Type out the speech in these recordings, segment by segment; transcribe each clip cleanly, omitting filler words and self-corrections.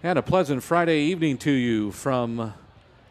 And a pleasant Friday evening to you from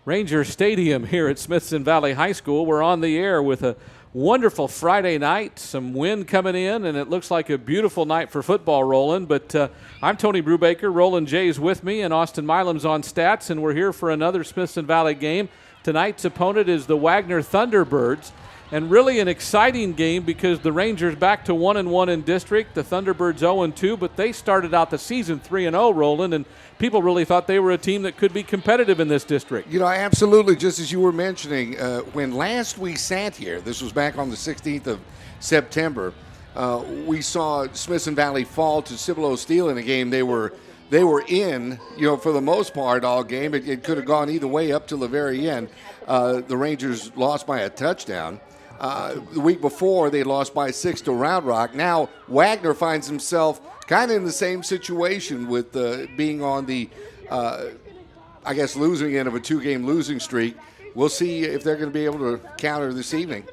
Ranger Stadium here at Smithson Valley High School. We're on the air with a wonderful Friday night, some wind coming in, and it looks like a beautiful night for football rolling. But I'm Tony Brubaker. Roland Jay's with me, and Austin Milam's on stats, and we're here for another Smithson Valley game. Tonight's opponent is the Wagner Thunderbirds. And really an exciting game because the Rangers back to 1-1 in district, the Thunderbirds 0-2, but they started out the season 3-0, Roland, and people really thought they were a team that could be competitive in this district. You know, absolutely, just as you were mentioning, when last we sat here, this was back on the 16th of September, we saw Smithson Valley fall to Cibolo Steel in a game they were in, for the most part all game. It could have gone either way up till the very end. The Rangers lost by a touchdown. The week before, they lost by 6 to Round Rock. Now, Wagner finds himself kind of in the same situation with being on the, losing end of a two-game losing streak. We'll see if they're going to be able to counter this evening.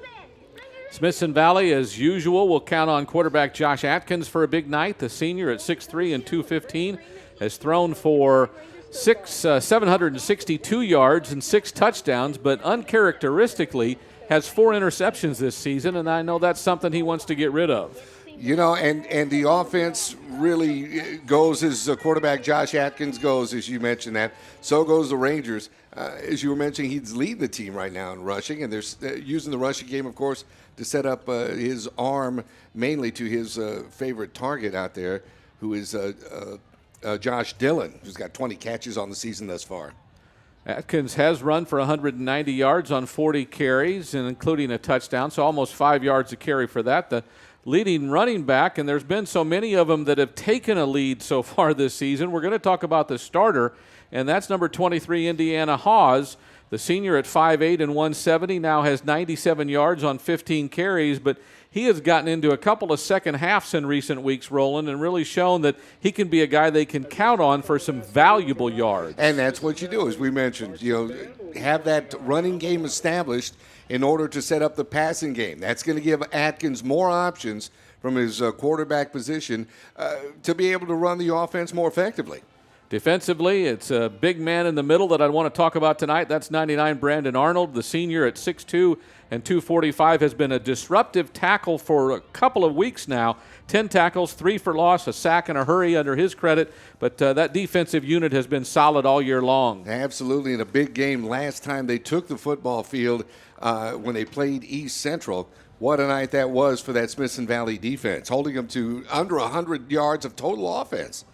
Smithson Valley, as usual, will count on quarterback Josh Atkins for a big night. The senior at 6'3" and 215 has thrown for 762 yards and 6 touchdowns, but uncharacteristically has 4 interceptions this season, and I know that's something he wants to get rid of. And the offense really goes as quarterback Josh Atkins goes, as you mentioned that. So goes the Rangers. As you were mentioning, he's leading the team right now in rushing, and they're using the rushing game, of course, to set up his arm mainly to his favorite target out there, who is Josh Dillon, who's got 20 catches on the season thus far. Atkins has run for 190 yards on 40 carries, and including a touchdown, so almost 5 yards a carry for that. The leading running back, and there's been so many of them that have taken a lead so far this season. We're going to talk about the starter, and that's number 23, Indiana Hawes. The senior at 5'8" and 170 now has 97 yards on 15 carries, but he has gotten into a couple of second halves in recent weeks, Roland, and really shown that he can be a guy they can count on for some valuable yards. And that's what you do, as we mentioned. Have that running game established in order to set up the passing game. That's going to give Atkins more options from his quarterback position to be able to run the offense more effectively. Defensively, it's a big man in the middle that I want to talk about tonight. That's 99 Brandon Arnold. The senior at 6'2" and 245 has been a disruptive tackle for a couple of weeks now. 10 tackles, 3 for loss, a sack and a hurry under his credit. But that defensive unit has been solid all year long. Absolutely. In a big game last time they took the football field when they played East Central. What a night that was for that Smithson Valley defense, holding them to under 100 yards of total offense.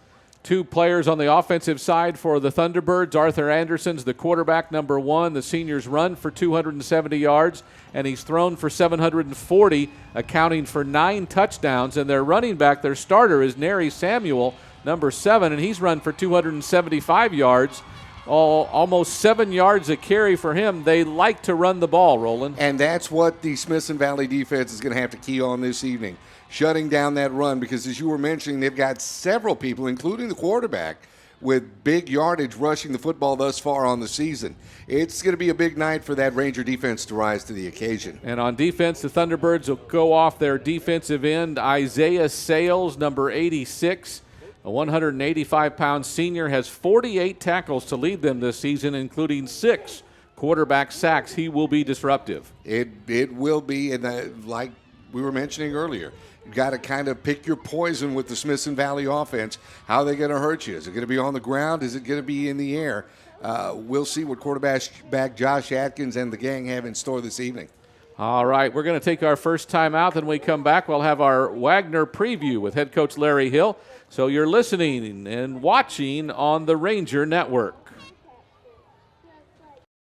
2 players on the offensive side for the Thunderbirds. Arthur Anderson's the quarterback, number 1. The senior's run for 270 yards, and he's thrown for 740, accounting for 9 touchdowns. And their running back, their starter, is Nary Samuel, number 7, and he's run for 275 yards. Almost 7 yards a carry for him. They like to run the ball, Roland. And that's what the Smithson Valley defense is going to have to key on this evening, shutting down that run, because as you were mentioning, they've got several people, including the quarterback, with big yardage rushing the football thus far on the season. It's going to be a big night for that Ranger defense to rise to the occasion. And on defense, the Thunderbirds will go off their defensive end, Isaiah Sales, number 86. A 185-pound senior has 48 tackles to lead them this season, including 6 quarterback sacks. He will be disruptive. It will be, and like we were mentioning earlier, you've got to kind of pick your poison with the Smithson Valley offense. How are they going to hurt you? Is it going to be on the ground? Is it going to be in the air? We'll see what quarterback Josh Atkins and the gang have in store this evening. All right, we're going to take our first time out. Then we come back, we'll have our Wagner preview with head coach Larry Hill. So you're listening and watching on the Ranger Network.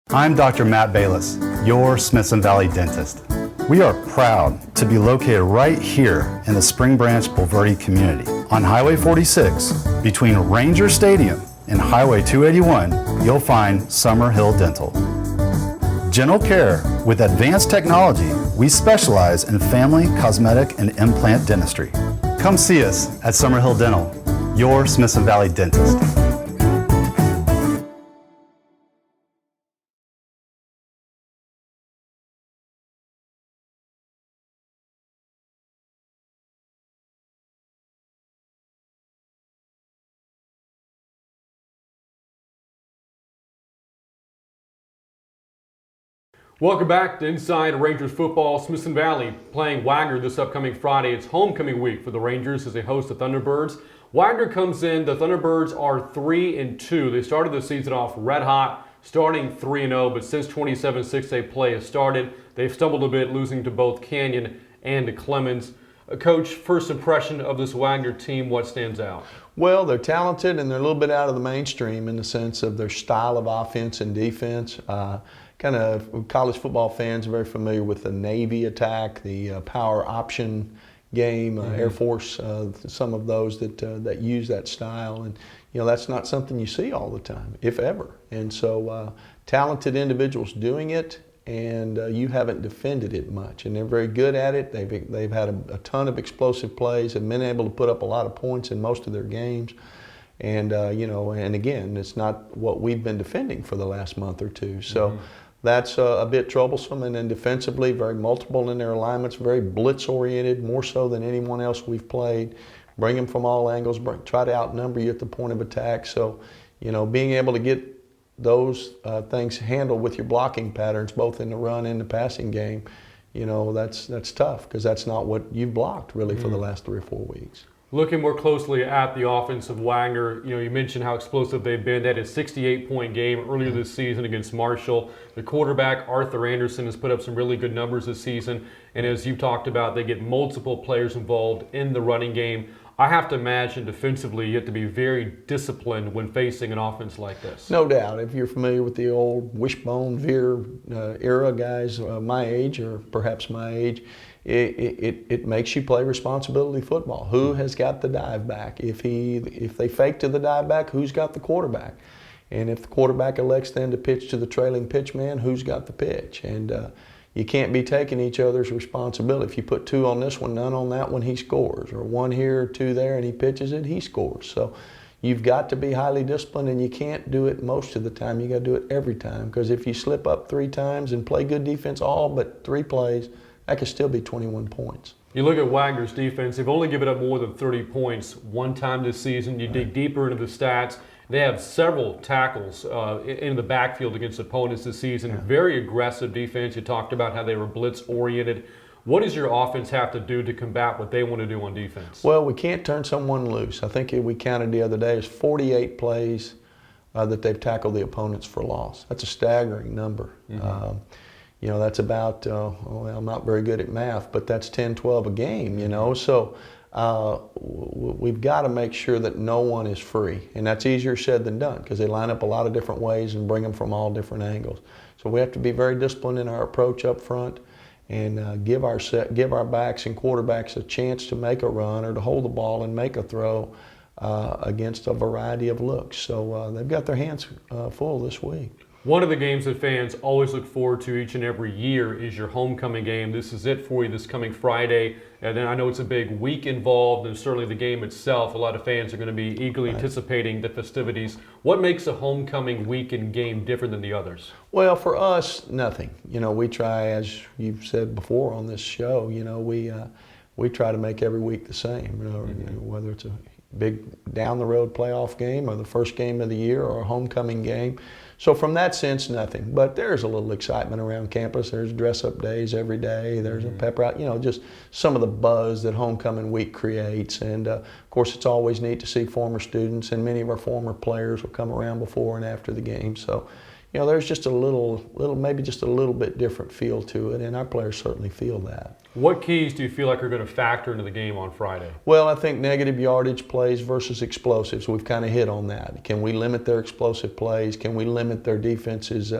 I'm Dr. Matt Bayless, your Smithson Valley dentist. We are proud to be located right here in the Spring Branch Bulverde community. On Highway 46, between Ranger Stadium and Highway 281, you'll find Summer Hill Dental. General care with advanced technology, we specialize in family, cosmetic, and implant dentistry. Come see us at Summer Hill Dental, your Smithson Valley dentist. Welcome back to Inside Rangers Football. Smithson Valley playing Wagner this upcoming Friday. It's homecoming week for the Rangers as they host the Thunderbirds. Wagner comes in. The Thunderbirds are 3-2. They started the season off red hot, starting 3-0, but since 27-6A play has started, they've stumbled a bit, losing to both Canyon and to Clemens. Coach, first impression of this Wagner team, what stands out? Well, they're talented and they're a little bit out of the mainstream in the sense of their style of offense and defense. Kind of college football fans are very familiar with the Navy attack, the power option game, Air Force, some of those that use that style. And, you know, that's not something you see all the time, if ever. And so talented individuals doing it, and you haven't defended it much. And they're very good at it. They've had a ton of explosive plays and been able to put up a lot of points in most of their games. And, you know, and again, it's not what we've been defending for the last month or two. So that's a bit troublesome. And then defensively, very multiple in their alignments, very blitz-oriented, more so than anyone else we've played. Bring them from all angles, try to outnumber you at the point of attack. So, you know, being able to get those things handled with your blocking patterns, both in the run and the passing game, you know, that's tough because that's not what you've blocked really for the last 3 or 4 weeks. Looking more closely at the offense of Wagner, you know, you mentioned how explosive they've been. They had a 68-point game earlier this season against Marshall. The quarterback, Arthur Anderson, has put up some really good numbers this season. And as you've talked about, they get multiple players involved in the running game. I have to imagine defensively you have to be very disciplined when facing an offense like this. No doubt. If you're familiar with the old Wishbone, Veer era guys my age or perhaps my age, it makes you play responsibility football. Who has got the dive back? If they fake to the dive back, who's got the quarterback? And if the quarterback elects then to pitch to the trailing pitch man, who's got the pitch? And you can't be taking each other's responsibility. If you put 2 on this one, none on that one, he scores. Or 1 here, 2 there, and he pitches it, he scores. So you've got to be highly disciplined, and you can't do it most of the time. You got to do it every time. Because if you slip up 3 times and play good defense all but 3 plays, that could still be 21 points. You look at Wagner's defense, they've only given up more than 30 points one time this season. You dig deeper into the stats. They have several tackles in the backfield against opponents this season. Very aggressive defense. You talked about how they were blitz-oriented. What does your offense have to do to combat what they want to do on defense? Well, we can't turn someone loose. I think we counted the other day, is 48 plays that they've tackled the opponents for loss. That's a staggering number. You know, that's about, well, I'm not very good at math, but that's 10, 12 a game, you know. So we've got to make sure that no one is free. And that's easier said than done because they line up a lot of different ways and bring them from all different angles. So we have to be very disciplined in our approach up front and give our backs and quarterbacks a chance to make a run or to hold the ball and make a throw against a variety of looks. So they've got their hands full this week. One of the games that fans always look forward to each and every year is your homecoming game. This is it for you this coming Friday. And then I know it's a big week involved, and certainly the game itself. A lot of fans are going to be eagerly anticipating the festivities. What makes a homecoming weekend game different than the others? Well, for us, nothing. You know, we try, as you've said before on this show, you know, we try to make every week the same. You know, whether it's a big down-the-road playoff game or the first game of the year or a homecoming game. So from that sense, nothing. But there's a little excitement around campus. There's dress-up days every day. There's a pep rally, you know, just some of the buzz that homecoming week creates. And, of course, it's always neat to see former students, and many of our former players will come around before and after the game. So, you know, there's just maybe just a little bit different feel to it, and our players certainly feel that. What keys do you feel like are going to factor into the game on Friday? Well, I think negative yardage plays versus explosives. We've kind of hit on that. Can we limit their explosive plays? Can we limit their defense's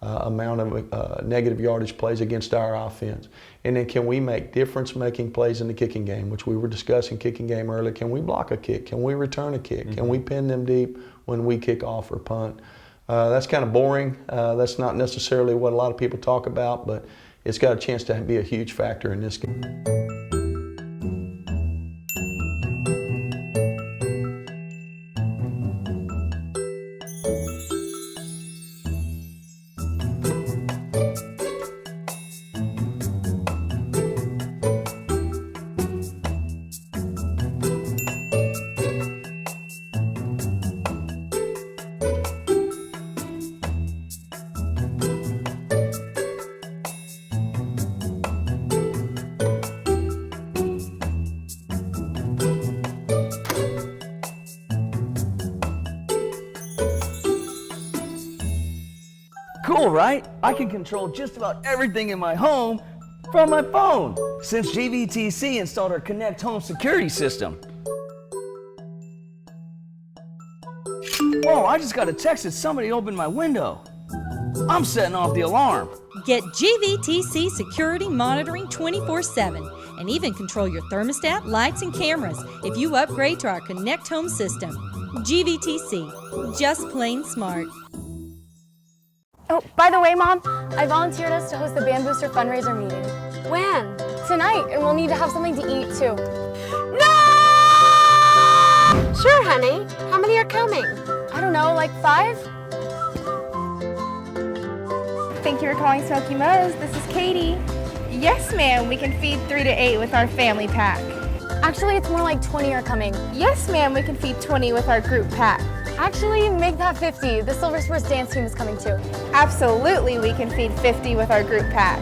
amount of negative yardage plays against our offense? And then can we make difference-making plays in the kicking game, which we were discussing kicking game earlier. Can we block a kick? Can we return a kick? Can we pin them deep when we kick off or punt? That's kind of boring. That's not necessarily what a lot of people talk about, but it's got a chance to be a huge factor in this game. cool, right? I can control just about everything in my home from my phone since GVTC installed our Connect Home security system. Whoa, I just got a text that somebody opened my window. I'm setting off the alarm. Get GVTC security monitoring 24/7 and even control your thermostat, lights, and cameras if you upgrade to our Connect Home system. GVTC, just plain smart. Oh, by the way, Mom, I volunteered us to host the Band Booster fundraiser meeting. When? Tonight, and we'll need to have something to eat, too. No! Sure, honey. How many are coming? I don't know, like 5? Thank you for calling Smoky Mo's. This is Katie. Yes, ma'am, we can feed 3 to 8 with our family pack. Actually, it's more like 20 are coming. Yes, ma'am, we can feed 20 with our group pack. Actually, make that 50. The Silver Spurs dance team is coming too. Absolutely, we can feed 50 with our group pack.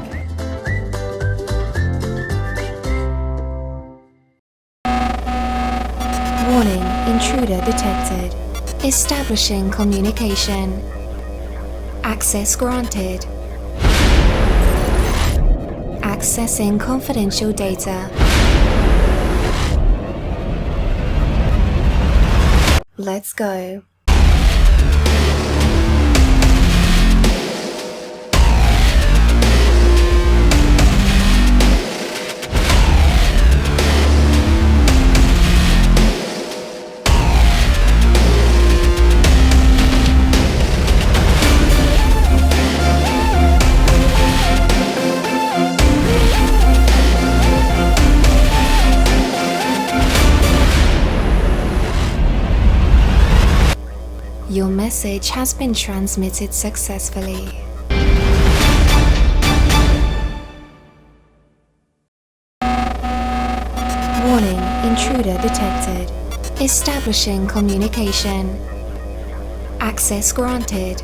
Warning, intruder detected. Establishing communication. Access granted. Accessing confidential data. Let's go. Your message has been transmitted successfully. Warning, intruder detected. Establishing communication. Access granted.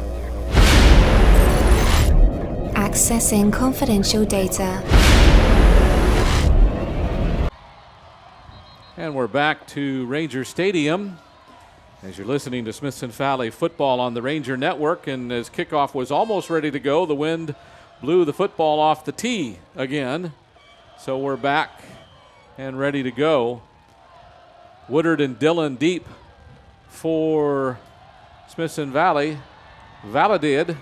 Accessing confidential data. And we're back to Ranger Stadium as you're listening to Smithson Valley football on the Ranger Network. And as kickoff was almost ready to go, the wind blew the football off the tee again. So we're back and ready to go. Woodard and Dillon deep for Smithson Valley. Valadid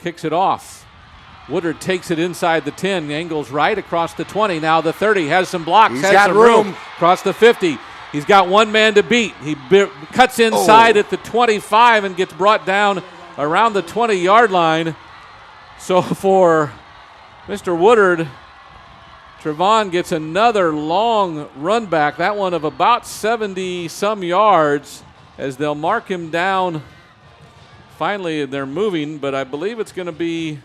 kicks it off. Woodard takes it inside the 10, angles right across the 20. Now the 30 has some blocks, He's has got some room. across the 50. He's got one man to beat. He cuts inside at the 25 and gets brought down around the 20-yard line. So for Mr. Woodard, Trevon gets another long run back, that one of about 70-some yards, as they'll mark him down. Finally, they're moving, but I believe it's going to be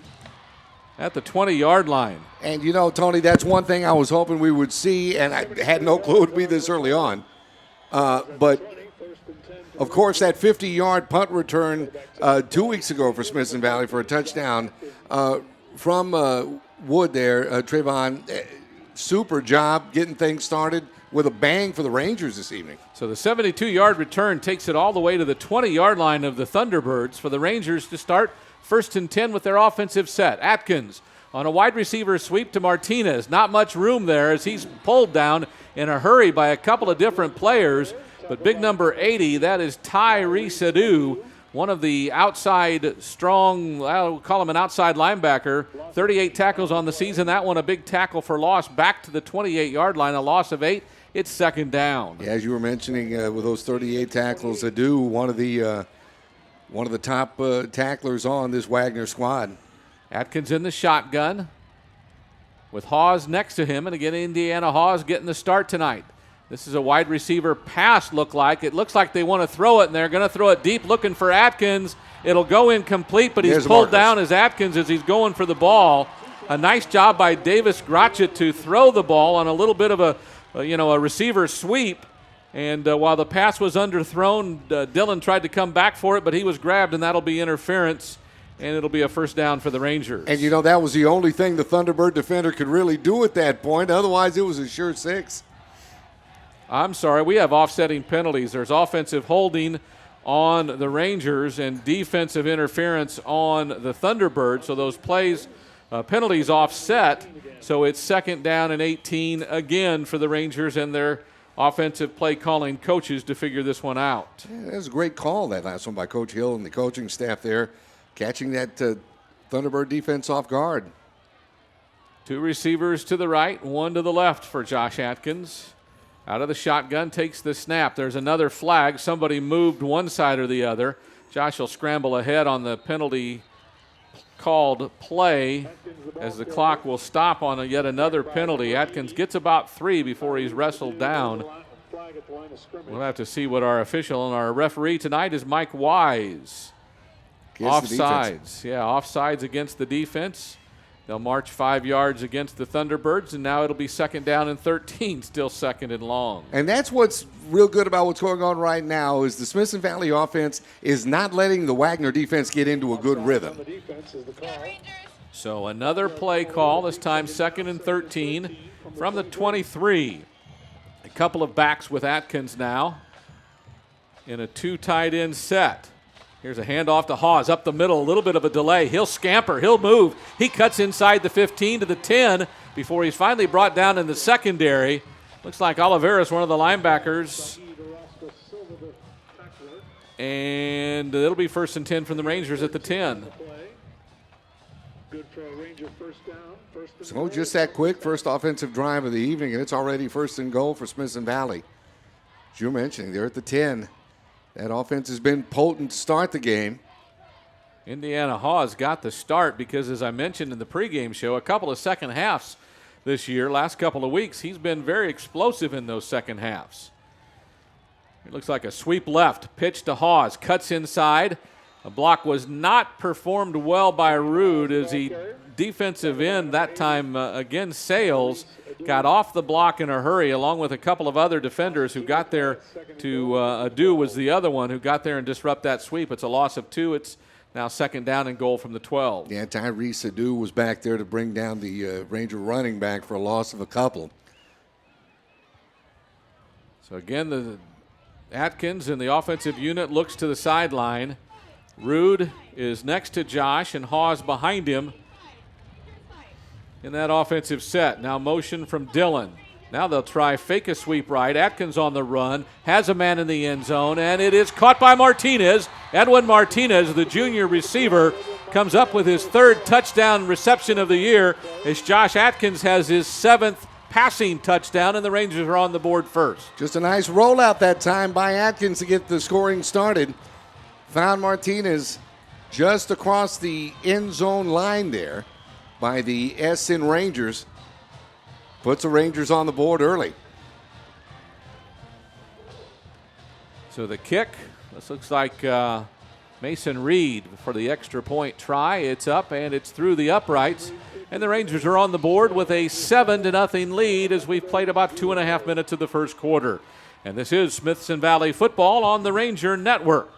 at the 20-yard line. And you know, Tony, that's one thing I was hoping we would see, and I had no clue it would be this early on. But, of course, that 50-yard punt return 2 weeks ago for Smithson Valley for a touchdown from Wood there, Trevon, super job getting things started with a bang for the Rangers this evening. So the 72-yard return takes it all the way to the 20-yard line of the Thunderbirds for the Rangers to start 1st and 10 with their offensive set. Atkins on a wide receiver sweep to Martinez. Not much room there as he's pulled down in a hurry by a couple of different players. But big number 80, that is Tyrese Adu, one of the outside strong, I'll call him an outside linebacker. 38 tackles on the season. That one a big tackle for loss back to the 28-yard line, a loss of 8. It's 2nd down. Yeah, as you were mentioning, with those 38 tackles, Adu, one of the top tacklers on this Wagner squad. Atkins in the shotgun with Hawes next to him. And again, Indiana Hawes getting the start tonight. This is a wide receiver pass, look like. It looks like they want to throw it, and they're going to throw it deep looking for Atkins. It'll go incomplete, but he's pulled down as Atkins as he's going for the ball. A nice job by Davis Grotchett to throw the ball on a little bit of a receiver sweep. And while the pass was underthrown, Dillon tried to come back for it, but he was grabbed, and that'll be interference. And it'll be a 1st down for the Rangers. And, you know, that was the only thing the Thunderbird defender could really do at that point. Otherwise, it was a sure 6. I'm sorry, we have offsetting penalties. There's offensive holding on the Rangers and defensive interference on the Thunderbirds. So those penalties offset. So it's 2nd down and 18 again for the Rangers and their offensive play calling coaches to figure this one out. Yeah, that was a great call, that last one by Coach Hill and the coaching staff there, catching that Thunderbird defense off guard. 2 receivers to the right, 1 to the left for Josh Atkins. Out of the shotgun, takes the snap. There's another flag. Somebody moved one side or the other. Josh will scramble ahead on the penalty called play as the clock will stop on yet another penalty. Atkins gets about 3 before he's wrestled down. We'll have to see what our official and our referee tonight is Mike Wise. Offsides. Yeah, offsides against the defense. They'll march 5 yards against the Thunderbirds, and now it'll be 2nd down and 13, still 2nd and long. And that's what's real good about what's going on right now is the Smithson Valley offense is not letting the Wagner defense get into a good rhythm. So another play call, this time 2nd and 13 from the 23. A couple of backs with Atkins now in a 2 tight end set. Here's a handoff to Hawes up the middle, a little bit of a delay. He'll scamper, he'll move. He cuts inside the 15 to the 10 before he's finally brought down in the secondary. Looks like Oliveira's one of the linebackers. And it'll be 1st and 10 from the Rangers at the 10. So just that quick, first offensive drive of the evening, and it's already 1st and goal for Smithson Valley. As you were mentioning, they're at the 10. That offense has been potent to start the game. Indiana Hawes got the start because, as I mentioned in the pregame show, a couple of second halves this year, last couple of weeks, he's been very explosive in those second halves. It looks like a sweep left, pitch to Hawes, cuts inside. A block was not performed well by Rude as he defensive end that time again Sales got off the block in a hurry along with a couple of other defenders who got there to Adu was the other one who got there and disrupt that sweep. It's a loss of 2. It's now 2nd down and goal from the 12. Yeah, Tyrese Adu was back there to bring down the Ranger running back for a loss of a couple. So again, the Atkins in the offensive unit looks to the sideline. Rude is next to Josh and Hawes behind him in that offensive set. Now motion from Dillon. Now they'll try fake a sweep right. Atkins on the run, has a man in the end zone, and it is caught by Martinez. Edwin Martinez, the junior receiver, comes up with his 3rd touchdown reception of the year as Josh Atkins has his 7th passing touchdown, and the Rangers are on the board first. Just a nice rollout that time by Atkins to get the scoring started. Found Martinez just across the end zone line there by the SN Rangers. Puts the Rangers on the board early. So the kick, this looks like Mason Reed for the extra point try. It's up and it's through the uprights. And the Rangers are on the board with a 7-0 lead as we've played about 2.5 minutes of the first quarter. And this is Smithson Valley football on the Ranger Network.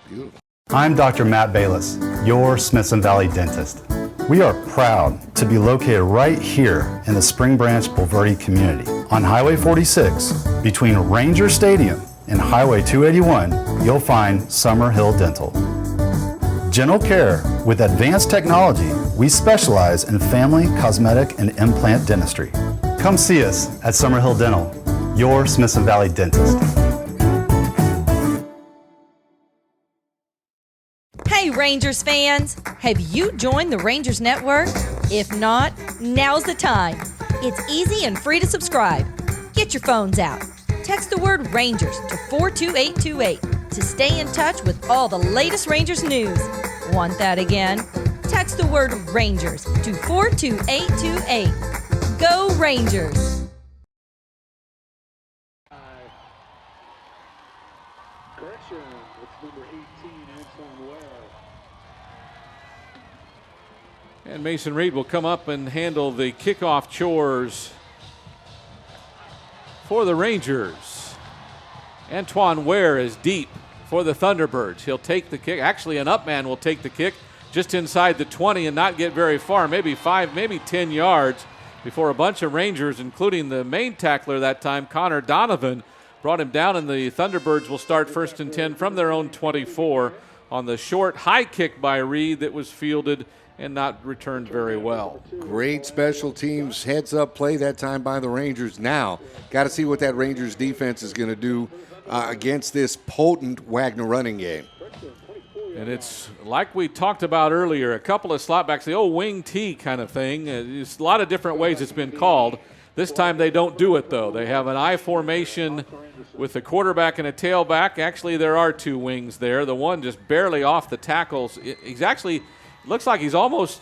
Beautiful. I'm Dr. Matt Bayless, your Smithson Valley dentist. We are proud to be located right here in the Spring Branch Bulverde community. On Highway 46, between Ranger Stadium and Highway 281, you'll find Summerhill Dental. Dental care with advanced technology, we specialize in family, cosmetic, and implant dentistry. Come see us at Summerhill Dental, your Smithson Valley dentist. Hey Rangers fans, have you joined the Rangers Network? If not, now's the time. It's easy and free to subscribe. Get your phones out. Text the word Rangers to 42828 to stay in touch with all the latest Rangers news. Want that again? Text the word Rangers to 42828. Go Rangers! And Mason Reed will come up and handle the kickoff chores for the Rangers. Antoine Ware is deep for the Thunderbirds. He'll take the kick. Actually, an up man will take the kick just inside the 20 and not get very far, maybe 5, maybe 10 yards before a bunch of Rangers, including the main tackler that time, Connor Donovan, brought him down, and the Thunderbirds will start 1st and 10 from their own 24 on the short high kick by Reed that was fielded and not returned very well. Great special teams heads-up play that time by the Rangers. Now, got to see what that Rangers defense is going to do against this potent Wagner running game. And it's like we talked about earlier, a couple of slot backs, the old wing T kind of thing. There's a lot of different ways it's been called. This time they don't do it, though. They have an I formation with a quarterback and a tailback. Actually, there are two wings there. The one just barely off the tackles. He's actually, looks like he's almost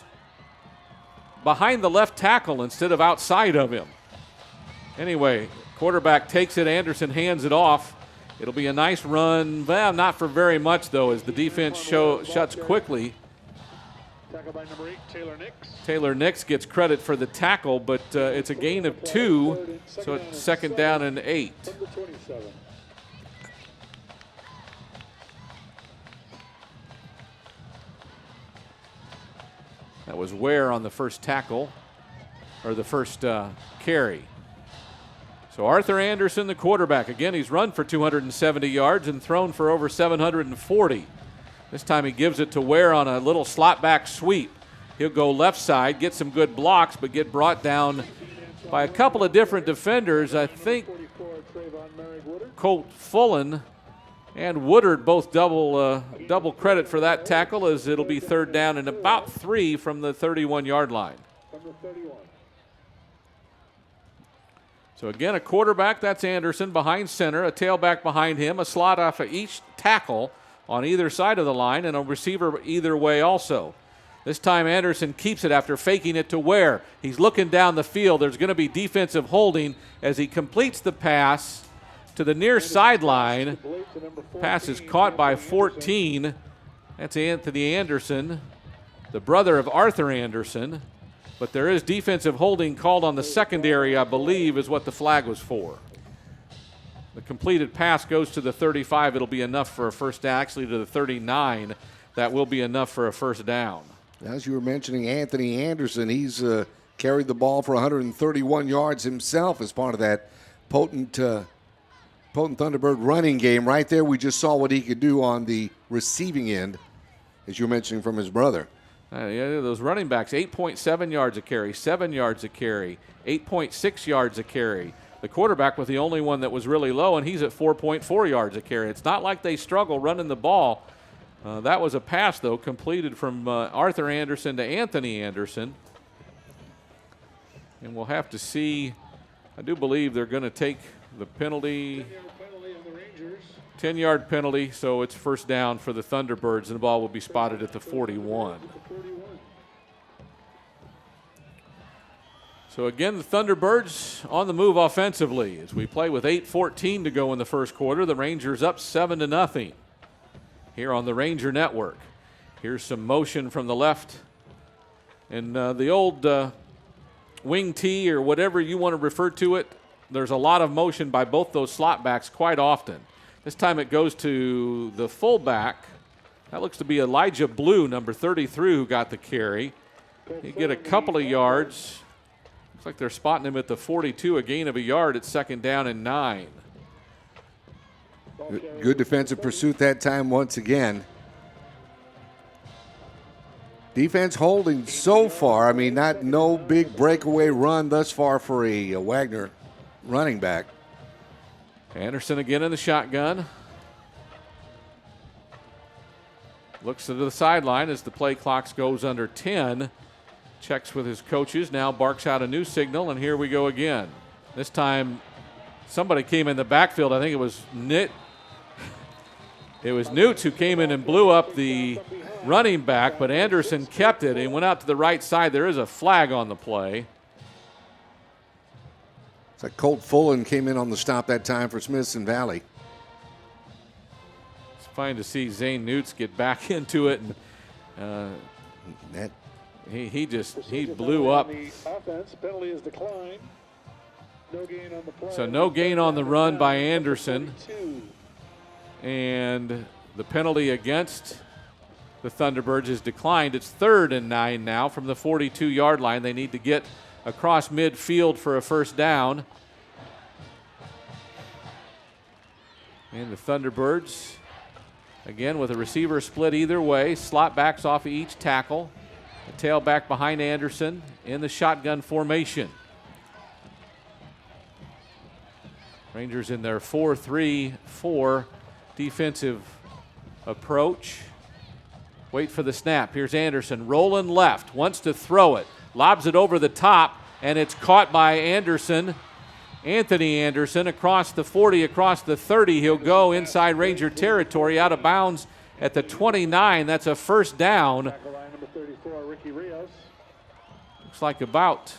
behind the left tackle instead of outside of him. Anyway, quarterback takes it. Anderson hands it off. It'll be a nice run. Well, not for very much, though, as the defense shuts quickly. Tackle by number 8, Taylor Nix. Taylor Nix gets credit for the tackle, but it's a gain of 2, so it's 2nd down and 8. That was Ware on the first tackle, or the first carry. So Arthur Anderson, the quarterback. Again, he's run for 270 yards and thrown for over 740. This time he gives it to Ware on a little slot back sweep. He'll go left side, get some good blocks, but get brought down by a couple of different defenders. I think Colt Fullen and Woodard both double credit for that tackle, as it'll be 3rd down and about 3 from the 31-yard line. So again, a quarterback, that's Anderson, behind center, a tailback behind him, a slot off of each tackle on either side of the line, and a receiver either way also. This time Anderson keeps it after faking it to Ware. He's looking down the field. There's going to be defensive holding as he completes the pass to the near sideline. Pass is caught by 14. That's Anthony Anderson, the brother of Arthur Anderson. But there is defensive holding called on the secondary, I believe, is what the flag was for. The completed pass goes to the 35. It'll be enough for a first down. Actually, to the 39. That will be enough for a first down. As you were mentioning, Anthony Anderson, he's carried the ball for 131 yards himself as part of that potent Thunderbird running game. Right there, we just saw what he could do on the receiving end, as you were mentioning from his brother. Yeah, those running backs, 8.7 yards a carry, 7 yards a carry, 8.6 yards a carry. The quarterback was the only one that was really low, and he's at 4.4 yards a carry. It's not like they struggle running the ball. That was a pass, though, completed from Arthur Anderson to Anthony Anderson. And we'll have to see. I do believe they're going to take the penalty. 10-yard penalty, so it's first down for the Thunderbirds, and the ball will be spotted at the 41. So again, the Thunderbirds on the move offensively as we play with 8:14 to go in the first quarter. The Rangers up 7-0 here on the Ranger Network. Here's some motion from the left. And the old wing T, or whatever you want to refer to it, there's a lot of motion by both those slot backs quite often. This time it goes to the fullback. That looks to be Elijah Blue, number 33, who got the carry. He get a couple of yards. Looks like they're spotting him at the 42, a gain of a yard at 2nd down and 9. Good defensive pursuit that time once again. Defense holding so far. I mean, no big breakaway run thus far for a Wagner running back. Anderson again in the shotgun. Looks to the sideline as the play clock goes under 10. Checks with his coaches, now barks out a new signal, and here we go again. This time somebody came in the backfield. I think it was Newt who came in and blew up the running back, but Anderson kept it and went out to the right side. There is a flag on the play. It's like Colt Fullen came in on the stop that time for Smithson Valley. It's fine to see Zane Newts get back into it, and he blew up. Penalty is declined. No gain on the play. So no gain on the run by Anderson, and the penalty against the Thunderbirds is declined. It's 3rd and 9 now from the 42-yard line. They need to get across midfield for a first down. And the Thunderbirds, again with a receiver split either way, slot backs off of each tackle. The tailback behind Anderson in the shotgun formation. Rangers in their 4-3-4 defensive approach. Wait for the snap. Here's Anderson rolling left, wants to throw it, lobs it over the top, and it's caught by Anderson. Anthony Anderson across the 40, across the 30. He'll go inside Ranger territory, out of bounds at the 29. That's a first down. Looks like about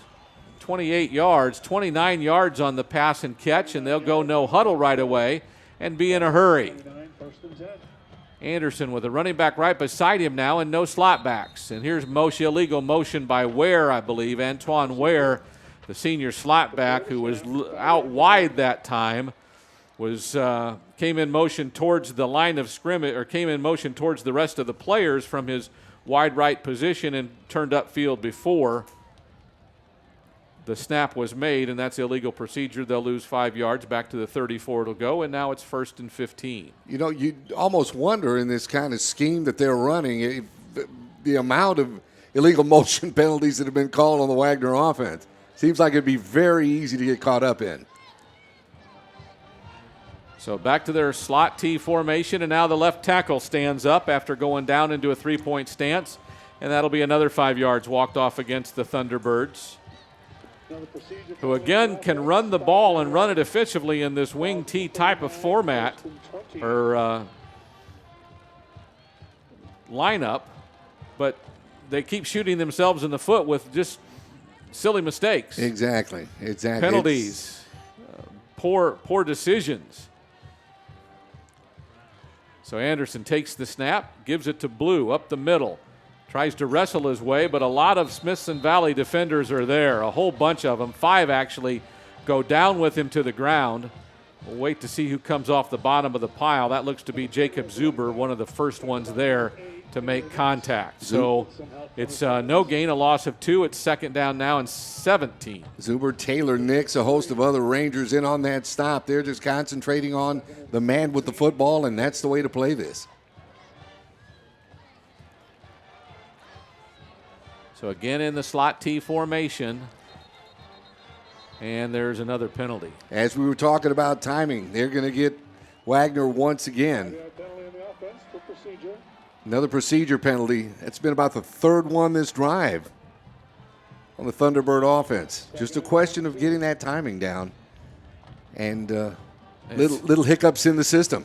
28 yards, 29 yards on the pass and catch, and they'll go no huddle right away and be in a hurry. Anderson with a running back right beside him now and no slot backs. And here's illegal motion by Ware, I believe. Antoine Ware, the senior slot back who was out wide that time, came in motion towards the line of scrimmage, or came in motion towards the rest of the players from his wide right position and turned upfield before the snap was made, and that's illegal procedure. They'll lose 5 yards. Back to the 34 it'll go, and now it's 1st and 15. You know, you almost wonder in this kind of scheme that they're running, the amount of illegal motion penalties that have been called on the Wagner offense. Seems like it'd be very easy to get caught up in. So back to their slot T formation, and now the left tackle stands up after going down into a 3-point stance, and that'll be another 5 yards walked off against the Thunderbirds, who again can run the ball and run it efficiently in this wing T type of format or lineup, but they keep shooting themselves in the foot with just silly mistakes. Exactly. Penalties, poor decisions. So Anderson takes the snap, gives it to Blue up the middle. Tries to wrestle his way, but a lot of Smithson Valley defenders are there, a whole bunch of them. 5 actually go down with him to the ground. We'll wait to see who comes off the bottom of the pile. That looks to be Jacob Zuber, one of the first ones there to make contact. So it's no gain, a loss of 2. It's 2nd down now and 17. Zuber, Taylor, Nix, a host of other Rangers in on that stop. They're just concentrating on the man with the football, and that's the way to play this. So again in the slot T formation, and there's another penalty. As we were talking about timing, they're going to get Wagner once again. Another procedure penalty. That's been about the 3rd one this drive on the Thunderbird offense. Just a question of getting that timing down, and little hiccups in the system.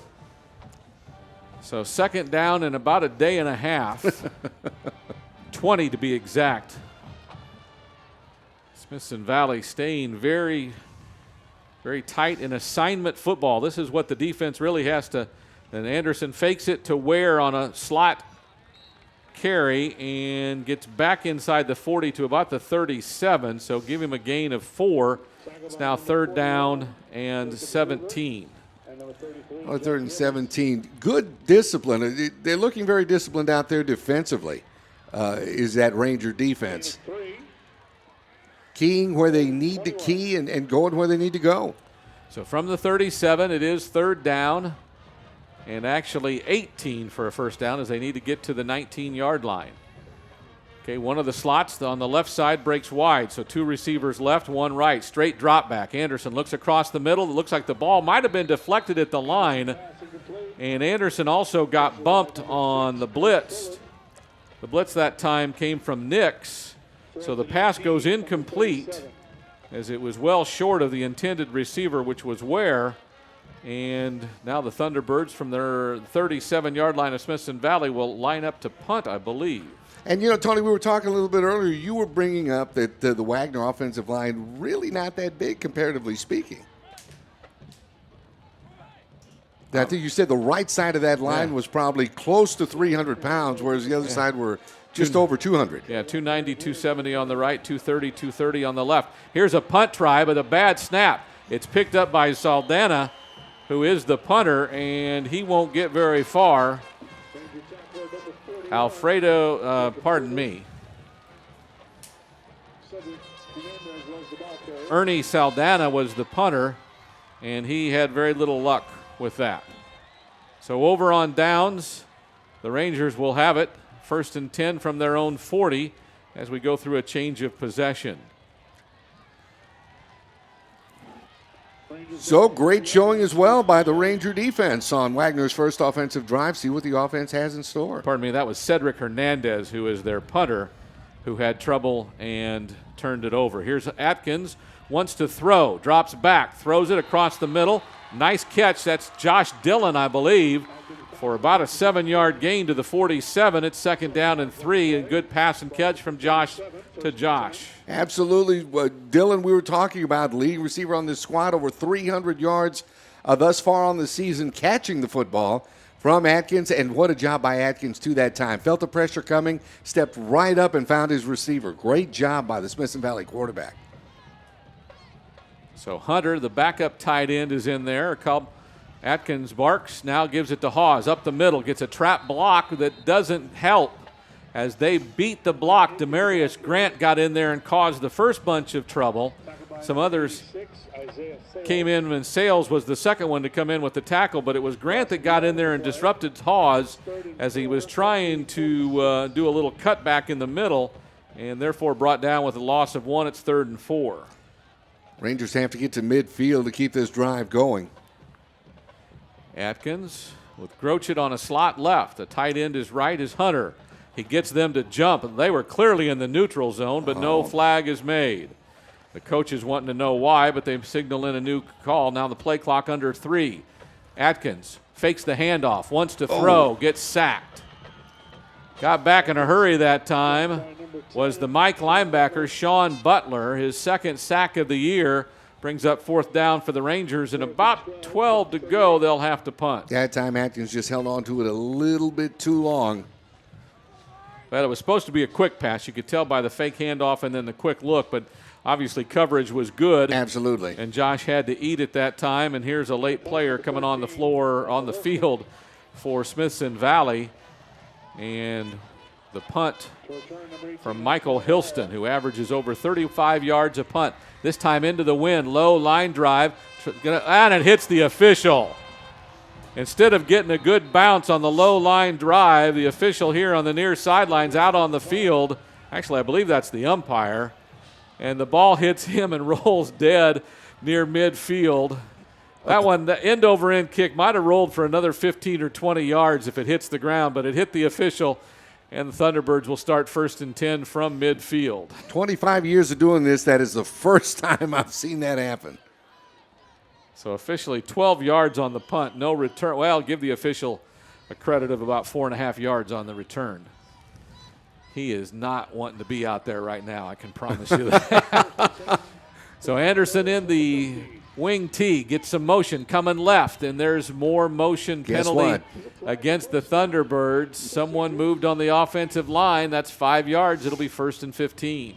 So 2nd down in about a day and a half. 20 to be exact. Smithson Valley staying very, very tight in assignment football. This is what the defense really has to. And Anderson fakes it to Ware on a slot carry and gets back inside the 40 to about the 37. So give him a gain of 4. It's now 3rd down and 17. 3rd and 17. Good discipline. They're looking very disciplined out there defensively. Is that Ranger defense. Keying where they need to key and going where they need to go. So from the 37, it is 3rd down and actually 18 for a first down as they need to get to the 19-yard line. Okay, one of the slots on the left side breaks wide, so 2 receivers left, 1 right. Straight drop back. Anderson looks across the middle. It looks like the ball might have been deflected at the line, and Anderson also got bumped on the blitz. The blitz that time came from Nix, so the pass goes incomplete as it was well short of the intended receiver, which was Ware. And now the Thunderbirds from their 37-yard line of Smithson Valley will line up to punt, I believe. And, you know, Tony, we were talking a little bit earlier. You were bringing up that the Wagner offensive line really not that big, comparatively speaking. I think you said the right side of that line was probably close to 300 pounds, whereas the other side were just over 200. Yeah, 290, 270 on the right, 230, 230 on the left. Here's a punt try, but a bad snap. It's picked up by Saldana, who is the punter, and he won't get very far. Ernie Saldana was the punter, and he had very little luck with that. So over on downs, the Rangers will have it. 1st and 10 from their own 40 as we go through a change of possession. So great showing as well by the Ranger defense on Wagner's first offensive drive. See what the offense has in store. Pardon me, that was Cedric Hernandez, who is their punter, who had trouble and turned it over. Here's Atkins, wants to throw, drops back, throws it across the middle. Nice catch. That's Josh Dillon, I believe, for about a 7-yard gain to the 47. It's 2nd down and 3. A good pass and catch from Josh to Josh. Absolutely. Dylan, we were talking about, leading receiver on this squad, over 300 yards thus far on the season, catching the football from Atkins. And what a job by Atkins to that time. Felt the pressure coming, stepped right up and found his receiver. Great job by the Smithson Valley quarterback. So Hunter, the backup tight end, is in there. Atkins barks, now gives it to Hawes. Up the middle, gets a trap block that doesn't help. As they beat the block, Demarius Grant got in there and caused the first bunch of trouble. Some others came in, and Sales was the second one to come in with the tackle, but it was Grant that got in there and disrupted Hawes as he was trying to do a little cutback in the middle, and therefore brought down with a loss of 1. It's 3rd and 4. Rangers have to get to midfield to keep this drive going. Atkins with Grochet on a slot left. The tight end is right is Hunter. He gets them to jump, and they were clearly in the neutral zone, but no flag is made. The coach is wanting to know why, but they signal in a new call. Now the play clock under 3. Atkins fakes the handoff, wants to throw, gets sacked. Got back in a hurry that time was the Mike linebacker, Sean Butler. His 2nd sack of the year brings up 4th down for the Rangers, and about 12 to go, they'll have to punt. That time Atkins just held on to it a little bit too long. Well, it was supposed to be a quick pass. You could tell by the fake handoff and then the quick look, but obviously coverage was good. Absolutely. And Josh had to eat it that time, and here's a late player coming on the floor, on the field for Smithson Valley. And the punt from Michael Hilston, who averages over 35 yards a punt. This time into the wind, low line drive, and it hits the official. Instead of getting a good bounce on the low line drive, the official here on the near sidelines out on the field, actually I believe that's the umpire, and the ball hits him and rolls dead near midfield. That one, the end over end kick, might have rolled for another 15 or 20 yards if it hits the ground, but it hit the official, and the Thunderbirds will start 1st and 10 from midfield. 25 years of doing this, that is the first time I've seen that happen. So officially 12 yards on the punt, no return. Well, give the official a credit of about 4.5 yards on the return. He is not wanting to be out there right now, I can promise you that. So Anderson in the wing tee, gets some motion coming left, and there's more motion penalty against the Thunderbirds. Someone moved on the offensive line. That's 5 yards. It'll be 1st and 15.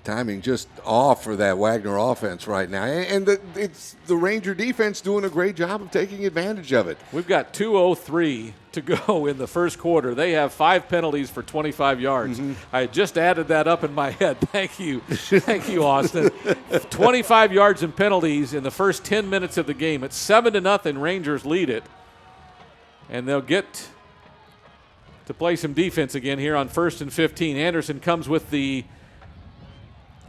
Timing just off for that Wagner offense right now. And it's the Ranger defense doing a great job of taking advantage of it. We've got 2:03 to go in the first quarter. They have 5 penalties for 25 yards. I just added that up in my head. Thank you. Thank you, Austin. 25 yards in penalties in the first 10 minutes of the game. It's 7-0. Rangers lead it. And they'll get to play some defense again here on 1st and 15. Anderson comes with the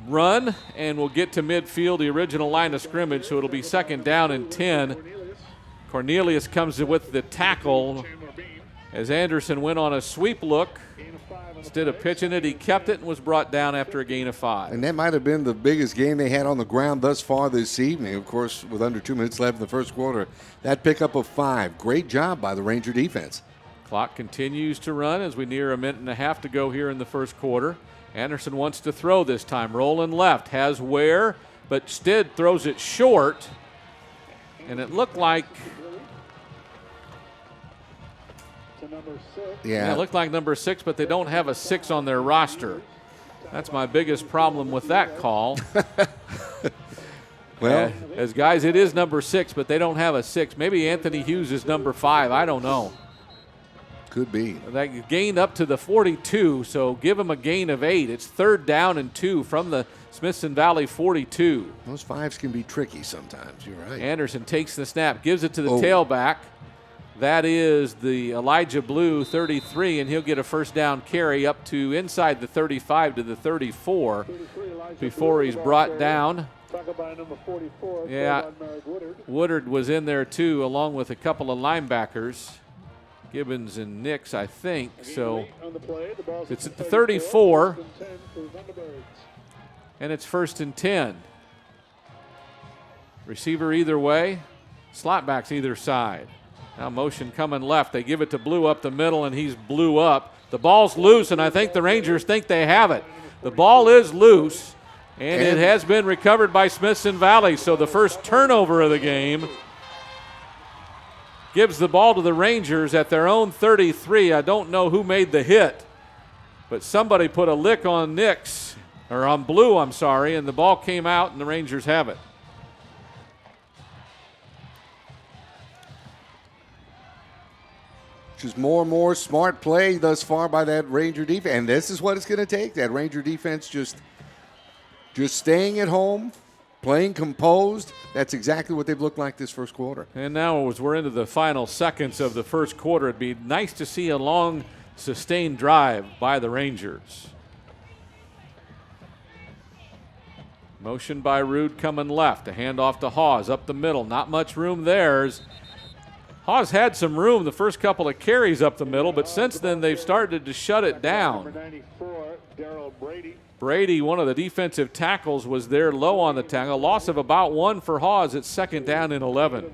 run and will get to midfield, the original line of scrimmage, so it'll be 2nd down and 10. Cornelius comes with the tackle as Anderson went on a sweep look. Instead of pitching it, he kept it and was brought down after a gain of 5. And that might have been the biggest game they had on the ground thus far this evening. Of course, with under 2 minutes left in the first quarter, that pickup of 5. Great job by the Ranger defense. Clock continues to run as we near 1.5 minutes to go here in the first quarter. Anderson wants to throw this time. Rolling left, has Ware, but Stead throws it short. And it looked like, it looked like number 6, but they don't have a 6 on their roster. That's my biggest problem with that call. Well, as guys, it is number 6, but they don't have a 6. Maybe Anthony Hughes is number 5. I don't know. Could be. That gained up to the 42, so give him a gain of 8. It's 3rd down and 2 from the Smithson Valley 42. Those fives can be tricky sometimes. You're right. Anderson takes the snap, gives it to the tailback. That is the Elijah Blue 33, and he'll get a first down carry up to inside the 35 to the 34 before he's brought down. Yeah, Woodard was in there too, along with a couple of linebackers. Gibbons and Nix, I think. So it's at the 34, and it's 1st and 10. Receiver either way, slot backs either side. Now motion coming left. They give it to Blue up the middle, and he's blew up. The ball's loose, and I think the Rangers think they have it. The ball is loose, and it has been recovered by Smithson Valley. So the first turnover of the game gives the ball to the Rangers at their own 33. I don't know who made the hit, but somebody put a lick on Nix, or on Blue, I'm sorry, and the ball came out, and the Rangers have it. Just more and more smart play thus far by that Ranger defense, and this is what it's going to take. That Ranger defense just staying at home, playing composed. That's exactly what they've looked like this first quarter. And now as we're into the final seconds of the first quarter, it'd be nice to see a long, sustained drive by the Rangers. Motion by Rude coming left. A handoff to Hawes up the middle. Not much room there. Hawes had some room the first couple of carries up the middle, but since then they've started to shut it down. Brady, one of the defensive tackles, was there low on the tackle. A loss of about 1 for Hawes. It's 2nd down and 11.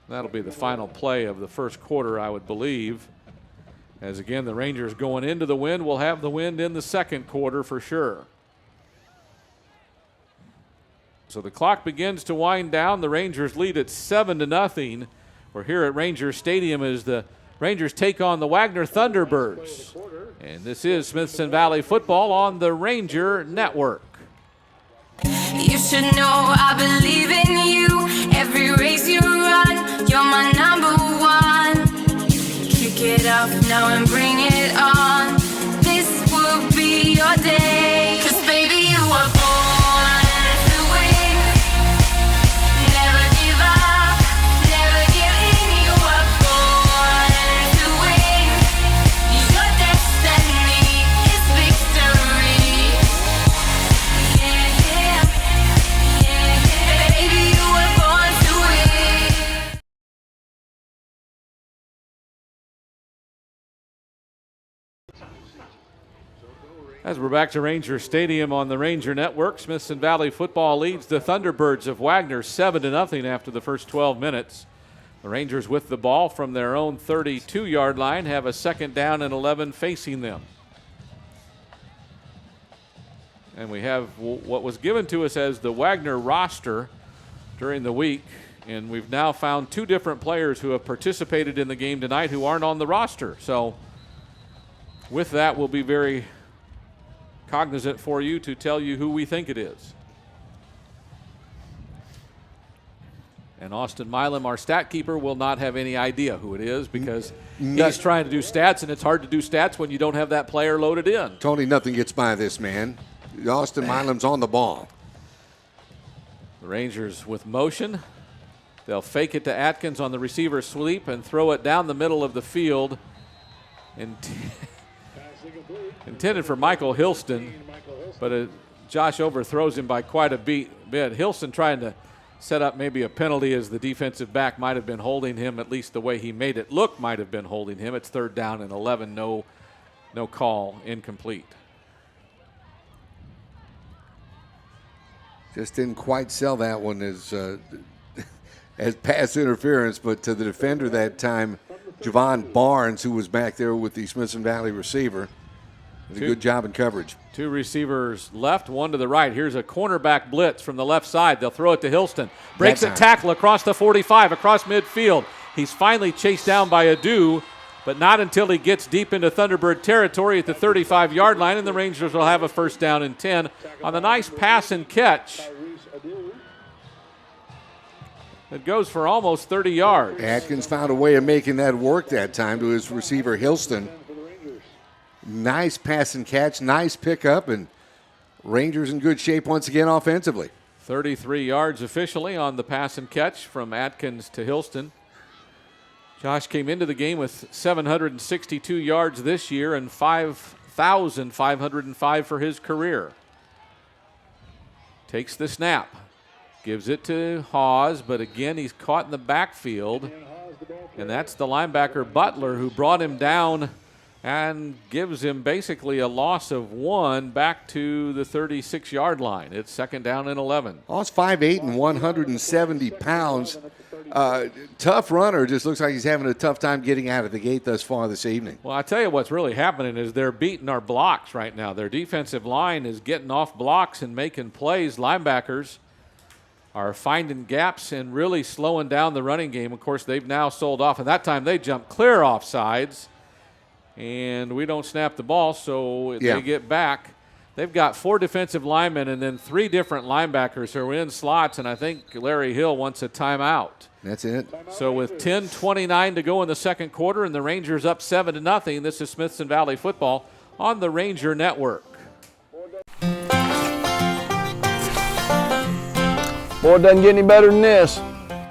That'll be the final play of the first quarter, I would believe. As again, the Rangers going into the wind will have the wind in the second quarter for sure. So the clock begins to wind down. The Rangers lead at 7-0. We're here at Ranger Stadium as the Rangers take on the Wagner Thunderbirds. And this is Smithson Valley football on the Ranger Network. You should know I believe in you. Every race you run, you're my number one. Kick it up now and bring it on. This will be your day. 'Cause baby, you were born to win. Never give up, never give in. You were born to win. Your destiny is victory. Yeah, yeah, yeah. Baby, you were born to win. As we're back to Ranger Stadium on the Ranger Network, Smithson Valley football leads the Thunderbirds of Wagner 7-0 after the first 12 minutes. The Rangers with the ball from their own 32-yard line have a 2nd down and 11 facing them. And we have what was given to us as the Wagner roster during the week, and we've now found 2 different players who have participated in the game tonight who aren't on the roster. So with that, we'll be very cognizant for you to tell you who we think it is. And Austin Milam, our stat keeper, will not have any idea who it is because he's trying to do stats, and it's hard to do stats when you don't have that player loaded in. Tony, nothing gets by this man. Austin Milam's on the ball. The Rangers with motion. They'll fake it to Atkins on the receiver sweep and throw it down the middle of the field. Intended for Michael Hilston, but Josh overthrows him by quite a bit. Hilston trying to set up maybe a penalty as the defensive back might have been holding him, at least the way he made it look might have been holding him. It's 3rd down and 11, no call, incomplete. Just didn't quite sell that one as pass interference, but to the defender that time, Javon Barnes, who was back there with the Smithson Valley receiver, did a good job in coverage. 2 receivers left, 1 to the right. Here's a cornerback blitz from the left side. They'll throw it to Hilston. Breaks a tackle across the 45, across midfield. He's finally chased down by Adu, but not until he gets deep into Thunderbird territory at the 35-yard line, and the Rangers will have a 1st down and 10 on the nice pass and catch It goes for almost 30 yards. Atkins found a way of making that work that time to his receiver, Hilston. Nice pass and catch, nice pickup, and Rangers in good shape once again offensively. 33 yards officially on the pass and catch from Atkins to Hilston. Josh came into the game with 762 yards this year and 5,505 for his career. Takes the snap. Gives it to Hawes, but again, he's caught in the backfield. And that's the linebacker Butler who brought him down and gives him basically a loss of 1 back to the 36-yard line. It's second down and 11. Hawes 5'8" and 170 pounds. Tough runner. Just looks like he's having a tough time getting out of the gate thus far this evening. Well, I tell you what's really happening is they're beating our blocks right now. Their defensive line is getting off blocks and making plays. Linebackers are finding gaps and really slowing down the running game. Of course, they've now sold off, and that time they jumped clear off sides, and we don't snap the ball, so they get back. They've got 4 defensive linemen and then 3 different linebackers who are in slots, and I think Larry Hill wants a timeout. That's it. So with 10:29 to go in the second quarter and the Rangers up 7-0, this is Smithson Valley football on the Ranger Network. Boy, it doesn't get any better than this.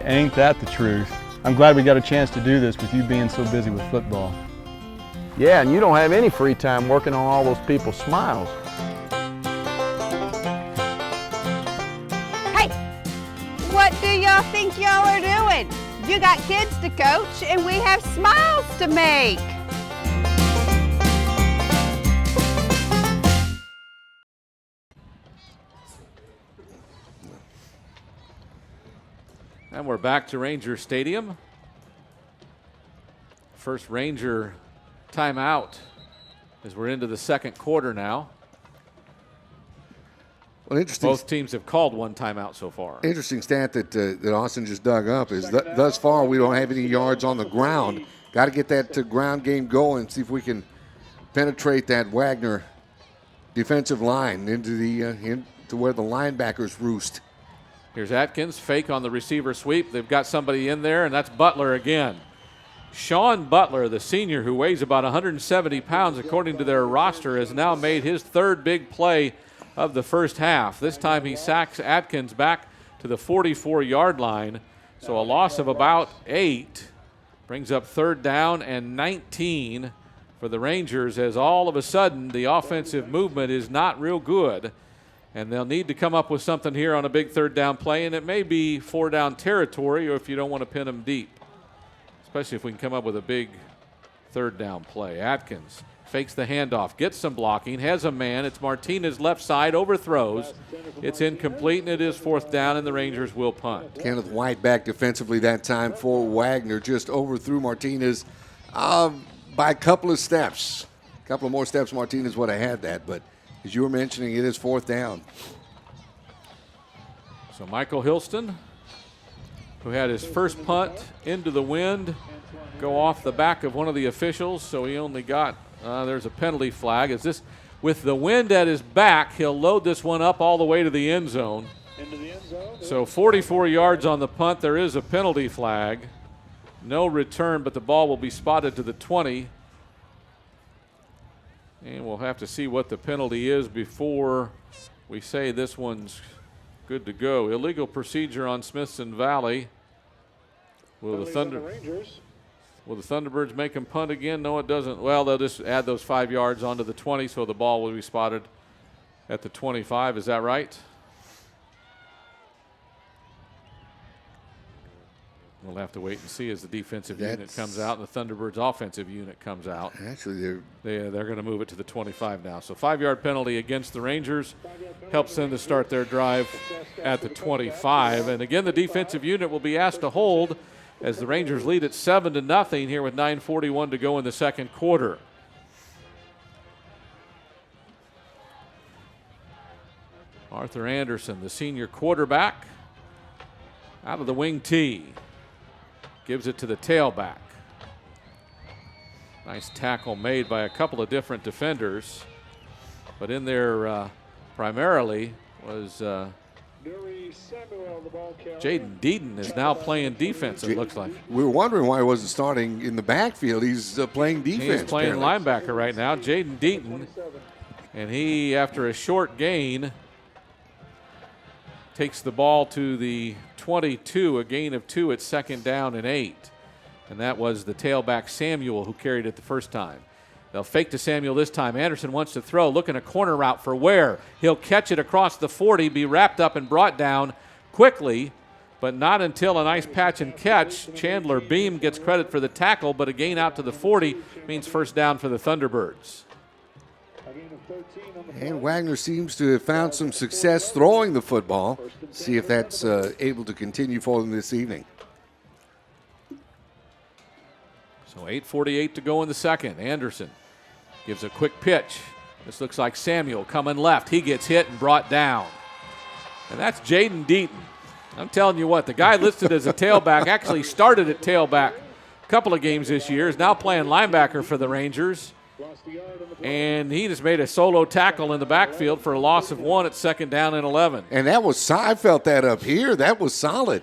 Ain't that the truth? I'm glad we got a chance to do this with you being so busy with football. Yeah, and you don't have any free time working on all those people's smiles. Hey, what do y'all think y'all are doing? You got kids to coach and we have smiles to make. And we're back to Ranger Stadium. First Ranger timeout as we're into the second quarter now. Well, interesting. Both teams have called one timeout so far. Interesting stat that Austin just dug up is thus far we don't have any yards on the ground. Got to get that ground game going, see if we can penetrate that Wagner defensive line into where the linebackers roost. Here's Atkins, fake on the receiver sweep. They've got somebody in there, and that's Butler again. Sean Butler, the senior who weighs about 170 pounds according to their roster, has now made his 3rd big play of the first half. This time he sacks Atkins back to the 44-yard line. So a loss of about 8 brings up 3rd down and 19 for the Rangers, as all of a sudden the offensive movement is not real good. And they'll need to come up with something here on a big 3rd down play, and it may be 4-down territory, or if you don't want to pin them deep, especially if we can come up with a big 3rd down play. Atkins fakes the handoff, gets some blocking, has a man. It's Martinez left side, overthrows. It's incomplete, and it is 4th down, and the Rangers will punt. Kenneth White back defensively that time for Wagner. Just overthrew Martinez by a couple of steps. A couple of more steps, Martinez would have had that, but as you were mentioning, it is 4th down. So Michael Hilston, who had his first punt into the wind, go off the back of one of the officials, so he only got, there's a penalty flag. Is this, with the wind at his back, he'll load this one up all the way to the end zone. So 44 yards on the punt. There is a penalty flag. No return, but the ball will be spotted to the 20. And we'll have to see what the penalty is before we say this one's good to go. Illegal procedure on Smithson Valley. Will the Thunderbirds make him punt again? No, it doesn't. Well, they'll just add those 5 yards onto the 20, so the ball will be spotted at the 25. Is that right? We'll have to wait and see as the defensive unit comes out and the Thunderbirds offensive unit comes out. Actually, they're going to move it to the 25 now. So 5-yard penalty against the Rangers helps them to start their drive at the 25. And again, the defensive unit will be asked to hold as the Rangers lead at 7-0 here with 9:41 to go in the second quarter. Arthur Anderson, the senior quarterback, out of the wing tee. Gives it to the tailback. Nice tackle made by a couple of different defenders. But in there primarily was Jaden Deaton is now playing defense, it looks like. We were wondering why he wasn't starting in the backfield. He's playing defense. He's playing linebacker right now, Jaden Deaton. And he, after a short gain, takes the ball to the 22, a gain of 2 at 2nd down and 8. And that was the tailback Samuel who carried it the first time. They'll fake to Samuel this time. Anderson wants to throw, looking a corner route for Ware. He'll catch it across the 40, be wrapped up and brought down quickly, but not until a nice patch and catch. Chandler Beam gets credit for the tackle, but a gain out to the 40 means first down for the Thunderbirds. And Wagner seems to have found some success throwing the football. See if that's able to continue for them this evening. So 8:48 to go in the second. Anderson gives a quick pitch. This looks like Samuel coming left. He gets hit and brought down. And that's Jaden Deaton. I'm telling you what, the guy listed as a tailback actually started at tailback a couple of games this year, is now playing linebacker for the Rangers. And he just made a solo tackle in the backfield for a loss of 1 at 2nd down and 11. And that was, I felt that up here. That was solid.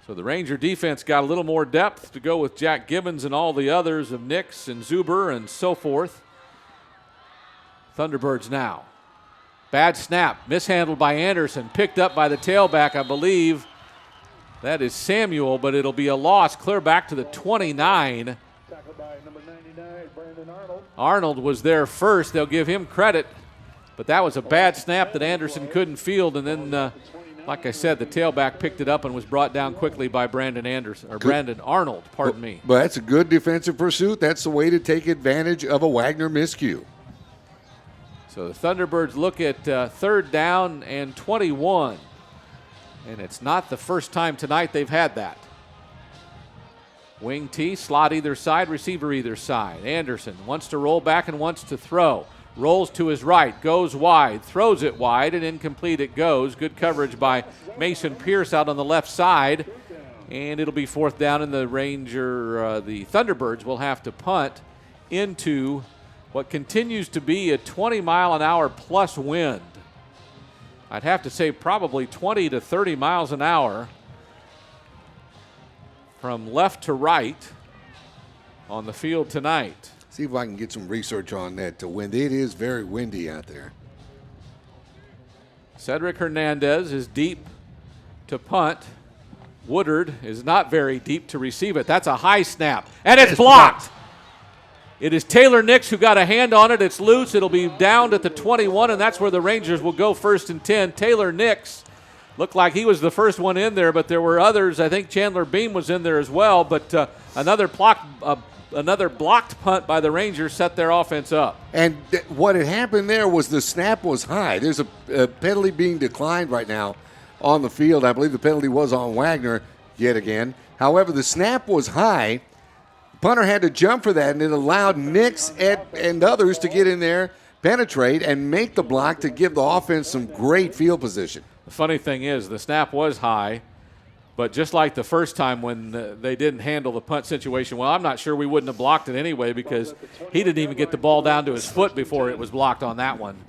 So the Ranger defense got a little more depth to go with Jack Gibbons and all the others of Nix and Zuber and so forth. Thunderbirds now. Bad snap, mishandled by Anderson, picked up by the tailback, I believe. That is Samuel, but it'll be a loss clear back to the 29. Arnold was there first. They'll give him credit, but that was a bad snap that Anderson couldn't field, and then like I said, the tailback picked it up and was brought down quickly by Brandon Arnold, pardon me. But that's a good defensive pursuit. That's the way to take advantage of a Wagner miscue. So the Thunderbirds look at 3rd down and 21. And it's not the first time tonight they've had that. Wing T, slot either side, receiver either side. Anderson wants to roll back and wants to throw. Rolls to his right, goes wide, throws it wide, and incomplete it goes. Good coverage by Mason Pierce out on the left side. And it'll be 4th down, and the the Thunderbirds will have to punt into what continues to be a 20-mile-an-hour plus wind. I'd have to say probably 20 to 30 miles an hour from left to right on the field tonight. See if I can get some research on that to wind. It is very windy out there. Cedric Hernandez is deep to punt. Woodard is not very deep to receive it. That's a high snap, and it's blocked. It is Taylor Nix who got a hand on it. It's loose. It'll be downed at the 21, and that's where the Rangers will go 1st and 10. Taylor Nix looked like he was the first one in there, but there were others. I think Chandler Beam was in there as well, but another blocked punt by the Rangers set their offense up. And what had happened there was the snap was high. There's a penalty being declined right now on the field. I believe the penalty was on Wagner yet again. However, the snap was high. Punter had to jump for that, and it allowed Nix and others to get in there, penetrate, and make the block to give the offense some great field position. The funny thing is the snap was high, but just like the first time when they didn't handle the punt situation, well, I'm not sure we wouldn't have blocked it anyway because he didn't even get the ball down to his foot before it was blocked on that one.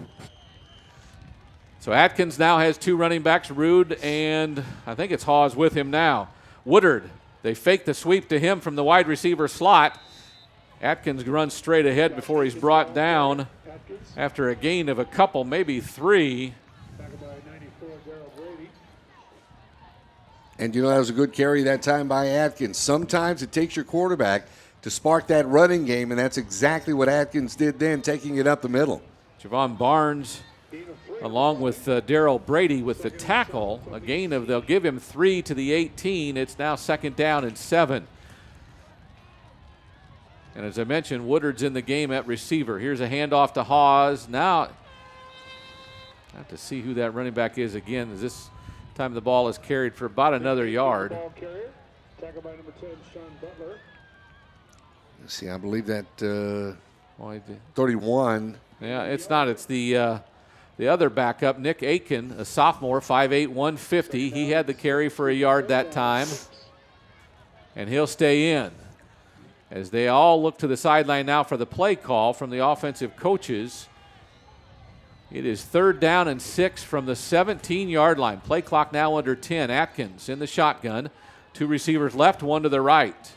So Atkins now has 2 running backs, Rude, and I think it's Hawes with him now. Woodard. They fake the sweep to him from the wide receiver slot. Atkins runs straight ahead before he's brought down after a gain of a couple, maybe 3. And, that was a good carry that time by Atkins. Sometimes it takes your quarterback to spark that running game, and that's exactly what Atkins did then, taking it up the middle. Javon Barnes along with Darrell Brady with the tackle. A gain of, they'll give him 3 to the 18. It's now 2nd down and 7. And as I mentioned, Woodard's in the game at receiver. Here's a handoff to Hawes. Now, I have to see who that running back is again. As this time the ball is carried for about another yard. Let's see, I believe that 31. Yeah, it's not. It's the other backup, Nick Aiken, a sophomore, 5'8", 150. He had the carry for a yard that time, and he'll stay in. As they all look to the sideline now for the play call from the offensive coaches. It is 3rd down and 6 from the 17-yard line. Play clock now under 10. Atkins in the shotgun. 2 receivers left, 1 to the right.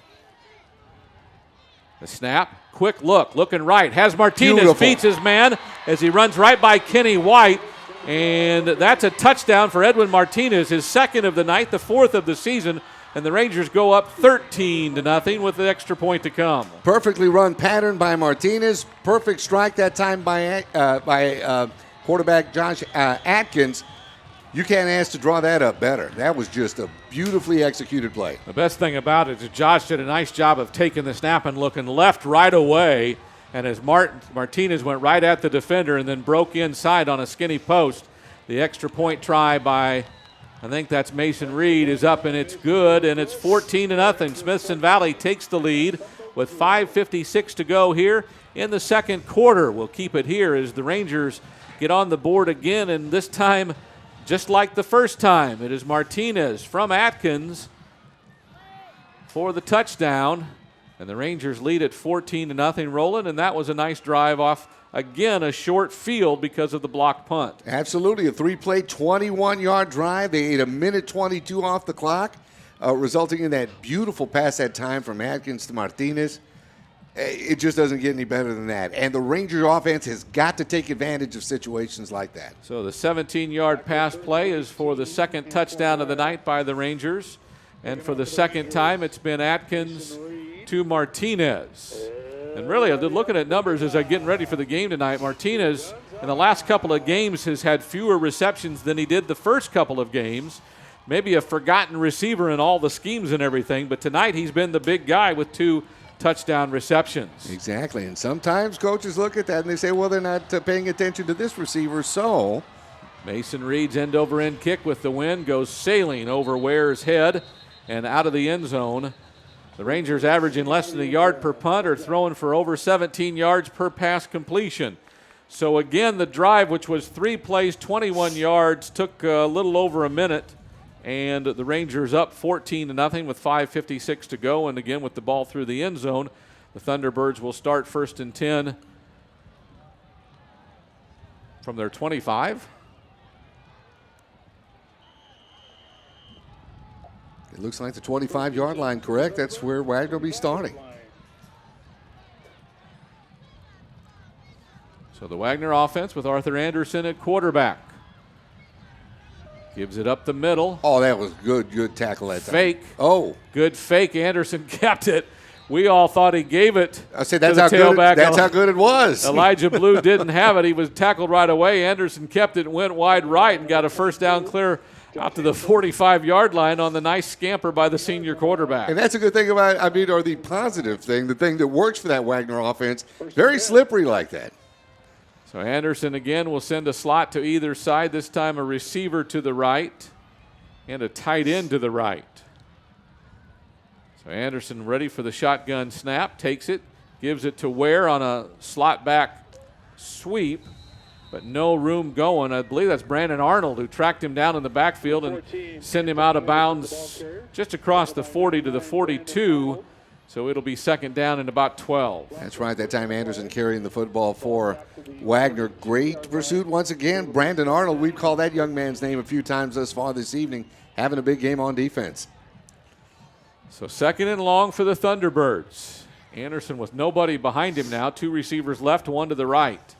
The snap, quick look, looking right. Has Martinez, Beautiful. beats his man as he runs right by Kenny White. And that's a touchdown for Edwin Martinez, his 2nd of the night, the 4th of the season. And the Rangers go up 13-0 with the extra point to come. Perfectly run pattern by Martinez. Perfect strike that time by quarterback Josh Atkins. You can't ask to draw that up better. That was just a beautifully executed play. The best thing about it is Josh did a nice job of taking the snap and looking left right away. And as Martinez went right at the defender and then broke inside on a skinny post, the extra point try by, I think that's Mason Reed, is up and it's good, and it's 14-0. Smithson Valley takes the lead with 5:56 to go here in the second quarter. We'll keep it here as the Rangers get on the board again, and this time, just like the first time, it is Martinez from Atkins for the touchdown, and the Rangers lead at 14-0 rolling, and that was a nice drive off, again, a short field because of the blocked punt. Absolutely, a 3-play, 21-yard drive. They ate 1:22 off the clock, resulting in that beautiful pass that time from Atkins to Martinez. It just doesn't get any better than that. And the Rangers offense has got to take advantage of situations like that. So the 17-yard pass play is for the 2nd touchdown of the night by the Rangers. And for the 2nd time, it's been Atkins to Martinez. And really, looking at numbers as I'm getting ready for the game tonight, Martinez in the last couple of games has had fewer receptions than he did the first couple of games. Maybe a forgotten receiver in all the schemes and everything, but tonight he's been the big guy with 2 touchdown receptions. Exactly, and sometimes coaches look at that and they say, well, they're not paying attention to this receiver, so. Mason Reed's end-over-end kick with the wind goes sailing over Ware's head and out of the end zone. The Rangers averaging less than a yard per punt are throwing for over 17 yards per pass completion. So again, the drive, which was 3 plays, 21 yards, took a little over a minute. And the Rangers up 14-0 with 5:56 to go. And again, with the ball through the end zone, the Thunderbirds will start 1st and 10 from their 25. It looks like the 25-yard line, correct? That's where Wagner will be starting. So the Wagner offense with Arthur Anderson at quarterback. Gives it up the middle. Oh, that was good tackle that time. Fake. Oh. Good fake. Anderson kept it. We all thought he gave it. I said that's how good it was. Elijah Blue didn't have it. He was tackled right away. Anderson kept it and went wide right and got a 1st down clear out to the 45-yard line on the nice scamper by the senior quarterback. And that's a good thing about, or the positive thing, the thing that works for that Wagner offense. Very slippery like that. So Anderson again will send a slot to either side, this time a receiver to the right and a tight end to the right. So Anderson ready for the shotgun snap, takes it, gives it to Ware on a slot back sweep, but no room going. I believe that's Brandon Arnold who tracked him down in the backfield and sent him out of bounds just across the 40 to the 42. So it'll be 2nd down and about 12. That's right. That time Anderson carrying the football for Wagner. Great pursuit once again. Brandon Arnold, we've called that young man's name a few times thus far this evening, having a big game on defense. So 2nd and long for the Thunderbirds. Anderson with nobody behind him now. 2 receivers left, 1 to the right.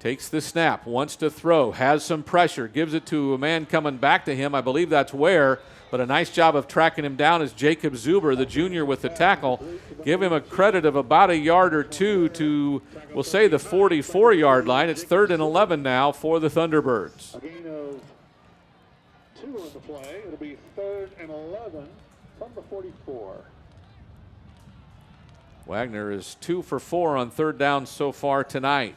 Takes the snap, wants to throw, has some pressure, gives it to a man coming back to him. I believe that's Ware. But a nice job of tracking him down is Jacob Zuber, the junior, with the tackle. Give him a credit of about a yard or 2 to, we'll say, the 44-yard line. It's 3rd and 11 now for the Thunderbirds. A gain of 2 on the play. It'll be 3rd and 11 from the 44. Wagner is 2 for 4 on 3rd down so far tonight.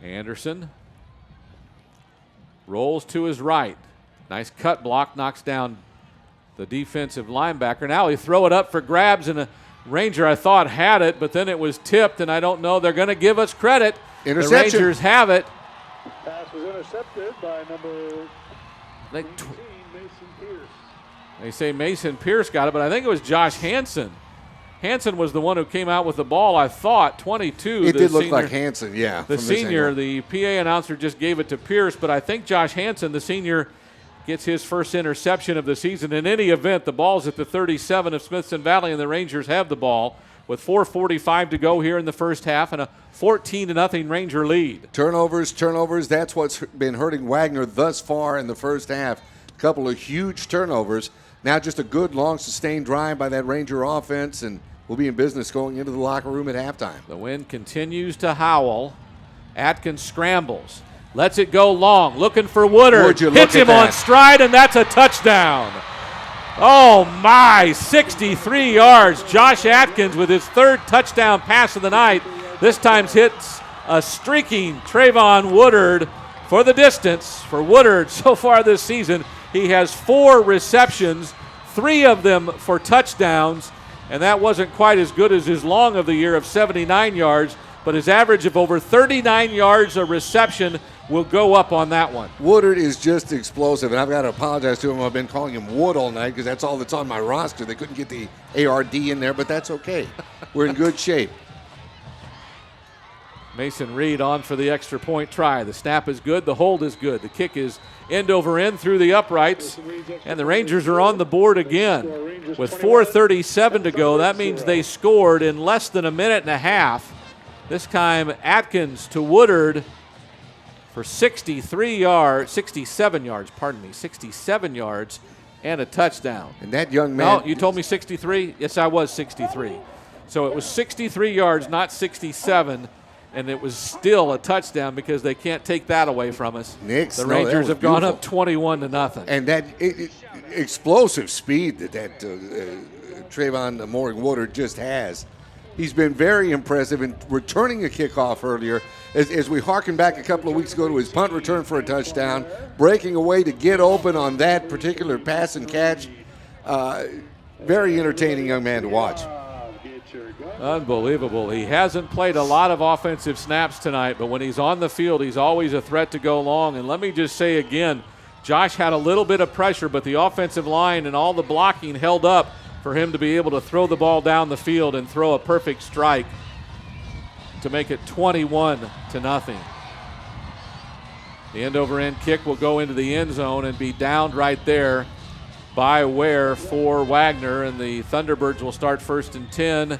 Anderson rolls to his right. Nice cut block, knocks down the defensive linebacker. Now he throw it up for grabs, and a Ranger, I thought, had it, but then it was tipped, and I don't know. They're going to give us credit. Interception. The Rangers have it. Pass was intercepted by number 19, Mason Pierce. They say Mason Pierce got it, but I think it was Josh Hansen. Hansen was the one who came out with the ball, I thought, 22. It did look like Hansen, yeah. The senior, the PA announcer just gave it to Pierce, but I think Josh Hansen, the senior, gets his first interception of the season. In any event, the ball's at the 37 of Smithson Valley, and the Rangers have the ball with 4:45 to go here in the first half and a 14-0 Ranger lead. Turnovers. That's what's been hurting Wagner thus far in the first half. A couple of huge turnovers. Now just a good, long, sustained drive by that Ranger offense, and we'll be in business going into the locker room at halftime. The wind continues to howl. Atkins scrambles. Lets it go long. Looking for Woodard. Hits him on stride, and that's a touchdown. Oh, my. 63 yards. Josh Atkins with his third touchdown pass of the night. This time hits a streaking Trayvon Woodard for the distance. For Woodard, so far this season, he has 4 receptions, 3 of them for touchdowns, and that wasn't quite as good as his long of the year of 79 yards, but his average of over 39 yards a reception will go up on that one. Woodard is just explosive, and I've got to apologize to him. I've been calling him Wood all night because that's all that's on my roster. They couldn't get the ARD in there, but that's okay. We're in good shape. Mason Reed on for the extra point try. The snap is good. The hold is good. The kick is end over end through the uprights. And the Rangers are on the board again. With 4:37 to go, that means they scored in less than a minute and a half. This time Atkins to Woodard for 67 yards and a touchdown. And that young man. No, you told me 63? Yes, I was 63. So it was 63 yards, not 67. And it was still a touchdown because they can't take that away from us. The Rangers have gone up 21-0. And that explosive speed that Trayvon Morgan Woodard just has. He's been very impressive in returning a kickoff earlier. As we harken back a couple of weeks ago to his punt return for a touchdown, breaking away to get open on that particular pass and catch. Very entertaining young man to watch. Unbelievable. He hasn't played a lot of offensive snaps tonight, but when he's on the field, he's always a threat to go long. And let me just say again, Josh had a little bit of pressure, but the offensive line and all the blocking held up for him to be able to throw the ball down the field and throw a perfect strike to make it 21-0. The end-over-end kick will go into the end zone and be downed right there by Ware for Wagner, and the Thunderbirds will start 1st and 10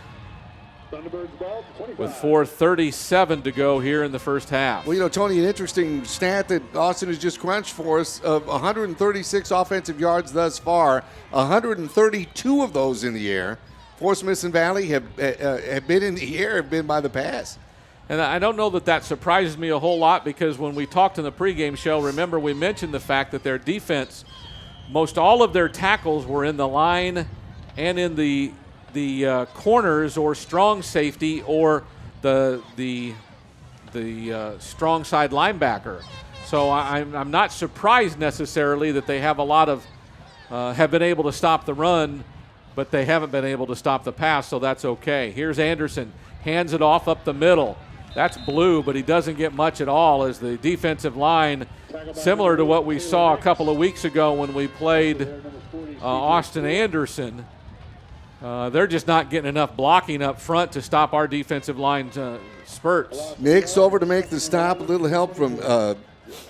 with 4:37 to go here in the first half. Well, Tony, an interesting stat that Austin has just crunched for us of 136 offensive yards thus far, 132 of those in the air. For Smithson Valley have been in the air, have been by the pass. And I don't know that surprises me a whole lot because when we talked in the pregame show, remember we mentioned the fact that their defense, most all of their tackles were in the line and in the corners or strong safety or the strong side linebacker. So I'm not surprised necessarily that they have a lot of have been able to stop the run, but they haven't been able to stop the pass, so that's okay. Here's Anderson, hands it off up the middle. That's Blue, but he doesn't get much at all as the defensive line, similar to what we saw a couple of weeks ago when we played Austin Anderson. They're just not getting enough blocking up front to stop our defensive line's spurts. Nick's over to make the stop. A little help from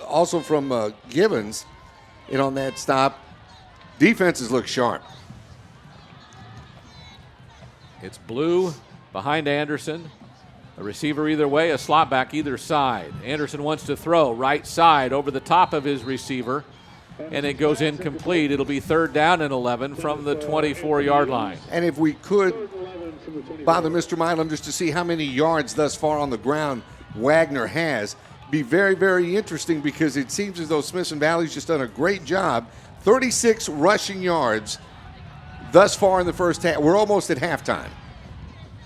also from Gibbons in on that stop. Defenses look sharp. It's Blue behind Anderson. A receiver either way, a slot back either side. Anderson wants to throw right side over the top of his receiver, and it goes incomplete. It'll be 3rd down and 11 from the 24-yard line. And if we could bother Mr. Milam just to see how many yards thus far on the ground Wagner has, be very, very interesting because it seems as though Smithson Valley's just done a great job. 36 rushing yards thus far in the first half. We're almost at halftime.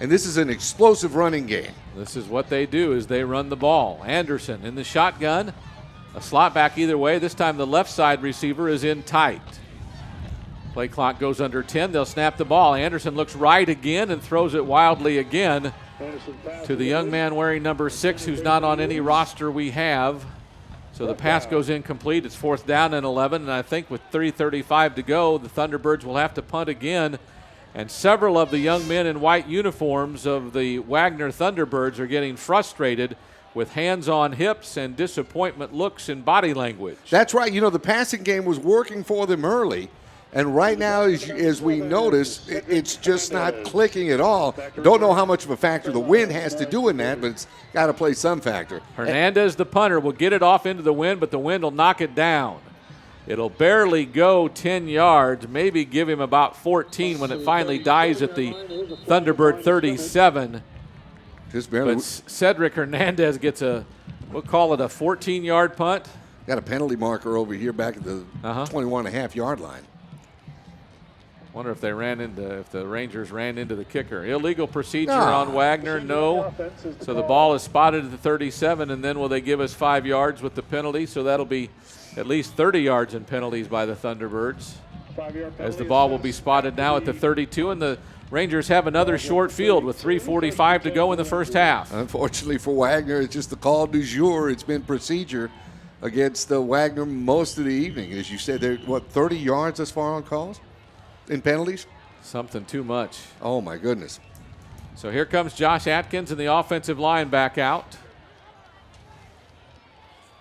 And this is an explosive running game. This is what they do is they run the ball. Anderson in the shotgun. A slot back either way. This time the left side receiver is in tight. Play clock goes under 10. They'll snap the ball. Anderson looks right again and throws it wildly again to the young man wearing number 6 who's not on any roster we have. So the pass goes incomplete. It's 4th down and 11. And I think with 3:35 to go, the Thunderbirds will have to punt again. And several of the young men in white uniforms of the Wagner Thunderbirds are getting frustrated with hands on hips and disappointment looks and body language. That's right. You know, the passing game was working for them early. And right now, as we notice, it's just not clicking at all. Don't know how much of a factor the wind has to do in that, but it's got to play some factor. Hernandez, the punter, will get it off into the wind, but the wind will knock it down. It'll barely go 10 yards, maybe give him about 14 when it finally dies at the Thunderbird 37. Just barely. But Cedric Hernandez gets we'll call it a 14-yard punt. Got a penalty marker over here back at the 21.5-yard line. Wonder if the Rangers ran into the kicker. Illegal procedure on Wagner, no. So the ball is spotted at the 37, and then will they give us 5 yards with the penalty? So that'll be at least 30 yards in penalties by the Thunderbirds. As the ball will be spotted now at the 32, and the Rangers have another short field with 3:45 to go in the first half. Unfortunately for Wagner, it's just the call du jour. It's been procedure against Wagner most of the evening. As you said, they're, 30 yards as far on calls? In penalties? Something too much. Oh, my goodness. So here comes Josh Atkins and the offensive line back out.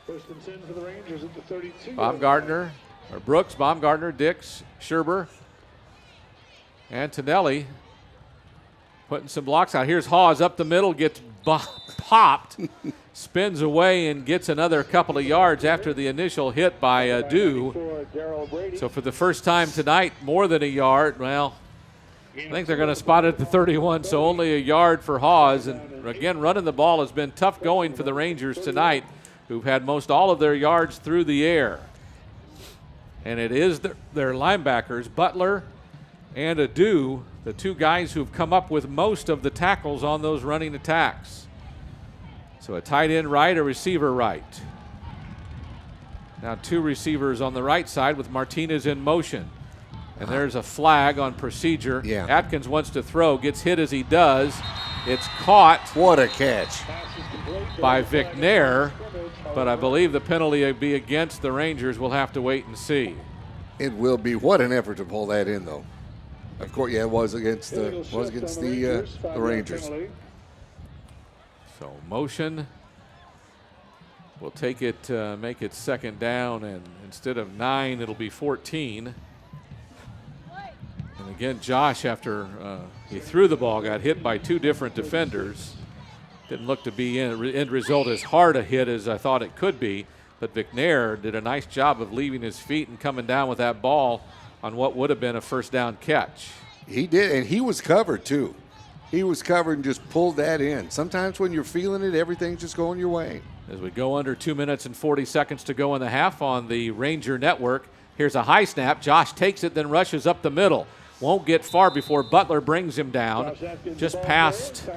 First and 10 for the Rangers at the 32. Brooks, Baumgartner, Dix, Scherber, Antonelli putting some blocks out. Here's Hawes up the middle, gets popped, spins away and gets another couple of yards after the initial hit by Dew. So for the first time tonight, more than a yard. Well, I think they're going to spot it at the 31, so only a yard for Hawes. And again, running the ball has been tough going for the Rangers tonight, who've had most all of their yards through the air. And it is their linebackers, Butler and Adu, the two guys who've come up with most of the tackles on those running attacks. So a tight end right, a receiver right. Now two receivers on the right side with Martinez in motion. And there's a flag on procedure. Yeah. Atkins wants to throw, gets hit as he does. It's caught. What a catch. By Wagner, but I believe the penalty will be against the Rangers. We'll have to wait and see. It will be. What an effort to pull that in, though. Of course, yeah, it was against the Rangers. So motion. We'll take it, make it second down, and instead of 9, it'll be 14. And again, Josh, after he threw the ball, got hit by two different defenders. Didn't look to be end result as hard a hit as I thought it could be, but Wagner did a nice job of leaving his feet and coming down with that ball on what would have been a first down catch. He did, and he was covered too. He was covered and just pulled that in. Sometimes when you're feeling it, everything's just going your way. As we go under 2 minutes and 40 seconds to go in the half on the Ranger Network, here's a high snap. Josh takes it, then rushes up the middle. Won't get far before Butler brings him down, just past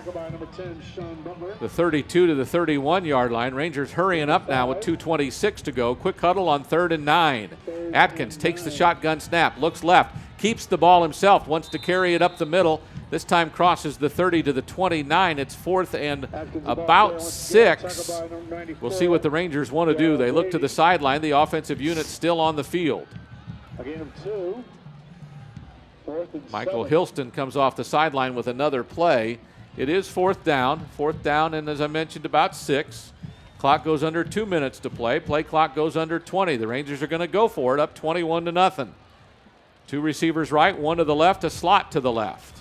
the 32 to the 31-yard line. Rangers hurrying up now with 2:26 to go. Quick huddle on 3rd and 9. Atkins takes the shotgun snap, looks left, keeps the ball himself, wants to carry it up the middle. This time crosses the 30 to the 29. It's 4th and about 6. We'll see what the Rangers want to do. They look to the sideline. The offensive unit still on the field. Michael Hilston comes off the sideline with another play. It is 4th down, and as I mentioned, about 6. Clock goes under 2 minutes to play. Play clock goes under 20. The Rangers are going to go for it, up 21-0. Two receivers right, one to the left, a slot to the left.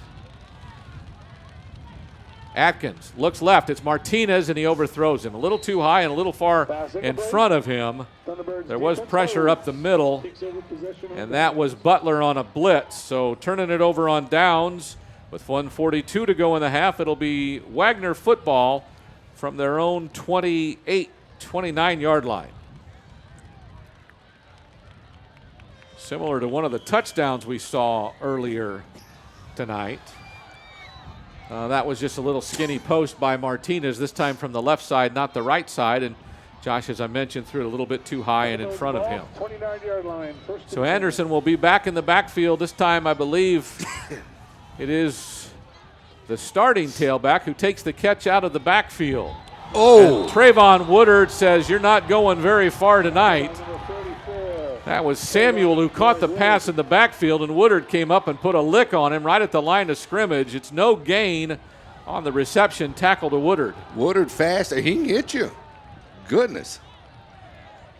Atkins looks left. It's Martinez, and he overthrows him. A little too high and a little far in front of him. There was pressure up the middle, and that was Butler on a blitz. So turning it over on downs with 1:42 to go in the half. It'll be Wagner football from their own 29-yard line. Similar to one of the touchdowns we saw earlier tonight. That was just a little skinny post by Martinez, this time from the left side, not the right side. And Josh, as I mentioned, threw it a little bit too high and in front of him. So Anderson will be back in the backfield. This time, I believe it is the starting tailback who takes the catch out of the backfield. Oh! And Trayvon Woodard says, "You're not going very far tonight." That was Samuel who caught the pass in the backfield, and Woodard came up and put a lick on him right at the line of scrimmage. It's no gain on the reception, tackle to Woodard. Woodard fast. He can hit you. Goodness.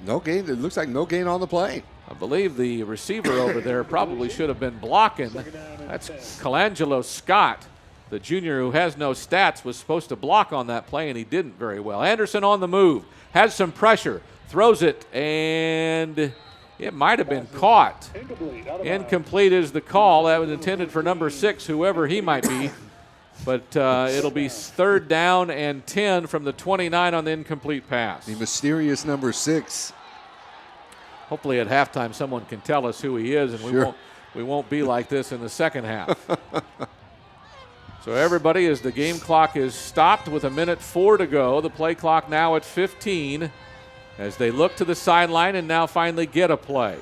No gain. It looks like no gain on the play. I believe the receiver over there probably should have been blocking. That's Colangelo Scott, the junior who has no stats, was supposed to block on that play, and he didn't very well. Anderson on the move, has some pressure, throws it, and it might have been caught. Incomplete is the call. That was intended for number 6, whoever he might be. But it'll be 3rd down and 10 from the 29 on the incomplete pass. The mysterious number 6. Hopefully at halftime someone can tell us who he is, and we won't be like this in the second half. So everybody, as the game clock is stopped with 1:04 to go, the play clock now at 15, as they look to the sideline and now finally get a play.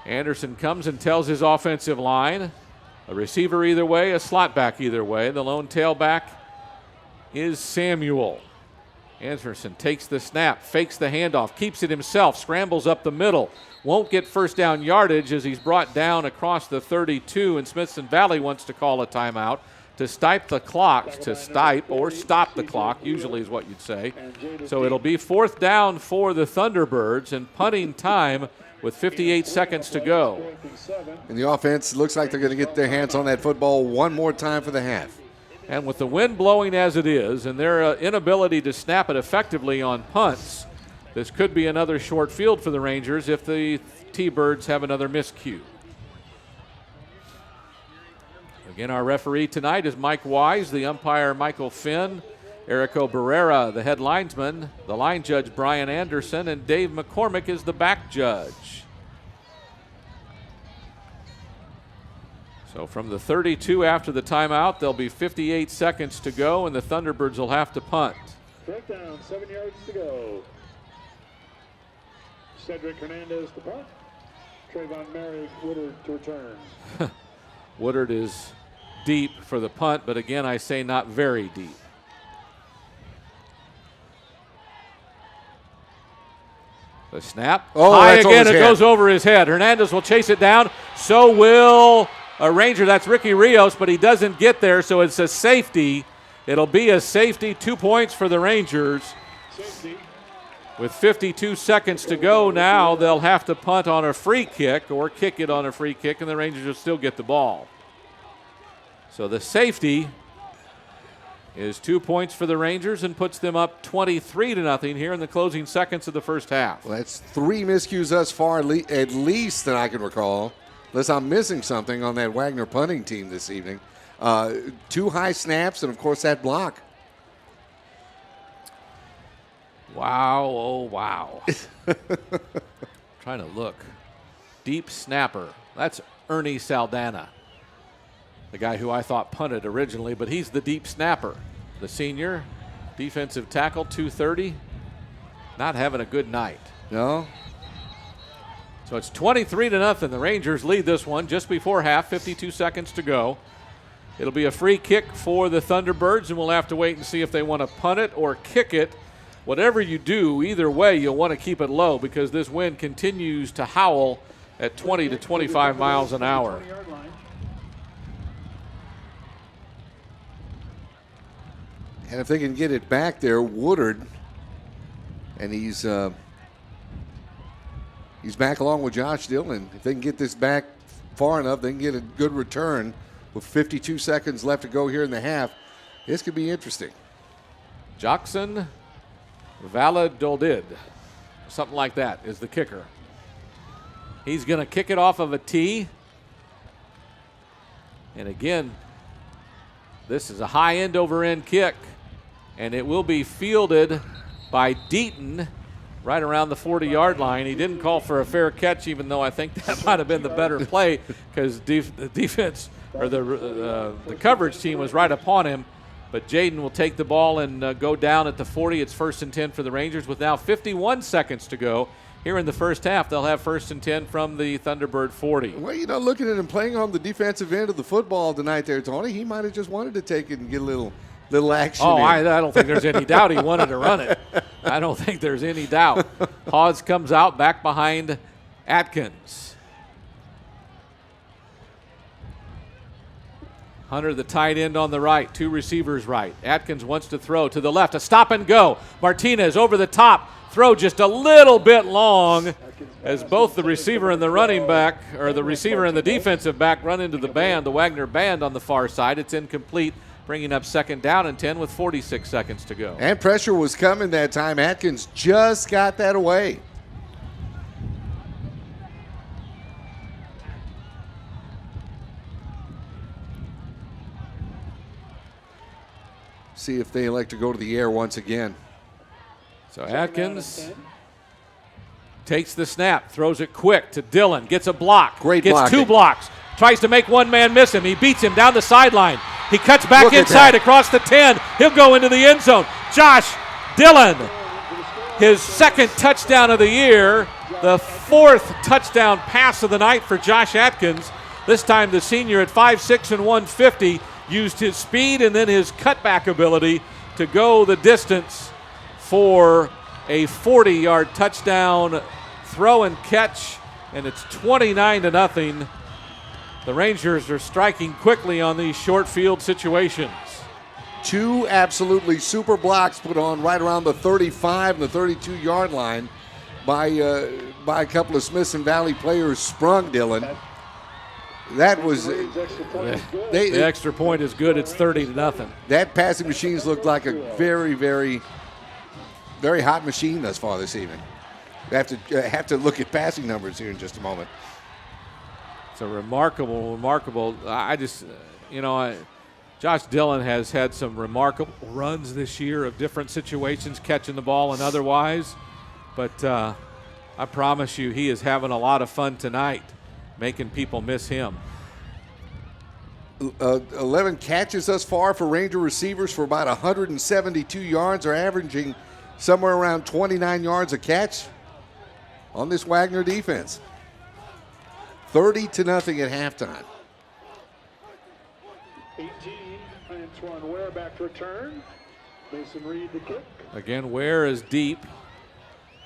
Anderson comes and tells his offensive line, a receiver either way, a slot back either way. The lone tailback is Samuel. Anderson takes the snap, fakes the handoff, keeps it himself, scrambles up the middle, won't get first down yardage as he's brought down across the 32, and Smithson Valley wants to call a timeout to stop the clock, stop the clock, usually is what you'd say. So it'll be 4th down for the Thunderbirds and punting time with 58 seconds to go. And the offense looks like they're going to get their hands on that football one more time for the half. And with the wind blowing as it is and their inability to snap it effectively on punts, this could be another short field for the Rangers if the T-Birds have another miscue. Again, our referee tonight is Mike Wise, the umpire Michael Finn, Erico Barrera, the head linesman, the line judge Brian Anderson, and Dave McCormick is the back judge. So from the 32 after the timeout, there'll be 58 seconds to go, and the Thunderbirds will have to punt. Break down, 7 yards to go. Cedric Hernandez to punt. Trayvon Merrick, Woodard to return. Woodard is deep for the punt, but again, I say not very deep. The snap. High again, it goes over his head. Hernandez will chase it down. So will a Ranger. That's Ricky Rios, but he doesn't get there, so it's a safety. It'll be a safety, 2 points for the Rangers. Safety. With 52 seconds to go now, they'll have to punt on a free kick or kick it on a free kick, and the Rangers will still get the ball. So the safety is 2 points for the Rangers and puts them up 23-0 here in the closing seconds of the first half. Well, that's 3 miscues thus far, at least that I can recall, unless I'm missing something on that Wagner punting team this evening. 2 high snaps and, of course, that block. Wow, oh wow. Trying to look. Deep snapper. That's Ernie Saldana, the guy who I thought punted originally, but he's the deep snapper. The senior, defensive tackle, 230. Not having a good night. No. So it's 23-0. The Rangers lead this one just before half, 52 seconds to go. It'll be a free kick for the Thunderbirds, and we'll have to wait and see if they want to punt it or kick it. Whatever you do, either way, you'll want to keep it low because this wind continues to howl at 20 to 25 miles an hour. And if they can get it back there, Woodard, and he's back along with Josh Dillon. If they can get this back far enough, they can get a good return with 52 seconds left to go here in the half. This could be interesting. Jackson Valladolid, something like that, is the kicker. He's going to kick it off of a tee. And again, this is a high end over end kick, and it will be fielded by Deaton right around the 40-yard line. He didn't call for a fair catch, even though I think that might have been the better play because the defense or the coverage team was right upon him. But Jaden will take the ball and go down at the 40. It's 1st and 10 for the Rangers with now 51 seconds to go. Here in the first half, they'll have 1st and 10 from the Thunderbird 40. Well, you know, looking at him playing on the defensive end of the football tonight there, Tony, he might have just wanted to take it and get a little action. Oh, I don't think there's any doubt he wanted to run it. I don't think there's any doubt. Hawes comes out back behind Atkins. Hunter, the tight end on the right, 2 receivers right. Atkins wants to throw to the left, a stop and go. Martinez over the top, throw just a little bit long as both the receiver and the running back, or the receiver and the defensive back, run into the band, the Wagner band on the far side. It's incomplete, bringing up 2nd down and 10 with 46 seconds to go. And pressure was coming that time. Atkins just got that away. See if they elect to go to the air once again. So Atkins takes the snap, throws it quick to Dillon, gets a block. Great gets blocking. 2 blocks, tries to make one man miss him. He beats him down the sideline. He cuts back inside across the 10. He'll go into the end zone. Josh Dillon, his 2nd touchdown of the year, the 4th touchdown pass of the night for Josh Atkins. This time the senior at 5'6" and 150 used his speed and then his cutback ability to go the distance for a 40-yard touchdown throw and catch, and it's 29-0. The Rangers are striking quickly on these short field situations. 2 absolutely super blocks put on right around the 35 and the 32-yard line by a couple of Smithson Valley players. Sprung Dillon. That was the extra point is good. It's 30-0. That passing machines looked like a very, very, very hot machine thus far this evening. We have to look at passing numbers here in just a moment. It's a remarkable. I just, Josh Dillon has had some remarkable runs this year of different situations, catching the ball and otherwise. But I promise you, he is having a lot of fun tonight, making people miss him. 11 catches thus far for Ranger receivers for about 172 yards. Are averaging somewhere around 29 yards a catch on this Wagner defense. 30-0 at halftime. 18, Antoine Ware back to return. Mason Reed the kick. Again, Ware is deep.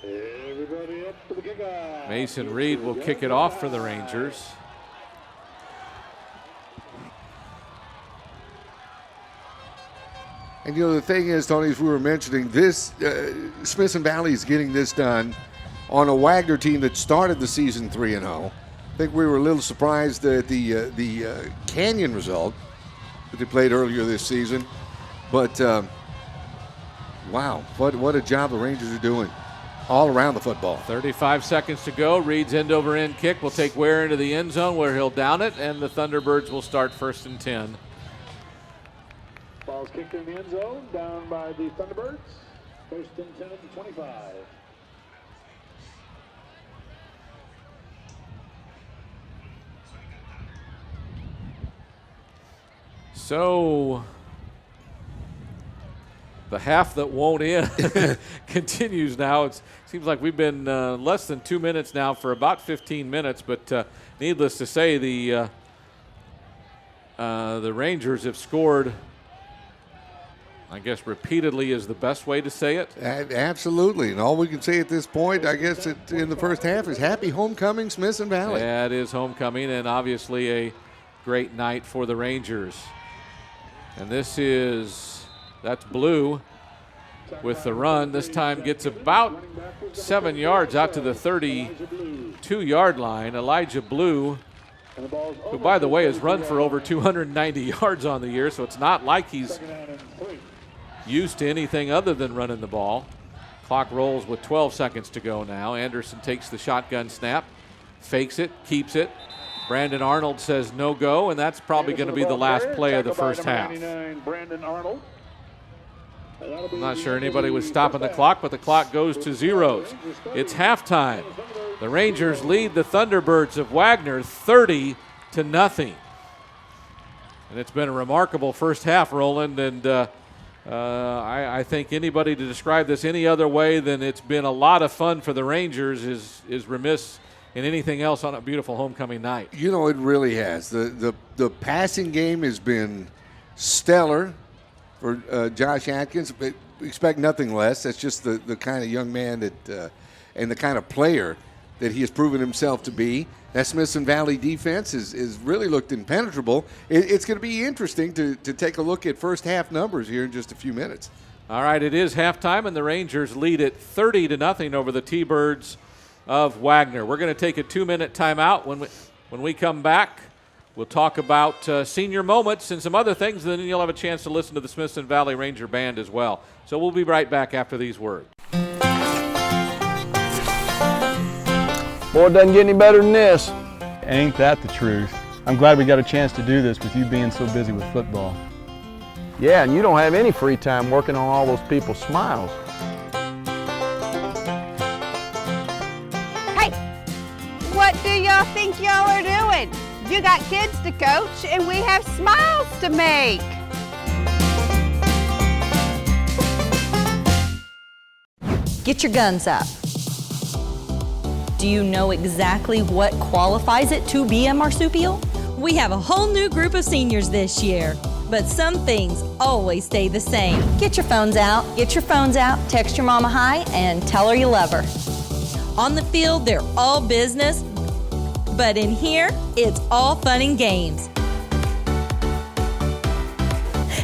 Everybody up to the kickoff. Mason Reed will kick it off for the Rangers. And the thing is, Tony, as we were mentioning, this Smithson Valley is getting this done on a Wagner team that started the season 3-0. I think we were a little surprised at the Canyon result that they played earlier this season. But, wow, what a job the Rangers are doing all around the football. 35 seconds to go. Reed's end-over-end kick will take Ware into the end zone where he'll down it, and the Thunderbirds will start 1st and 10. Ball's kicked in the end zone, down by the Thunderbirds. 1st and 10 at the 25. So the half that won't end continues now. It seems like we've been less than 2 minutes now for about 15 minutes, but needless to say, the Rangers have scored, I guess repeatedly is the best way to say it. Absolutely, and all we can say at this point, I guess, in the first half is happy homecoming, Smithson Valley. Yeah, it is homecoming, and obviously a great night for the Rangers. And that's Blue with the run. This time gets about 7 yards out to the 32-yard line. Elijah Blue, who, by the way, has run for over 290 yards on the year, so it's not like he's used to anything other than running the ball. Clock rolls with 12 seconds to go now. Anderson takes the shotgun snap, fakes it, keeps it. Brandon Arnold says no go, and that's probably going to be the last play of the first half. I'm not sure anybody was stopping the clock, but the clock goes to zeros. It's halftime. The Rangers lead the Thunderbirds of Wagner 30-0. And it's been a remarkable first half, Roland, and I think anybody to describe this any other way than it's been a lot of fun for the Rangers is remiss in anything else on a beautiful homecoming night. It really has. The passing game has been stellar for Josh Atkins. But we expect nothing less. That's just the kind of young man that and the kind of player that he has proven himself to be. That Smithson Valley defense is really looked impenetrable. It's going to be interesting to take a look at first half numbers here in just a few minutes. All right, it is halftime, and the Rangers lead it 30-0 over the T-Birds of Wagner. We're going to take a 2-minute timeout. When we come back, we'll talk about senior moments and some other things, and then you'll have a chance to listen to the Smithson Valley Ranger Band as well. So we'll be right back after these words. Boy, it doesn't get any better than this. Ain't that the truth? I'm glad we got a chance to do this with you being so busy with football. Yeah, and you don't have any free time working on all those people's smiles. Hey, what do y'all think y'all are doing? You got kids to coach, and we have smiles to make. Get your guns up. Do you know exactly what qualifies it to be a marsupial? We have a whole new group of seniors this year, but some things always stay the same. Get your phones out, text your mama hi, and tell her you love her. On the field, they're all business, but in here, it's all fun and games.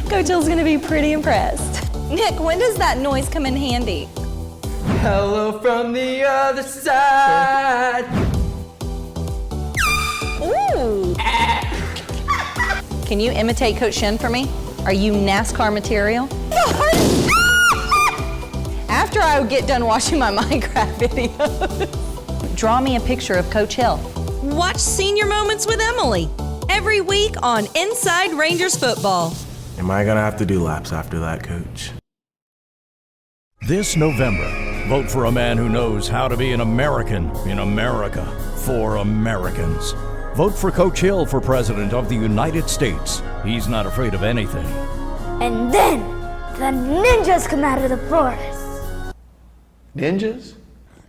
Coach Hill's gonna be pretty impressed. Nick, when does that noise come in handy? Hello from the other side. Ooh. Can you imitate Coach Shin for me? Are you NASCAR material? After I get done watching my Minecraft videos, draw me a picture of Coach Hill. Watch Senior Moments with Emily every week on Inside Rangers Football. Am I gonna have to do laps after that, Coach? This November, vote for a man who knows how to be an American in America for Americans. Vote for Coach Hill for President of the United States. He's not afraid of anything. And then the ninjas come out of the forest. Ninjas?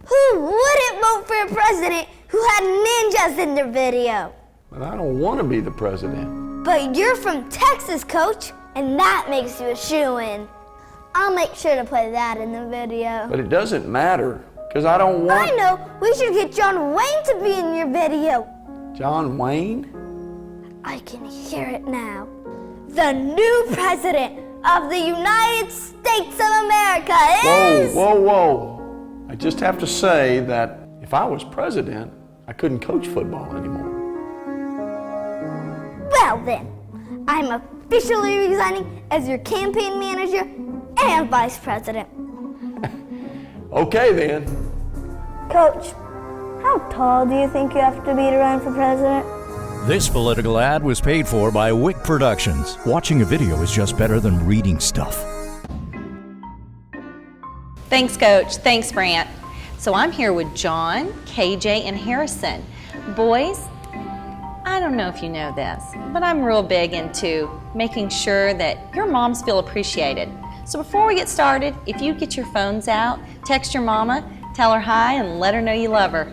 Who wouldn't vote for a president who had ninjas in their video? But I don't want to be the president. But you're from Texas, Coach, and that makes you a shoo-in. I'll make sure to put that in the video. But it doesn't matter, because I don't want... I know! We should get John Wayne to be in your video. John Wayne? I can hear it now. The new president of the United States of America is... Whoa. I just have to say that if I was president, I couldn't coach football anymore. Well then, I'm officially resigning as your campaign manager and vice president. Okay then. Coach, how tall do you think you have to be to run for president? This political ad was paid for by Wick Productions. Watching a video is just better than reading stuff. Thanks, Coach. Thanks, Brant. So I'm here with John, KJ, and Harrison. Boys, I don't know if you know this, but I'm real big into making sure that your moms feel appreciated. So before we get started, if you get your phones out, text your mama, tell her hi, and let her know you love her.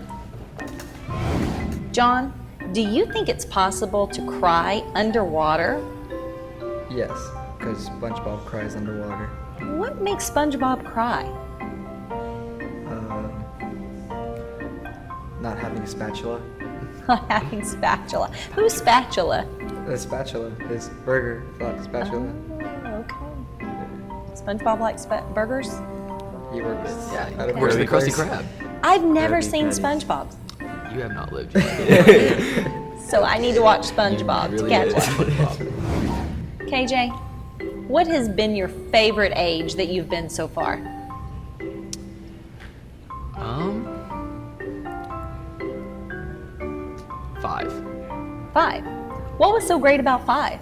John, do you think it's possible to cry underwater? Yes, because SpongeBob cries underwater. What makes SpongeBob cry? Not having a spatula. Not having spatula. Who's spatula? The spatula is burger spatula. Oh, okay. SpongeBob likes burgers? He works. Yeah, he works the Krusty Krab. I've never seen SpongeBob. You have not lived yet. So I need to watch SpongeBob Really to catch is. up. KJ, what has been your favorite age that you've been so far? 5. 5. What was so great about 5?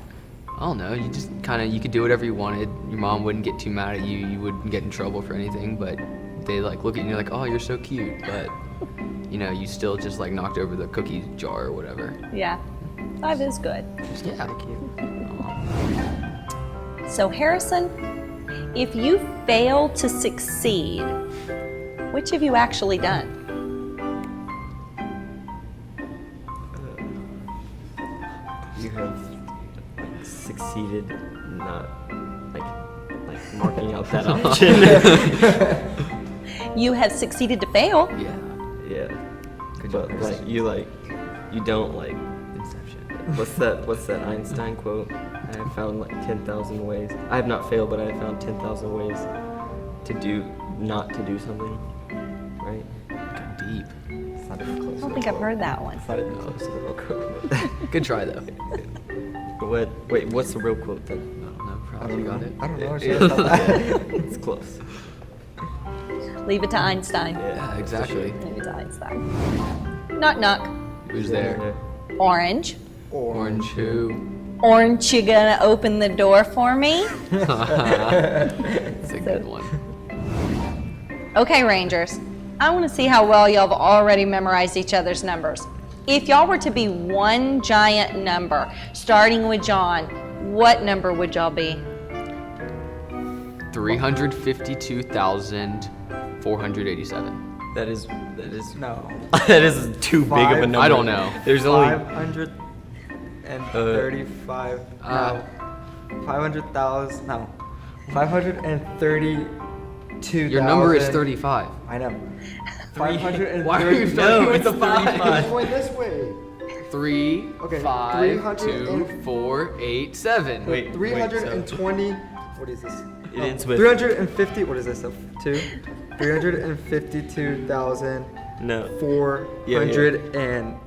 I don't know, you just you could do whatever you wanted. Your mom wouldn't get too mad at you. You wouldn't get in trouble for anything, but they look at you and you're like, oh, you're so cute. But, you still just knocked over the cookie jar or whatever. Yeah, 5 is good. Yeah. So Harrison, if you fail to succeed, which have you actually done? You have succeeded not marking out that option. You have succeeded to fail. Yeah. Yeah. But like you don't like Inception. What's that Einstein quote? I have found like 10,000 ways. I have not failed, but I have found 10,000 ways not to do something. Right? Got deep. It's not even close. I don't think I've heard that one. It's not even close to the real quote. Good try though. Wait, what's the real quote then? No, probably got it. I don't know. It's close. Leave it to Einstein. Yeah, exactly. Leave it to Einstein. Knock, knock. Who's there? Orange. Orange who? Orange, you gonna open the door for me? It's a good one. Okay, Rangers. I want to see how well y'all have already memorized each other's numbers. If y'all were to be one giant number, starting with John, what number would y'all be? 352,487. That is no. That is too big of a number. I don't know. There's only 535. No. 500,000. No. 532,000. Your number is 35. I know. 530. Why are you starting with the 5? I'm going this way. 3, Okay, 5, 2, 4, 8, 7. Wait. 320. What is this? It ends with 350. What is this? 352,000. No. 400 and.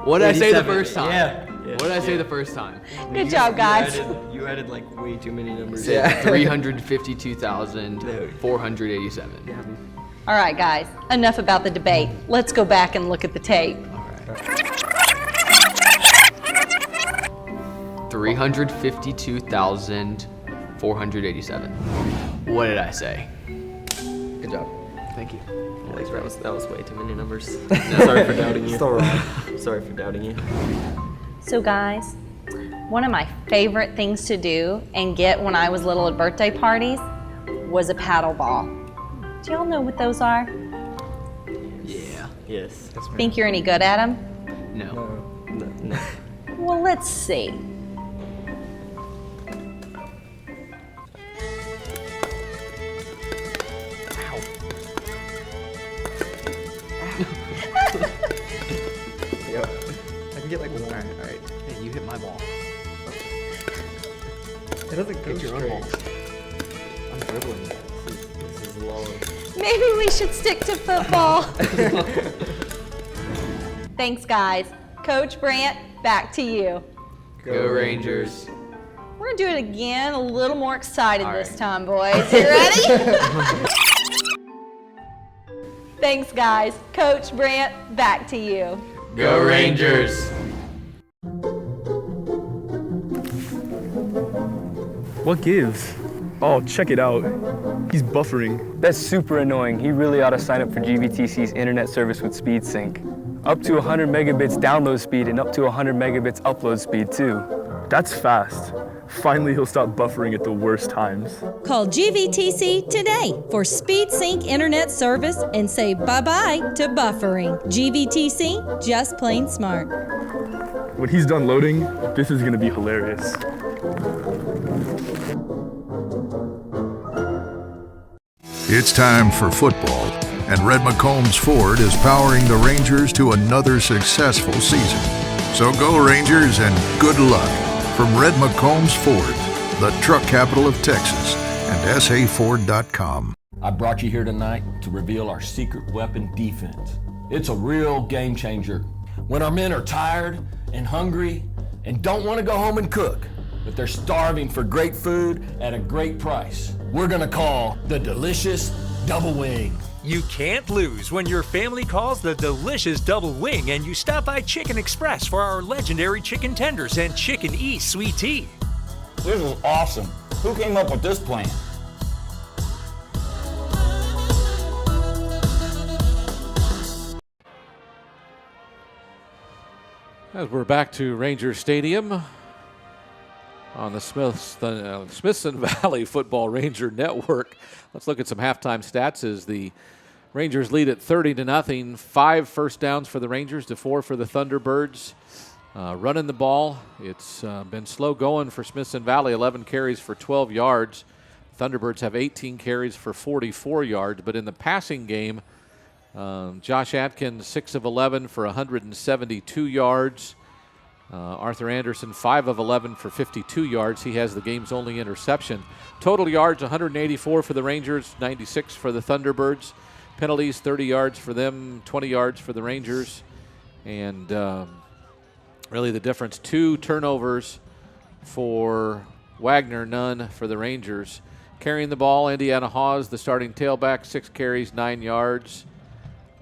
What did I say the first time? Yeah. What did I say the first time? Good job, guys. You added like way too many numbers. Yeah. 352,487. All right, guys. Enough about the debate. Let's go back and look at the tape. 352,487. What did I say? Good job. Thank you. That was way too many numbers. Sorry for doubting you. Still wrong. Sorry for doubting you. So, guys, one of my favorite things to do and get when I was little at birthday parties was a paddle ball. Do y'all know what those are? Yeah. Yes. Think you're any good at them? No. No. Well, let's see. Yeah. I can get like one. All right. Hey, you hit my ball. It doesn't go Get your own straight. ball. I'm dribbling. This is low. Maybe we should stick to football. Thanks, guys. Coach Brandt, back to you. Go Rangers. We're gonna do it again, a little more excited All this right. time, boys. You ready? Thanks, guys. Coach Brandt, back to you. Go Rangers. What gives? Oh, check it out. He's buffering. That's super annoying. He really ought to sign up for GVTC's internet service with SpeedSync. Up to 100 megabits download speed and up to 100 megabits upload speed too. That's fast. Finally, he'll stop buffering at the worst times. Call GVTC today for SpeedSync internet service and say bye-bye to buffering. GVTC, just plain smart. When he's done loading, this is gonna be hilarious. It's time for football, and Red McCombs Ford is powering the Rangers to another successful season. So go Rangers and good luck from Red McCombs Ford, the truck capital of Texas, and saford.com. I brought you here tonight to reveal our secret weapon defense. It's a real game changer. When our men are tired and hungry and don't want to go home and cook, but they're starving for great food at a great price, we're gonna call the Delicious Double Wing. You can't lose when your family calls the Delicious Double Wing and you stop by Chicken Express for our legendary chicken tenders and Chicken East sweet tea. This is awesome. Who came up with this plan? As we're back to Ranger Stadium on the Smithson Valley Football Ranger Network, let's look at some halftime stats as the Rangers lead at 30-0. 5 first downs for the Rangers to 4 for the Thunderbirds. Running the ball, it's been slow going for Smithson Valley. 11 carries for 12 yards. Thunderbirds have 18 carries for 44 yards. But in the passing game, Josh Atkins, 6 of 11 for 172 yards. Arthur Anderson, 5 of 11 for 52 yards. He has the game's only interception. Total yards, 184 for the Rangers, 96 for the Thunderbirds. Penalties, 30 yards for them, 20 yards for the Rangers. And really the difference, 2 turnovers for Wagner, none for the Rangers. Carrying the ball, Indiana Hawes, the starting tailback, 6 carries, 9 yards.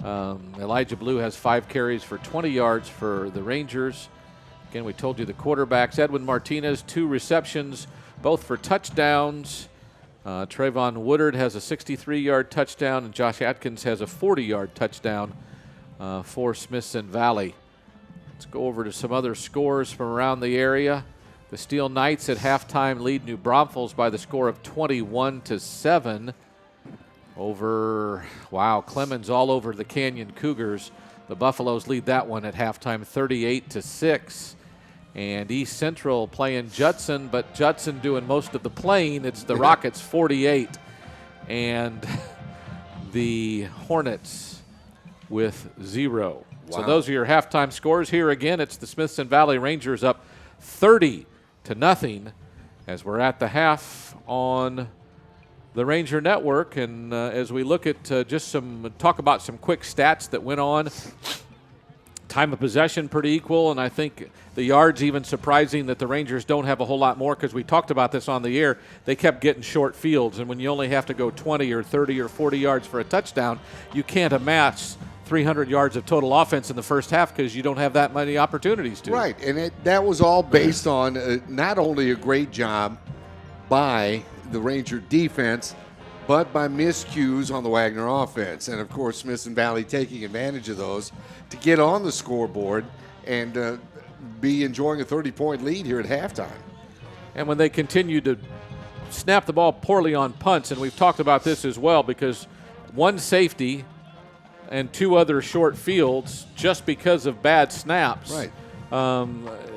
Elijah Blue has 5 carries for 20 yards for the Rangers. Again, we told you the quarterbacks. Edwin Martinez, 2 receptions, both for touchdowns. Trayvon Woodard has a 63-yard touchdown, and Josh Atkins has a 40-yard touchdown for Smithson Valley. Let's go over to some other scores from around the area. The Steel Knights at halftime lead New Braunfels by the score of 21-7 over, Clemens all over the Canyon Cougars. The Buffaloes lead that one at halftime 38-6. And East Central playing Judson, but Judson doing most of the playing. It's the Rockets 48 and the Hornets with 0. Wow. So those are your halftime scores. Here again, it's the Smithson Valley Rangers up 30-0 as we're at the half on the Ranger Network. And as we look at talk about some quick stats that went on. Time of possession pretty equal, and I think the yards even surprising that the Rangers don't have a whole lot more, because we talked about this on the air. They kept getting short fields, and when you only have to go 20 or 30 or 40 yards for a touchdown, you can't amass 300 yards of total offense in the first half because you don't have that many opportunities to. Right, and that was all based on not only a great job by the Ranger defense, but by miscues on the Wagner offense. And, of course, Smithson Valley taking advantage of those to get on the scoreboard and be enjoying a 30-point lead here at halftime. And when they continue to snap the ball poorly on punts, and we've talked about this as well, because one safety and 2 other short fields just because of bad snaps. Right.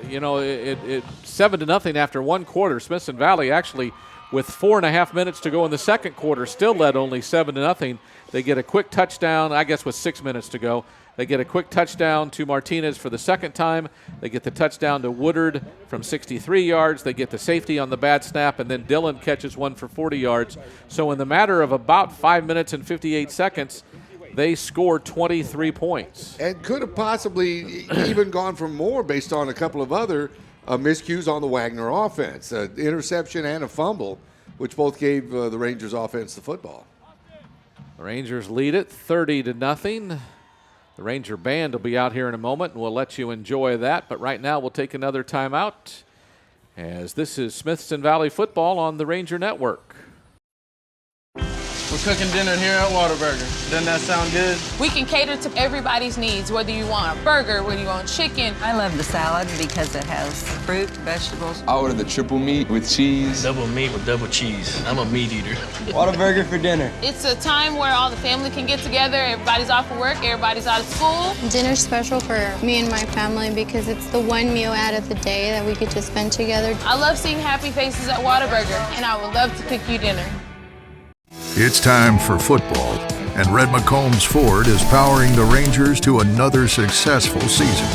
It 7-0 after 1 quarter. Smithson Valley actually, with 4.5 minutes to go in the second quarter, still led only 7-0. They get a quick touchdown, I guess with 6 minutes to go. They get a quick touchdown to Martinez for the second time. They get the touchdown to Woodard from 63 yards. They get the safety on the bad snap, and then Dillon catches one for 40 yards. So in the matter of about 5 minutes and 58 seconds, they scored 23 points. And could have possibly even gone for more based on a couple of other miscues on the Wagner offense, an interception and a fumble, which both gave the Rangers offense the football. The Rangers lead it 30-0. The Ranger band will be out here in a moment, and we'll let you enjoy that. But right now we'll take another timeout, as this is Smithson Valley football on the Ranger Network. We're cooking dinner here at Whataburger. Doesn't that sound good? We can cater to everybody's needs, whether you want a burger, whether you want chicken. I love the salad because it has fruit, vegetables. I order the triple meat with cheese. Double meat with double cheese. I'm a meat eater. Whataburger for dinner. It's a time where all the family can get together. Everybody's off of work, everybody's out of school. Dinner's special for me and my family because it's the one meal out of the day that we get to spend together. I love seeing happy faces at Whataburger, and I would love to cook you dinner. It's time for football, and Red McCombs Ford is powering the Rangers to another successful season.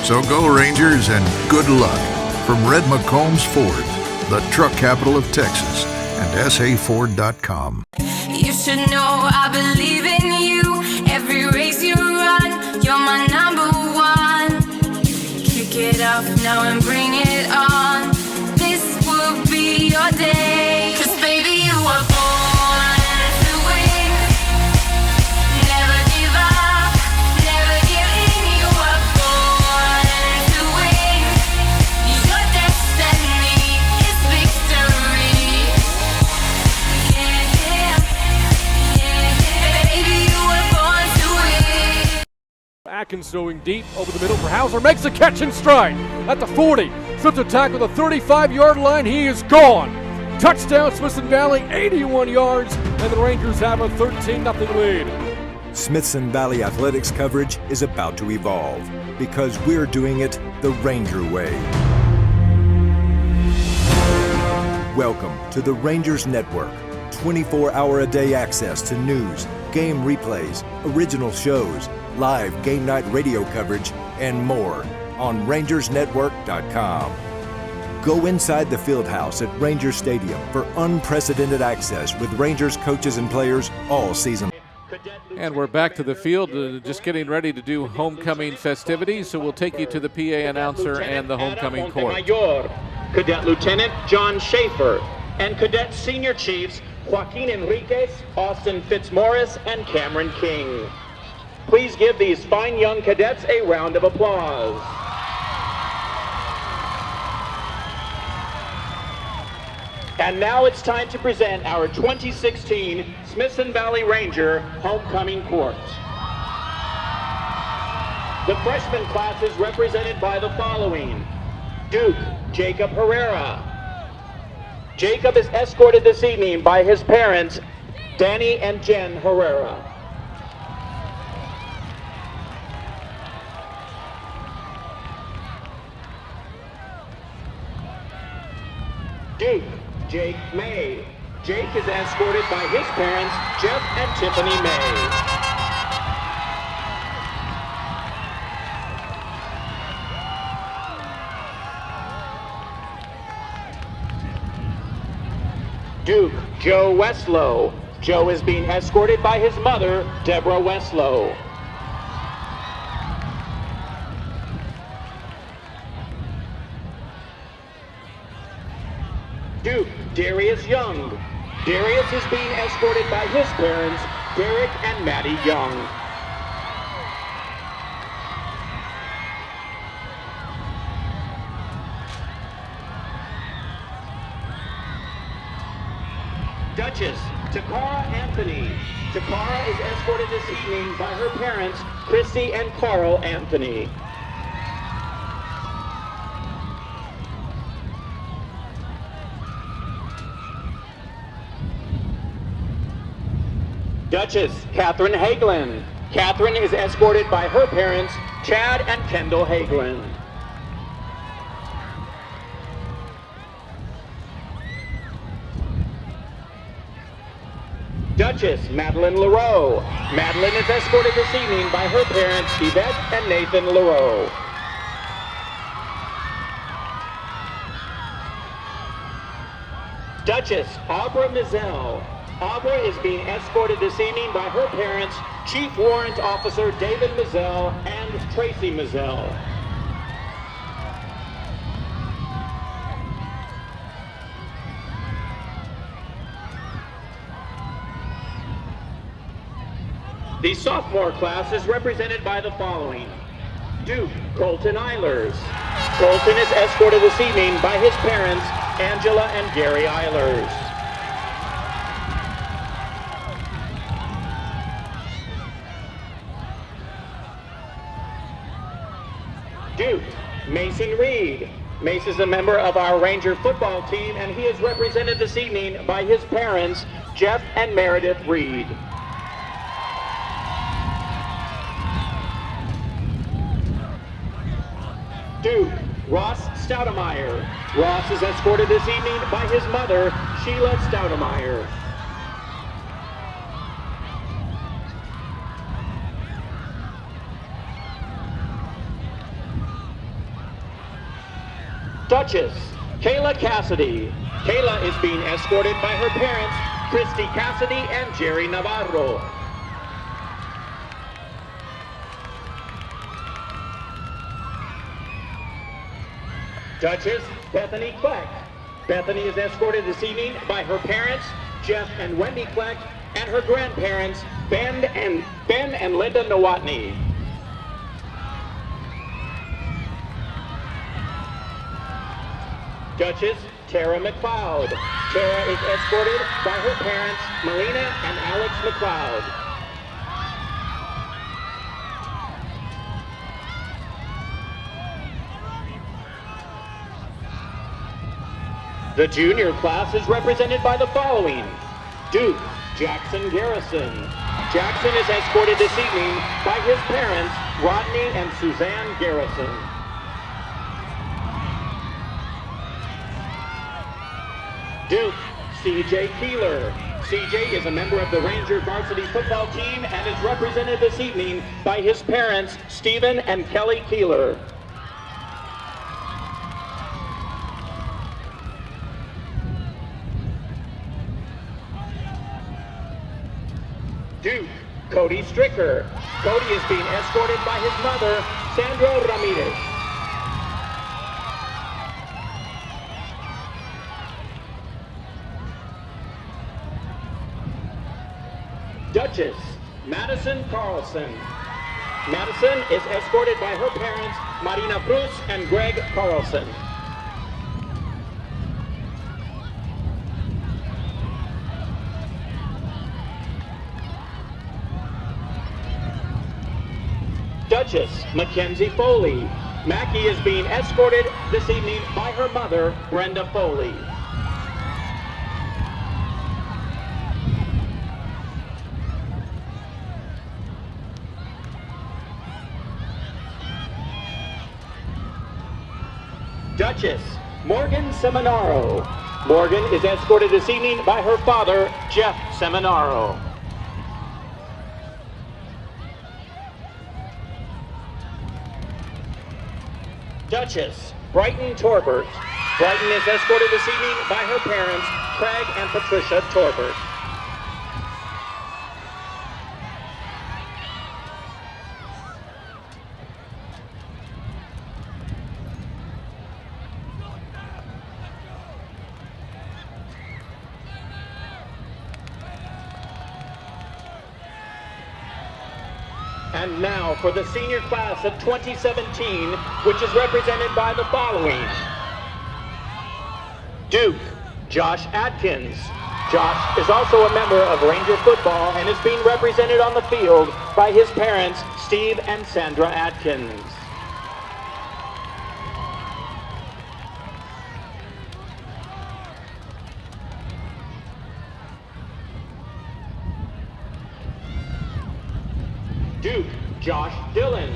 So go Rangers, and good luck from Red McCombs Ford, the truck capital of Texas, and SAFord.com. You should know I believe in you. Every race you run, you're my number 1. Kick it up now and bring it on. This will be your day. 'Cause baby, you are born. Atkins throwing deep over the middle for Hauser, makes the catch in stride at the 40, slips a tackle at the 35-yard line. He is gone. Touchdown Smithson Valley, 81 yards, and the Rangers have a 13-0 lead. Smithson Valley athletics coverage is about to evolve because we're doing it the Ranger way. Welcome to the Rangers Network, 24-hour-a-day access to news, game replays, original shows, live game night radio coverage, and more on RangersNetwork.com. Go inside the Fieldhouse at Rangers Stadium for unprecedented access with Rangers coaches and players all season. And we're back to the field, just getting ready to do homecoming festivities, so we'll take you to the PA announcer and the homecoming court. Cadet Lieutenant John Schaefer, and Cadet Senior Chiefs Joaquin Enriquez, Austin Fitzmaurice, and Cameron King. Please give these fine young cadets a round of applause. And now it's time to present our 2016 Smithson Valley Ranger Homecoming Court. The freshman class is represented by the following: Duke Jacob Herrera. Jacob is escorted this evening by his parents, Danny and Jen Herrera. Duke Jake May. Jake is escorted by his parents, Jeff and Tiffany May. Duke Joe Westlow. Joe is being escorted by his mother, Deborah Westlow. Duke Darius Young. Darius is being escorted by his parents, Derek and Maddie Young. Duchess Takara Anthony. Takara is escorted this evening by her parents, Christy and Carl Anthony. Duchess Catherine Hagelin. Catherine is escorted by her parents, Chad and Kendall Hagelin. Duchess Madeline Leroux. Madeline is escorted this evening by her parents, Yvette and Nathan Leroux. Duchess Aubrey Mizell. Aubrey is being escorted this evening by her parents, Chief Warrant Officer David Mizell and Tracy Mizell. The sophomore class is represented by the following: Duke Colton Eilers. Colton is escorted this evening by his parents, Angela and Gary Eilers. Duke Mason Reed. Mace is a member of our Ranger football team, and he is represented this evening by his parents, Jeff and Meredith Reed. Duke Ross Stoudemeyer. Ross is escorted this evening by his mother, Sheila Stoudemeyer. Duchess Kayla Cassidy. Kayla is being escorted by her parents, Christy Cassidy and Jerry Navarro. Duchess Bethany Kleck. Bethany is escorted this evening by her parents, Jeff and Wendy Kleck, and her grandparents, Ben and Linda Nowotny. Duchess Tara McLeod. Tara is escorted by her parents, Melina and Alex McLeod. The junior class is represented by the following: Duke Jackson Garrison. Jackson is escorted this evening by his parents, Rodney and Suzanne Garrison. Duke C.J. Keeler. CJ is a member of the Ranger varsity football team and is represented this evening by his parents, Stephen and Kelly Keeler. Duke, Cody Stricker. Cody is being escorted by his mother, Sandra Ramirez. Duchess, Madison Carlson. Madison is escorted by her parents, Marina Cruz and Greg Carlson. Duchess, Mackenzie Foley. Mackie is being escorted this evening by her mother, Brenda Foley. Duchess, Morgan Seminaro. Morgan is escorted this evening by her father, Jeff Seminaro. Duchess, Brighton Torbert. Brighton is escorted this evening by her parents, Craig and Patricia Torbert. And now for the senior class of 2017, which is represented by the following. Duke, Josh Atkins. Josh is also a member of Ranger football and is being represented on the field by his parents, Steve and Sandra Atkins. Duke, Josh Dillon.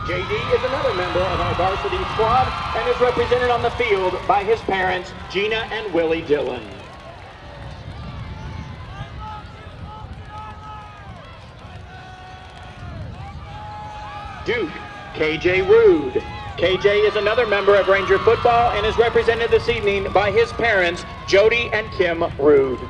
JD is another member of our varsity squad and is represented on the field by his parents, Gina and Willie Dillon. Duke, KJ Rude. KJ is another member of Ranger football and is represented this evening by his parents, Jody and Kim Rude.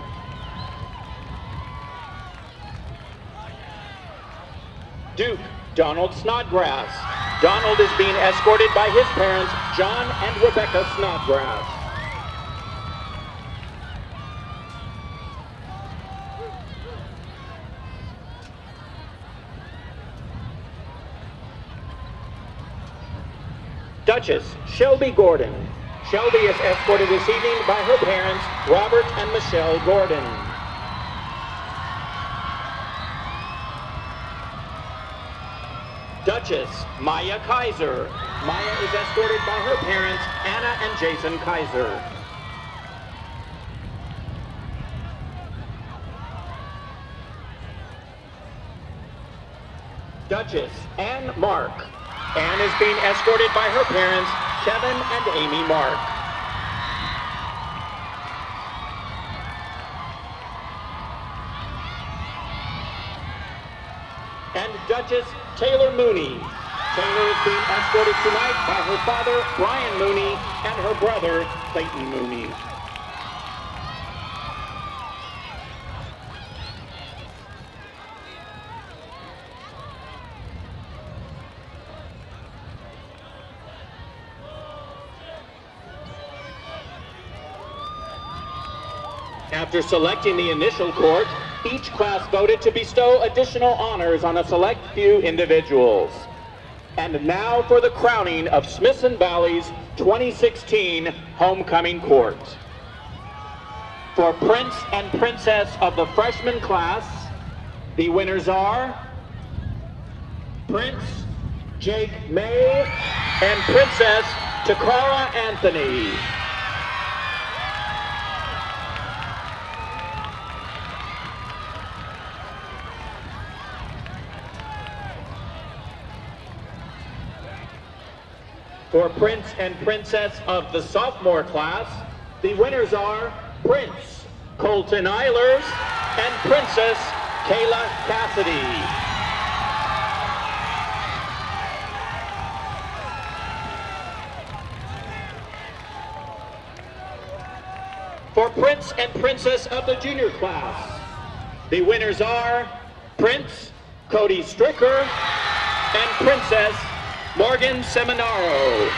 Duke, Donald Snodgrass. Donald is being escorted by his parents, John and Rebecca Snodgrass. Duchess, Shelby Gordon. Shelby is escorted this evening by her parents, Robert and Michelle Gordon. Duchess, Maya Kaiser. Maya is escorted by her parents, Anna and Jason Kaiser. Duchess, Ann Mark. Ann is being escorted by her parents, Kevin and Amy Mark. And Duchess Taylor Mooney. Taylor is being escorted tonight by her father, Brian Mooney, and her brother, Clayton Mooney. After selecting the initial court, each class voted to bestow additional honors on a select few individuals. And now for the crowning of Smithson Valley's 2016 Homecoming Court. For Prince and Princess of the freshman class, the winners are Prince Jake May and Princess Takara Anthony. For Prince and Princess of the sophomore class, the winners are Prince Colton Eilers, and Princess Kayla Cassidy. For Prince and Princess of the junior class, the winners are Prince Cody Stricker and Princess Morgan Seminaro.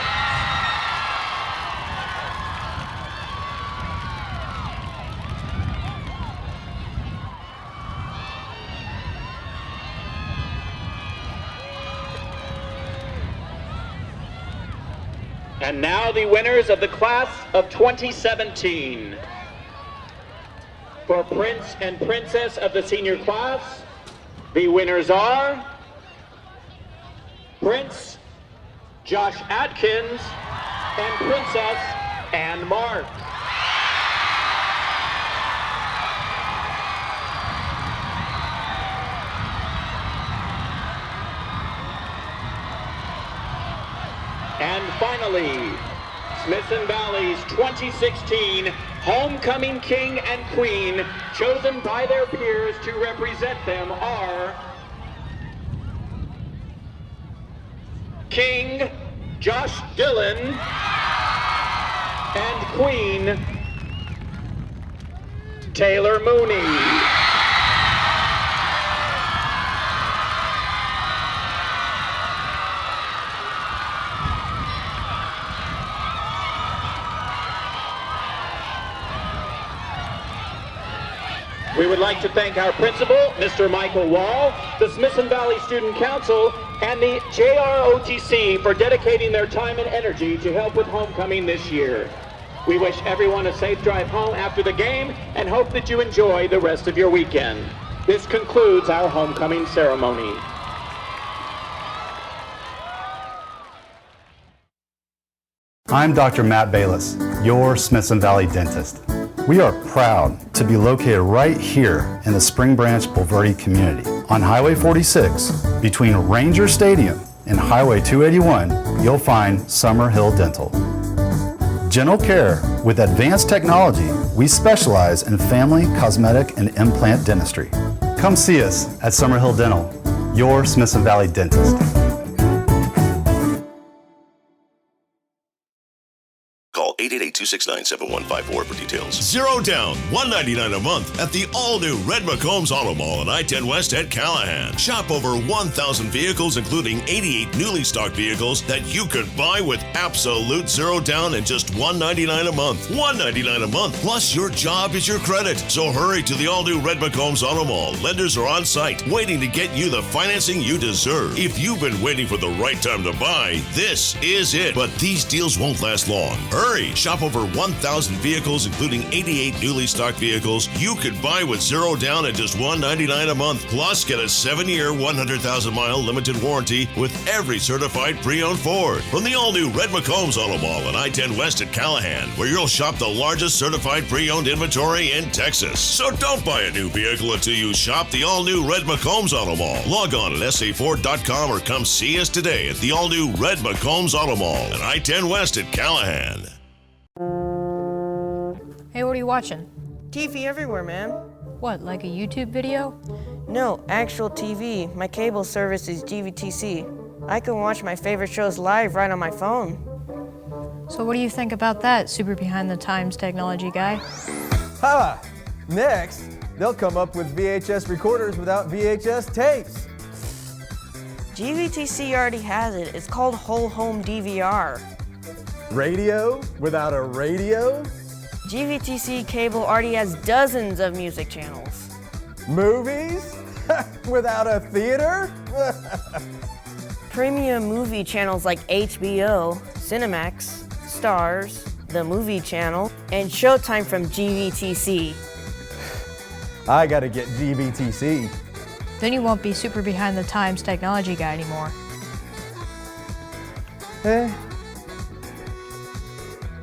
And now the winners of the class of 2017. For Prince and Princess of the senior class, the winners are Prince Josh Atkins and Princess Ann Mark. And finally, Smithson Valley's 2016 Homecoming King and Queen, chosen by their peers to represent them, are King Josh Dillon and Queen Taylor Mooney. We would like to thank our principal, Mr. Michael Wall, the Smithson Valley Student Council, and the JROTC for dedicating their time and energy to help with homecoming this year. We wish everyone a safe drive home after the game and hope that you enjoy the rest of your weekend. This concludes our homecoming ceremony. I'm Dr. Matt Bayless, your Smithson Valley dentist. We are proud to be located right here in the Spring Branch Bulverde community. On Highway 46, between Ranger Stadium and Highway 281, you'll find Summerhill Dental. Dental care with advanced technology, we specialize in family, cosmetic, and implant dentistry. Come see us at Summerhill Dental, your Smithson Valley dentist. Call 888-269-7154 for details. Zero down, $199 a month at the all-new Red McCombs Auto Mall on I-10 West at Callahan. Shop over 1,000 vehicles, including 88 newly stocked vehicles that you could buy with absolute zero down and just $199 a month. $199 a month, plus your job is your credit. So hurry to the all-new Red McCombs Auto Mall. Lenders are on site, waiting to get you the financing you deserve. If you've been waiting for the right time to buy, this is it. But these deals won't last long. Hurry! Shop over 1,000 vehicles, including 88 newly stocked vehicles you could buy with zero down and just $199 a month. Plus, get a 7-year, 100,000-mile limited warranty with every certified pre-owned Ford. From the all-new Red McCombs Auto Mall on I-10 West at Callahan, where you'll shop the largest certified pre-owned inventory in Texas. So don't buy a new vehicle until you shop the all-new Red McCombs Auto Mall. Log on at saford.com or come see us today at the all-new Red McCombs Auto Mall at I-10 West at Callahan. Hey, what are you watching? TV everywhere, man. What, like a YouTube video? No, actual TV. My cable service is GVTC. I can watch my favorite shows live right on my phone. So what do you think about that, super behind the times technology guy? Ha! Next, they'll come up with VHS recorders without VHS tapes. GVTC already has it. It's called Whole Home DVR. Radio without a radio? GVTC cable already has dozens of music channels. Movies? Without a theater? Premium movie channels like HBO, Cinemax, Stars, The Movie Channel, and Showtime from GVTC. I gotta get GVTC. Then you won't be super behind the times technology guy anymore.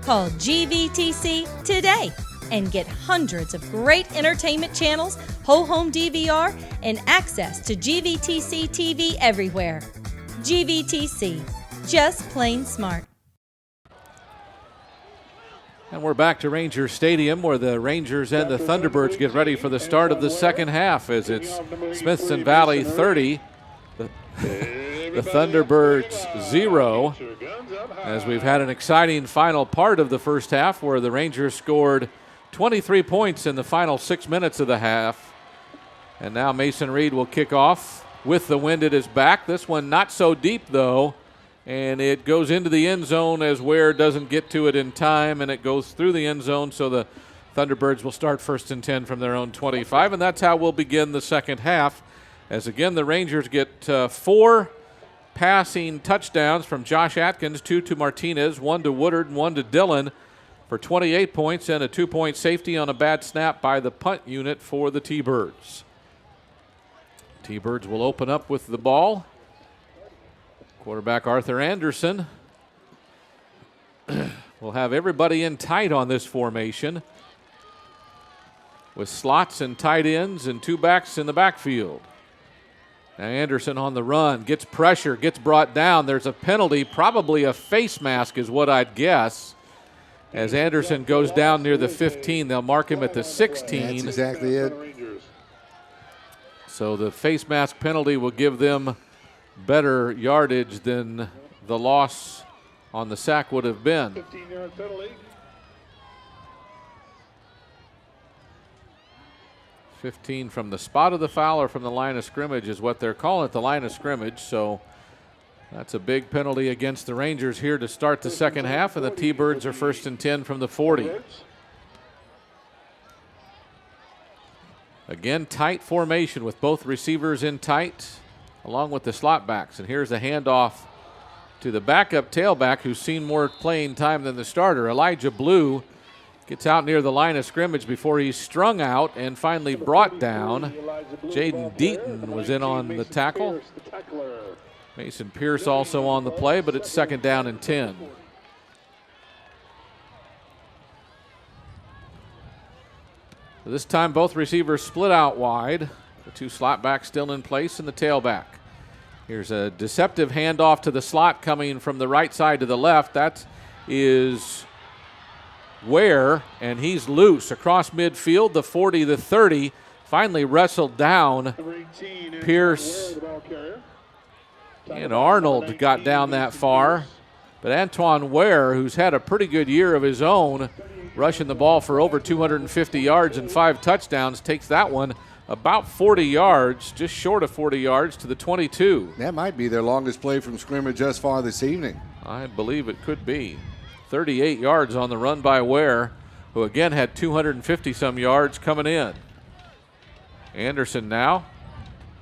Call GVTC today and get hundreds of great entertainment channels, whole home DVR, and access to GVTC TV everywhere. GVTC, just plain smart. And we're back to Ranger Stadium where the Rangers and the Thunderbirds get ready for the start of the second half as it's Smithson Valley 30, the Thunderbirds 0, as we've had an exciting final part of the first half where the Rangers scored 23 points in the final 6 minutes of the half. And now Mason Reed will kick off with the wind at his back. This one not so deep though, and it goes into the end zone as Ware doesn't get to it in time, and it goes through the end zone, so the Thunderbirds will start 1st and 10 from their own 25, and that's how we'll begin the second half, as again the Rangers get 4 passing touchdowns from Josh Atkins, 2 to Martinez, 1 to Woodard, and 1 to Dillon for 28 points, and a 2-point safety on a bad snap by the punt unit for the T-Birds. T-Birds will open up with the ball. Quarterback Arthur Anderson will have everybody in tight on this formation with slots and tight ends and 2 backs in the backfield. Now Anderson on the run, gets pressure, gets brought down. There's a penalty, probably a face mask is what I'd guess. As Anderson goes down near the 15, they'll mark him at the 16. That's exactly it. So the face mask penalty will give them better yardage than the loss on the sack would have been. 15-yard penalty. 15 from the spot of the foul or from the line of scrimmage is what they're calling it, the line of scrimmage. So that's a big penalty against the Rangers here to start the second half, and the T-Birds are 1st and 10 from the 40. Again, tight formation with both receivers in tight, along with the slot backs. And here's a handoff to the backup tailback who's seen more playing time than the starter. Elijah Blue gets out near the line of scrimmage before he's strung out and finally brought down. Jaden Deaton was in on the tackle. Mason Pierce also on the play, but it's 2nd down and 10. This time both receivers split out wide. The 2 slot backs still in place and the tailback. Here's a deceptive handoff to the slot coming from the right side to the left. That is Ware, and he's loose across midfield, the 40, the 30. Finally wrestled down. Pierce and Arnold got down that far. But Antoine Ware, who's had a pretty good year of his own, rushing the ball for over 250 yards and 5 touchdowns, takes that one about 40 yards, just short of 40 yards to the 22. That might be their longest play from scrimmage thus far this evening. I believe it could be. 38 yards on the run by Ware, who again had 250-some yards coming in. Anderson now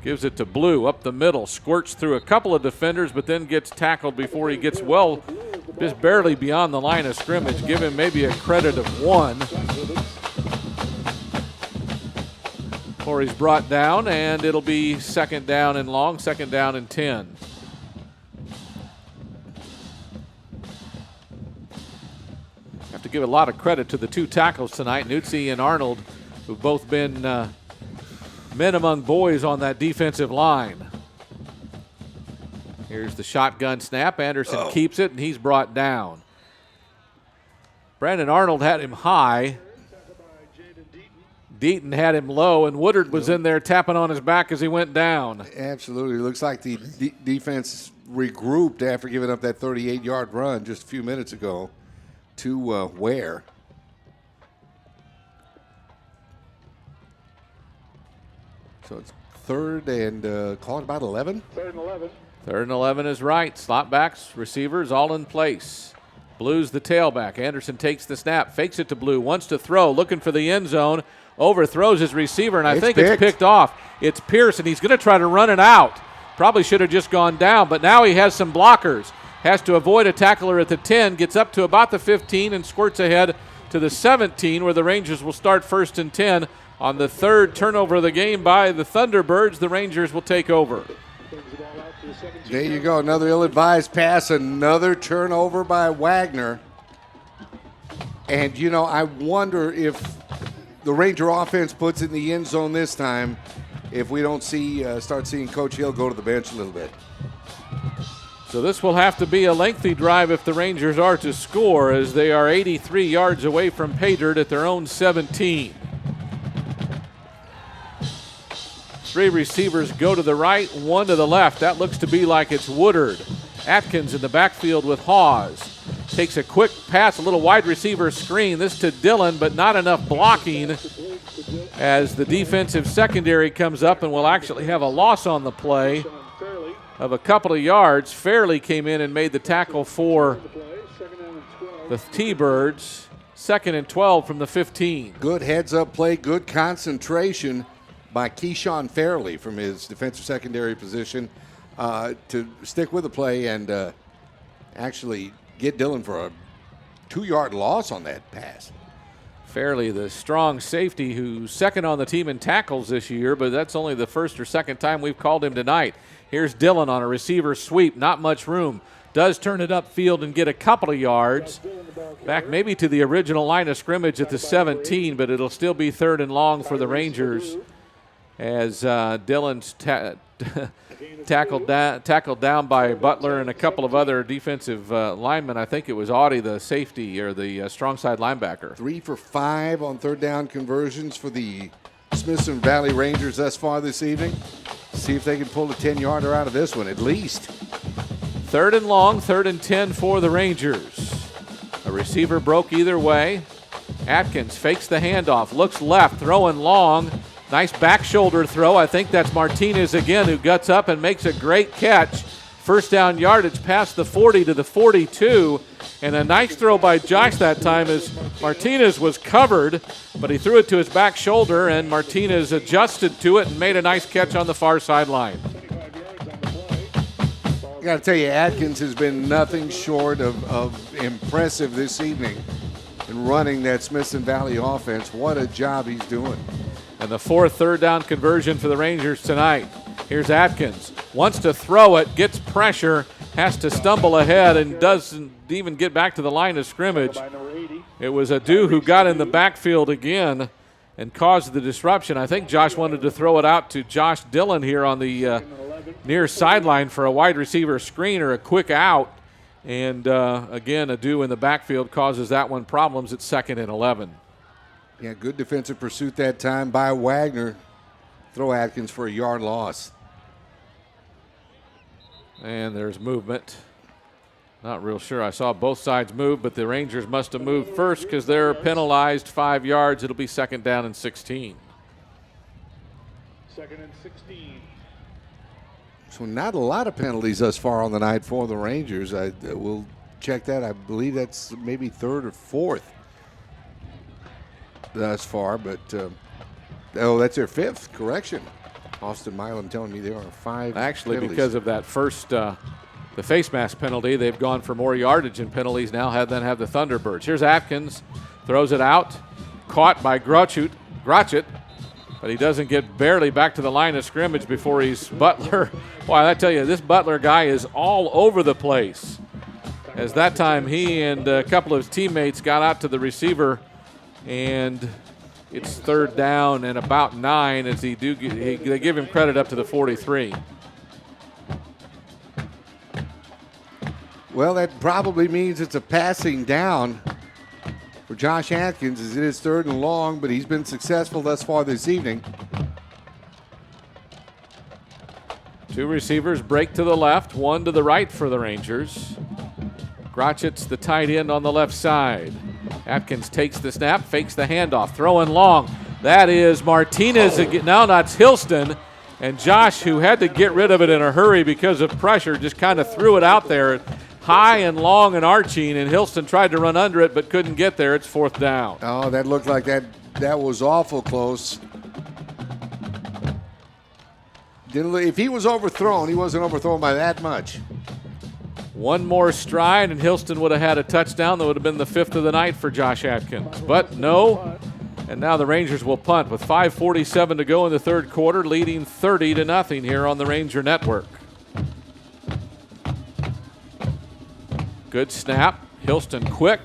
gives it to Blue up the middle, squirts through a couple of defenders, but then gets tackled before he gets just barely beyond the line of scrimmage. Give him maybe a credit of 1. Before he's brought down, and it'll be 2nd down and long, 2nd down and 10. Have to give a lot of credit to the 2 tackles tonight, Nutzi and Arnold, who've both been men among boys on that defensive line. Here's the shotgun snap. Anderson keeps it, and he's brought down. Brandon Arnold had him high. Deaton had him low, and Woodard was in there tapping on his back as he went down. Absolutely. Looks like the defense regrouped after giving up that 38-yard run just a few minutes ago to Ware. So it's 3rd and call it about 11? 3rd and 11. 3rd and 11 is right. Slot backs, receivers all in place. Blue's the tailback. Anderson takes the snap, fakes it to Blue, wants to throw, looking for the end zone, overthrows his receiver, and I think it's picked off. It's Pierce, and he's going to try to run it out. Probably should have just gone down, but now he has some blockers. Has to avoid a tackler at the 10, gets up to about the 15, and squirts ahead to the 17, where the Rangers will start 1st and 10. On the 3rd turnover of the game by the Thunderbirds, the Rangers will take over. There you go, another ill-advised pass, another turnover by Wagner. And, you know, I wonder if the Ranger offense puts it in the end zone this time, if we don't start seeing Coach Hill go to the bench a little bit. So this will have to be a lengthy drive if the Rangers are to score, as they are 83 yards away from pay dirt at their own 17. 3 receivers go to the right, 1 to the left. That looks to be like it's Woodard. Atkins in the backfield with Hawes. Takes a quick pass, a little wide receiver screen. This to Dillon, but not enough blocking as the defensive secondary comes up and will actually have a loss on the play of a couple of yards. Fairley came in and made the tackle for the T-Birds. 2nd and 12 from the 15. Good heads-up play, good concentration by Keyshawn Fairley from his defensive secondary position to stick with the play and actually get Dillon for a 2-yard loss on that pass. Fairley, the strong safety who's second on the team in tackles this year, but that's only the first or second time we've called him tonight. Here's Dillon on a receiver sweep, not much room. Does turn it upfield and get a couple of yards. Back maybe to the original line of scrimmage at the 17, but it'll still be 3rd and long for the Rangers as Dillon's tackled down by Butler and a couple of other defensive linemen. I think it was Audie, the safety, or the strong side linebacker. 3 for 5 on 3rd down conversions for the Smithson Valley Rangers thus far this evening. See if they can pull a 10-yarder out of this one at least. 3rd and long, 3rd and 10 for the Rangers. A receiver broke either way. Atkins fakes the handoff, looks left, throwing long. Nice back shoulder throw. I think that's Martinez again who guts up and makes a great catch. 1st down yardage past the 40 to the 42. And a nice throw by Josh that time as Martinez was covered, but he threw it to his back shoulder and Martinez adjusted to it and made a nice catch on the far sideline. I got to tell you, Atkins has been nothing short of impressive this evening in running that Smithson Valley offense. What a job he's doing. And the 4th 3rd down conversion for the Rangers tonight. Here's Atkins. Wants to throw it, gets pressure, has to stumble ahead and doesn't even get back to the line of scrimmage. It was Adu who got in the backfield again and caused the disruption. I think Josh wanted to throw it out to Josh Dillon here on the near sideline for a wide receiver screen or a quick out. And again, Adu in the backfield causes that one problems at 2nd and 11. Yeah, good defensive pursuit that time by Wagner. Throw Atkins for a yard loss. And there's movement. Not real sure. I saw both sides move, but the Rangers must have moved first because they're penalized 5 yards. It'll be 2nd down and 16. 2nd and 16. So not a lot of penalties thus far on the night for the Rangers. We'll check that. I believe that's maybe 3rd or 4th thus far, but that's their 5th. Correction. Austin Milam telling me there are 5 Actually, penalties. because of that first, the face mask penalty, they've gone for more yardage in penalties now than have the Thunderbirds. Here's Atkins, throws it out, caught by Grotchut, but he doesn't get barely back to the line of scrimmage before he's Butler. Boy, I tell you, this Butler guy is all over the place. As that time he and a couple of his teammates got out to the receiver, and it's 3rd down and about 9 as they give him credit up to the 43. Well, that probably means it's a passing down for Josh Atkins as it is 3rd and long, but he's been successful thus far this evening. 2 receivers break to the left, 1 to the right for the Rangers. Grotchit's the tight end on the left side. Atkins takes the snap, fakes the handoff, throwing long. That is Martinez again. Now that's Hilston. And Josh, who had to get rid of it in a hurry because of pressure, just kind of threw it out there high and long and arching, and Hilston tried to run under it but couldn't get there. It's 4th down. Oh, that looked like that was awful close. If he was overthrown, he wasn't overthrown by that much. One more stride, and Hilston would have had a touchdown. That would have been the 5th of the night for Josh Atkins. But no, and now the Rangers will punt with 5:47 to go in the 3rd quarter, leading 30-0 here on the Ranger Network. Good snap. Hilston quick.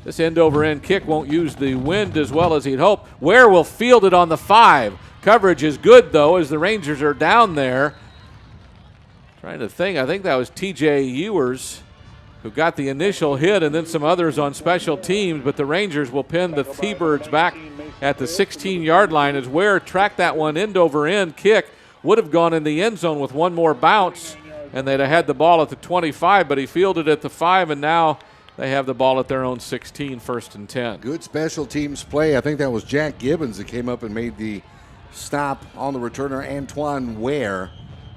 This end-over-end kick won't use the wind as well as he'd hope. Ware will field it on the 5. Coverage is good, though, as the Rangers are down there. Trying to think, I think that was TJ Ewers who got the initial hit, and then some others on special teams, but the Rangers will pin the T-Birds back at the 16-yard line as Ware tracked that one end over end kick. Would have gone in the end zone with one more bounce, and they'd have had the ball at the 25, but he fielded at the 5, and now they have the ball at their own 16, 1st and 10. Good special teams play. I think that was Jack Gibbons that came up and made the stop on the returner, Antoine Ware,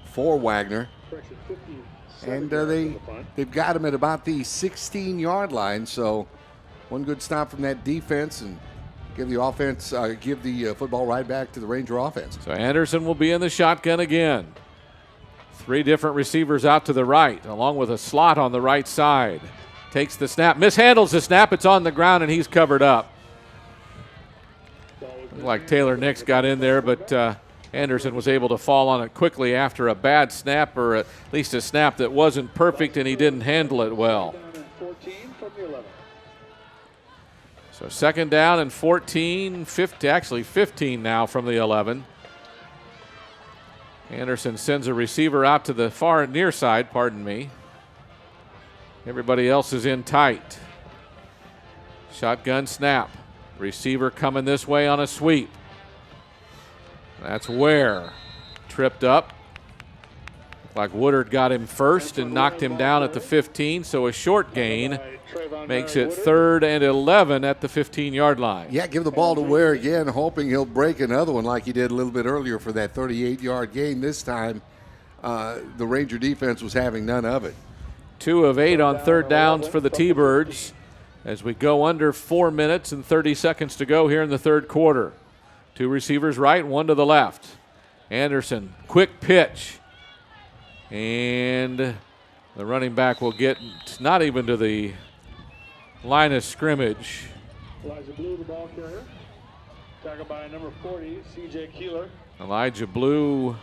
for Wagner. And they've got him at about the 16-yard line, so one good stop from that defense and give the football right back to the Ranger offense. So Anderson will be in the shotgun again. 3 different receivers out to the right, along with a slot on the right side. Takes the snap, mishandles the snap, it's on the ground, and he's covered up. Looked like Taylor Nix got in there, but Anderson was able to fall on it quickly after a bad snap, or at least a snap that wasn't perfect, and he didn't handle it well. So 2nd down and 14, 15 now from the 11. Anderson sends a receiver out to the far near side, Everybody else is in tight. Shotgun snap. Receiver coming this way on a sweep. That's Ware. Tripped up. Looked like Woodard got him first and knocked him down at the 15, so a short gain makes it 3rd and 11 at the 15-yard line. Yeah, give the ball to Ware again, hoping he'll break another one like he did a little bit earlier for that 38-yard gain. This time, the Ranger defense was having none of it. 2 of 8 on 3rd downs for the T-Birds as we go under 4 minutes and 30 seconds to go here in the 3rd quarter. 2 receivers right, 1 to the left. Anderson, quick pitch. And the running back will get not even to the line of scrimmage. Elijah Blue, the ball carrier. Tackled by number 40, C.J. Keeler. Elijah Blue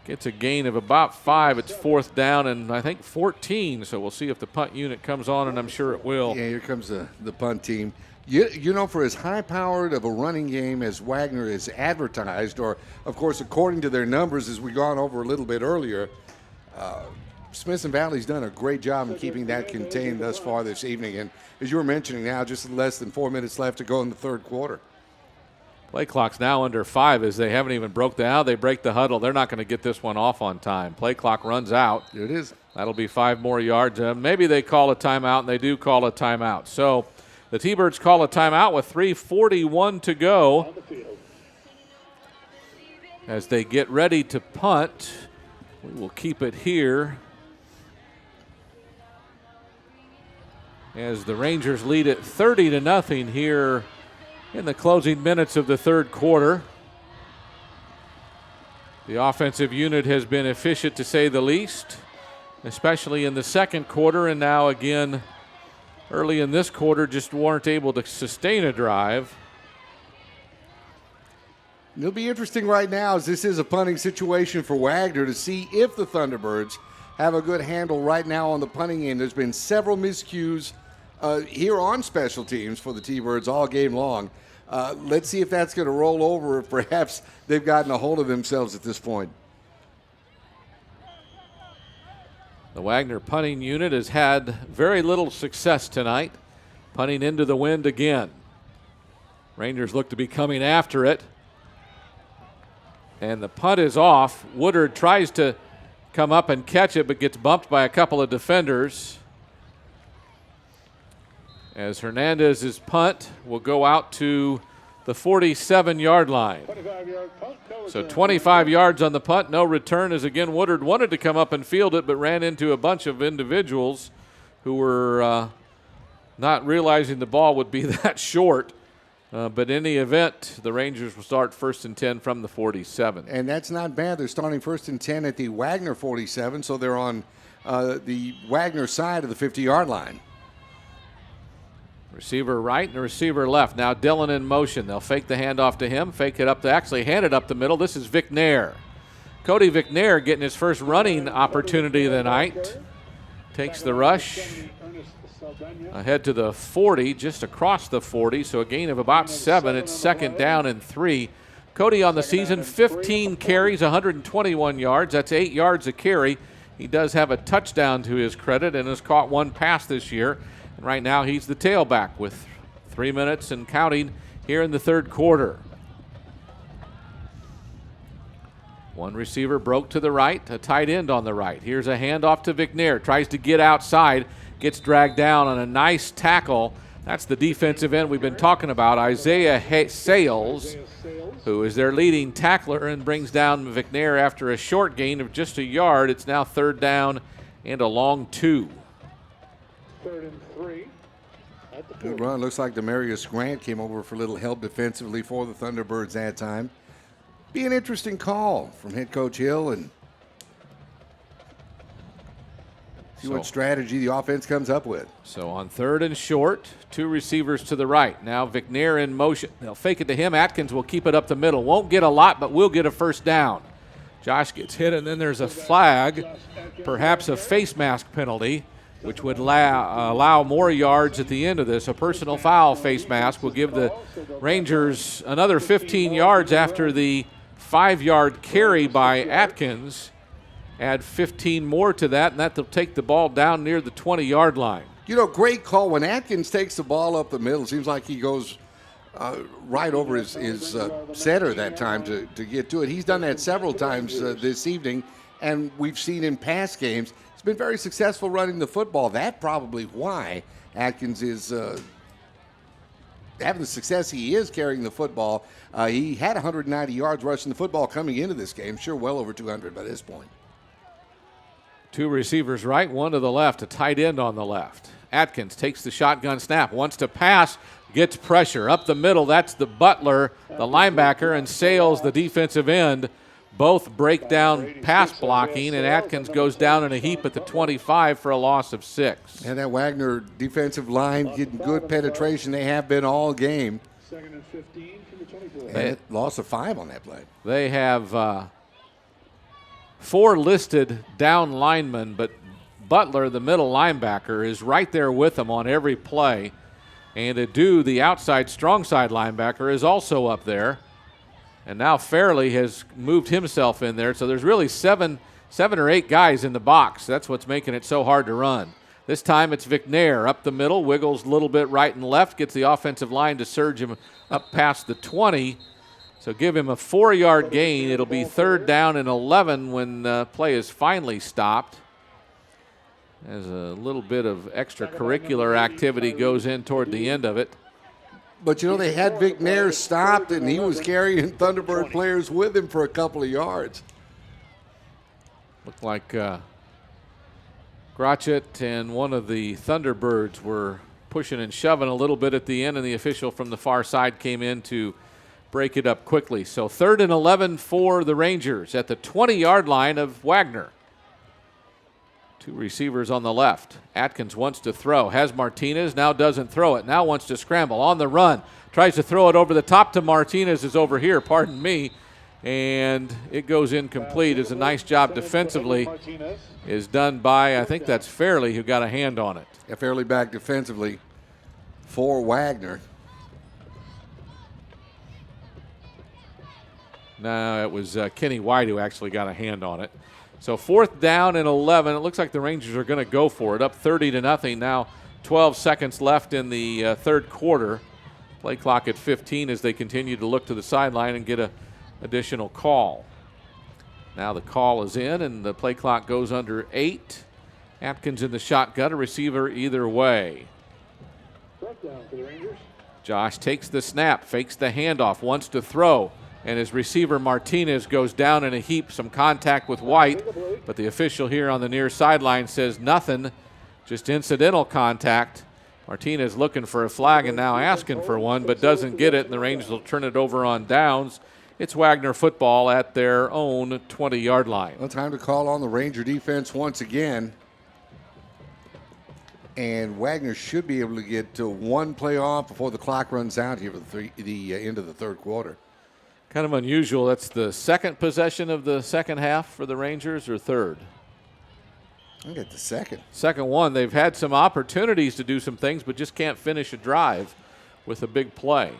gets a gain of about 5. It's 4th down and I think 14. So we'll see if the punt unit comes on, and I'm sure it will. Yeah, here comes the punt team. You know, for as high-powered of a running game as Wagner is advertised, or, of course, according to their numbers, as we've gone over a little bit earlier, Smithson Valley's done a great job in keeping that contained thus far this evening. And as you were mentioning now, just less than 4 minutes left to go in the 3rd quarter. Play clock's now under 5 as they haven't even broke the huddle. They break the huddle. They're not going to get this one off on time. Play clock runs out. There it is. That'll be 5 more yards. Maybe they call a timeout, and they do call a timeout. So the T-Birds call a timeout with 3:41 to go as they get ready to punt. We will keep it here as the Rangers lead it 30-0 here in the closing minutes of the 3rd quarter. The offensive unit has been efficient, to say the least, especially in the 2nd quarter, and now again early in this quarter just weren't able to sustain a drive. It'll be interesting right now, as this is a punting situation for Wagner, to see if the Thunderbirds have a good handle right now on the punting end. There's been several miscues here on special teams for the T-Birds all game long. Let's see if that's going to roll over, if perhaps they've gotten a hold of themselves at this point. The Wagner punting unit has had very little success tonight, punting into the wind again. Rangers look to be coming after it. And the punt is off. Woodard tries to come up and catch it, but gets bumped by a couple of defenders. As Hernandez's punt will go out to the 47-yard line. So 25 yards on the punt, no return, as again Woodard wanted to come up and field it, but ran into a bunch of individuals who were not realizing the ball would be that short. But in the event, the Rangers will start 1st and 10 from the 47. And that's not bad. They're starting 1st and 10 at the Wagner 47, so they're on the Wagner side of the 50-yard line. Receiver right and the receiver left. Now Dillon in motion. They'll fake the handoff to him, fake it up to actually hand it up the middle. This is Vicnair. Cody Vicnair getting his first running opportunity of the night. Takes the rush ahead to the 40, just across the 40, so a gain of about 7. It's 2nd down and 3. Cody on the season, 15 carries, 121 yards. That's 8 yards a carry. He does have a touchdown to his credit and has caught one pass this year. And right now he's the tailback with 3 minutes and counting here in the third quarter. One receiver broke to the right, a tight end on the right. Here's a handoff to Wagner. Tries to get outside, gets dragged down on a nice tackle. That's the defensive end we've been talking about, Isaiah Sales, who is their leading tackler and brings down Wagner after a short gain of just a yard. It's now third down and a long 2. 3rd and 3. Good run. Looks like Demarius Grant came over for a little help defensively for the Thunderbirds that time. Be an interesting call from head coach Hill and see what strategy the offense comes up with. So on 3rd and short, 2 receivers to the right. Now Wagner in motion. They'll fake it to him. Atkins will keep it up the middle. Won't get a lot, but will get a first down. Josh gets hit, and then there's a flag, perhaps a face mask penalty, which would allow more yards at the end of this. A personal foul face mask will give the Rangers another 15 yards after the 5-yard carry by Atkins. Add 15 more to that, and that'll take the ball down near the 20-yard line. You know, great call. When Atkins takes the ball up the middle, it seems like he goes right over his setter that time to get to it. He's done that several times this evening, and we've seen in past games. He's been very successful running the football. That's probably why Atkins is having the success he is carrying the football. He had 190 yards rushing the football coming into this game. Sure, well over 200 by this point. 2 receivers right, 1 to the left, a tight end on the left. Atkins takes the shotgun snap, wants to pass, gets pressure. Up the middle, that's the Butler, the linebacker, and Sales, the defensive end. Both break down pass blocking, and Atkins goes down in a heap at the 25 for a loss of 6. And that Wagner defensive line getting good penetration. They have been all game. 2nd and 15 from the 24. And loss of 5 on that play. They have 4 listed down linemen, but Butler, the middle linebacker, is right there with them on every play. And Adu, the outside strong side linebacker, is also up there. And now Fairley has moved himself in there. So there's really seven or 8 guys in the box. That's what's making it so hard to run. This time it's Wagner up the middle, wiggles a little bit right and left, gets the offensive line to surge him up past the 20. So give him a 4-yard gain. It'll be 3rd down and 11 when play is finally stopped. As a little bit of extracurricular activity goes in toward the end of it. But, you know, they had Wagner stopped, and he was carrying Thunderbird players with him for a couple of yards. Looked like Grotchett and one of the Thunderbirds were pushing and shoving a little bit at the end, and the official from the far side came in to break it up quickly. So 3rd and 11 for the Rangers at the 20-yard line of Wagner. 2 receivers on the left. Atkins wants to throw. Has Martinez, now doesn't throw it. Now wants to scramble on the run. Tries to throw it over the top to Martinez, is over here, pardon me. And it goes incomplete. It's a nice job defensively is done by, I think that's Fairley who got a hand on it. Yeah, Fairley back defensively for Wagner. No, it was Kenny White who actually got a hand on it. So 4th down and 11. It looks like the Rangers are going to go for it. Up 30-0. Now 12 seconds left in the third quarter. Play clock at 15 as they continue to look to the sideline and get an additional call. Now the call is in and the play clock goes under 8. Atkins in the shotgun, a receiver either way. 4th down for the Rangers. Josh takes the snap, fakes the handoff, wants to throw. And his receiver Martinez goes down in a heap, some contact with White, but the official here on the near sideline says nothing, just incidental contact. Martinez looking for a flag and now asking for one, but doesn't get it, and the Rangers will turn it over on downs. It's Wagner football at their own 20-yard line. Well, time to call on the Ranger defense once again. And Wagner should be able to get to 1 play off before the clock runs out here for the end of the third quarter. Kind of unusual. That's the second possession of the second half for the Rangers, or third? I think it's the second. Second one. They've had some opportunities to do some things, but just can't finish a drive with a big play.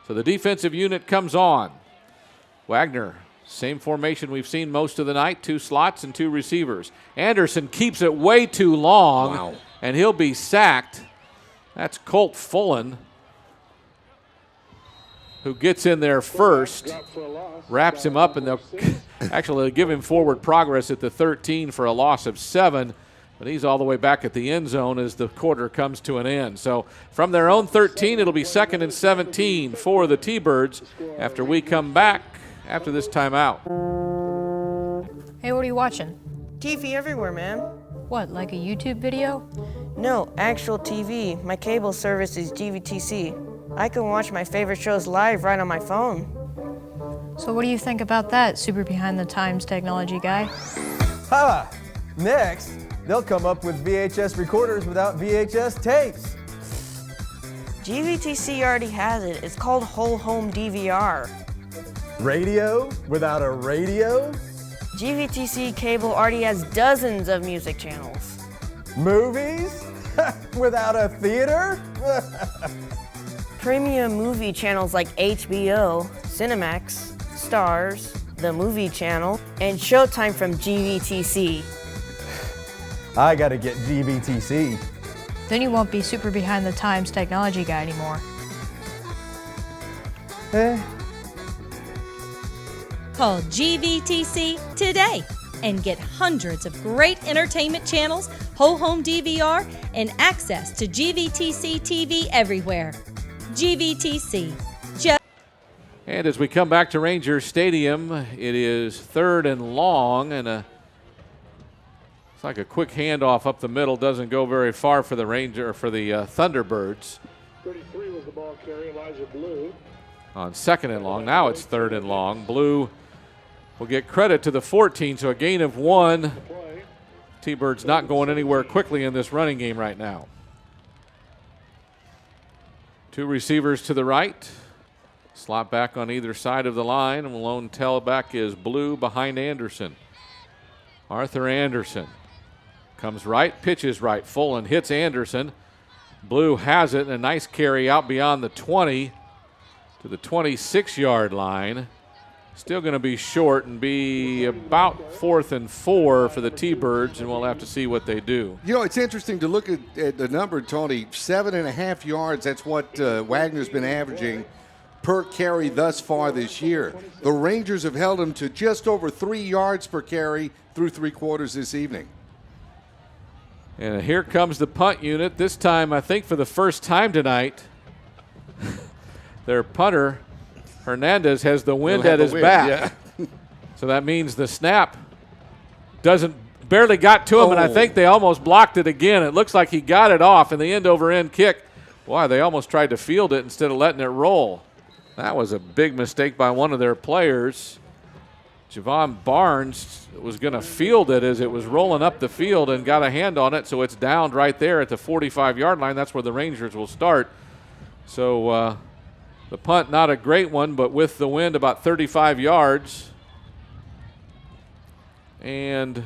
So the defensive unit comes on. Wagner Same formation we've seen most of the night, 2 slots and 2 receivers. Anderson keeps it way too long, and he'll be sacked. That's Colt Fullen, who gets in there first, wraps him up, and they'll actually give him forward progress at the 13 for a loss of 7. But he's all the way back at the end zone as the quarter comes to an end. So from their own 13, it'll be 2nd and 17 for the T-Birds after we come back after this timeout. Hey, what are you watching? TV everywhere, man. What, like a YouTube video? No, actual TV. My cable service is GVTC. I can watch my favorite shows live right on my phone. So what do you think about that, super behind the times technology guy? Ha! Next, they'll come up with VHS recorders without VHS tapes. GVTC already has it. It's called Whole Home DVR. Radio without a radio? GVTC cable already has dozens of music channels. Movies? Without a theater? Premium movie channels like HBO, Cinemax, Stars, the Movie Channel, and Showtime from GVTC. I gotta get GVTC. Then you won't be super behind the times technology guy anymore. Call GVTC today and get hundreds of great entertainment channels, whole home DVR, and access to GVTC TV everywhere. GVTC. And as we come back to Rangers Stadium, it is 3rd and long, and it's like a quick handoff up the middle. Doesn't go very far for the Thunderbirds. 33 was the ball carrier, Elijah Blue. On 2nd and long. Now it's 3rd and long. Blue will get credit to the 14, so a gain of 1. T-Birds not going anywhere quickly in this running game right now. 2 receivers to the right. Slot back on either side of the line. And lone tailback is Blue behind Anderson. Arthur Anderson comes right, pitches right. Fullen hits Anderson. Blue has it, and a nice carry out beyond the 20 to the 26-yard line. Still going to be short and be about 4th and 4 for the T-Birds, and we'll have to see what they do. You know, it's interesting to look at the number, Tony. 7.5 yards, that's what Wagner's been averaging per carry thus far this year. The Rangers have held him to just over 3 yards per carry through 3 quarters this evening. And here comes the punt unit. This time, I think for the first time tonight, their punter, Hernandez, has the wind at his back. Yeah. So that means the snap barely got to him, and I think they almost blocked it again. It looks like he got it off in the end-over-end kick. Boy, they almost tried to field it instead of letting it roll. That was a big mistake by one of their players. Javon Barnes was going to field it as it was rolling up the field and got a hand on it, so it's downed right there at the 45-yard line. That's where the Rangers will start. So the punt, not a great one, but with the wind about 35 yards. And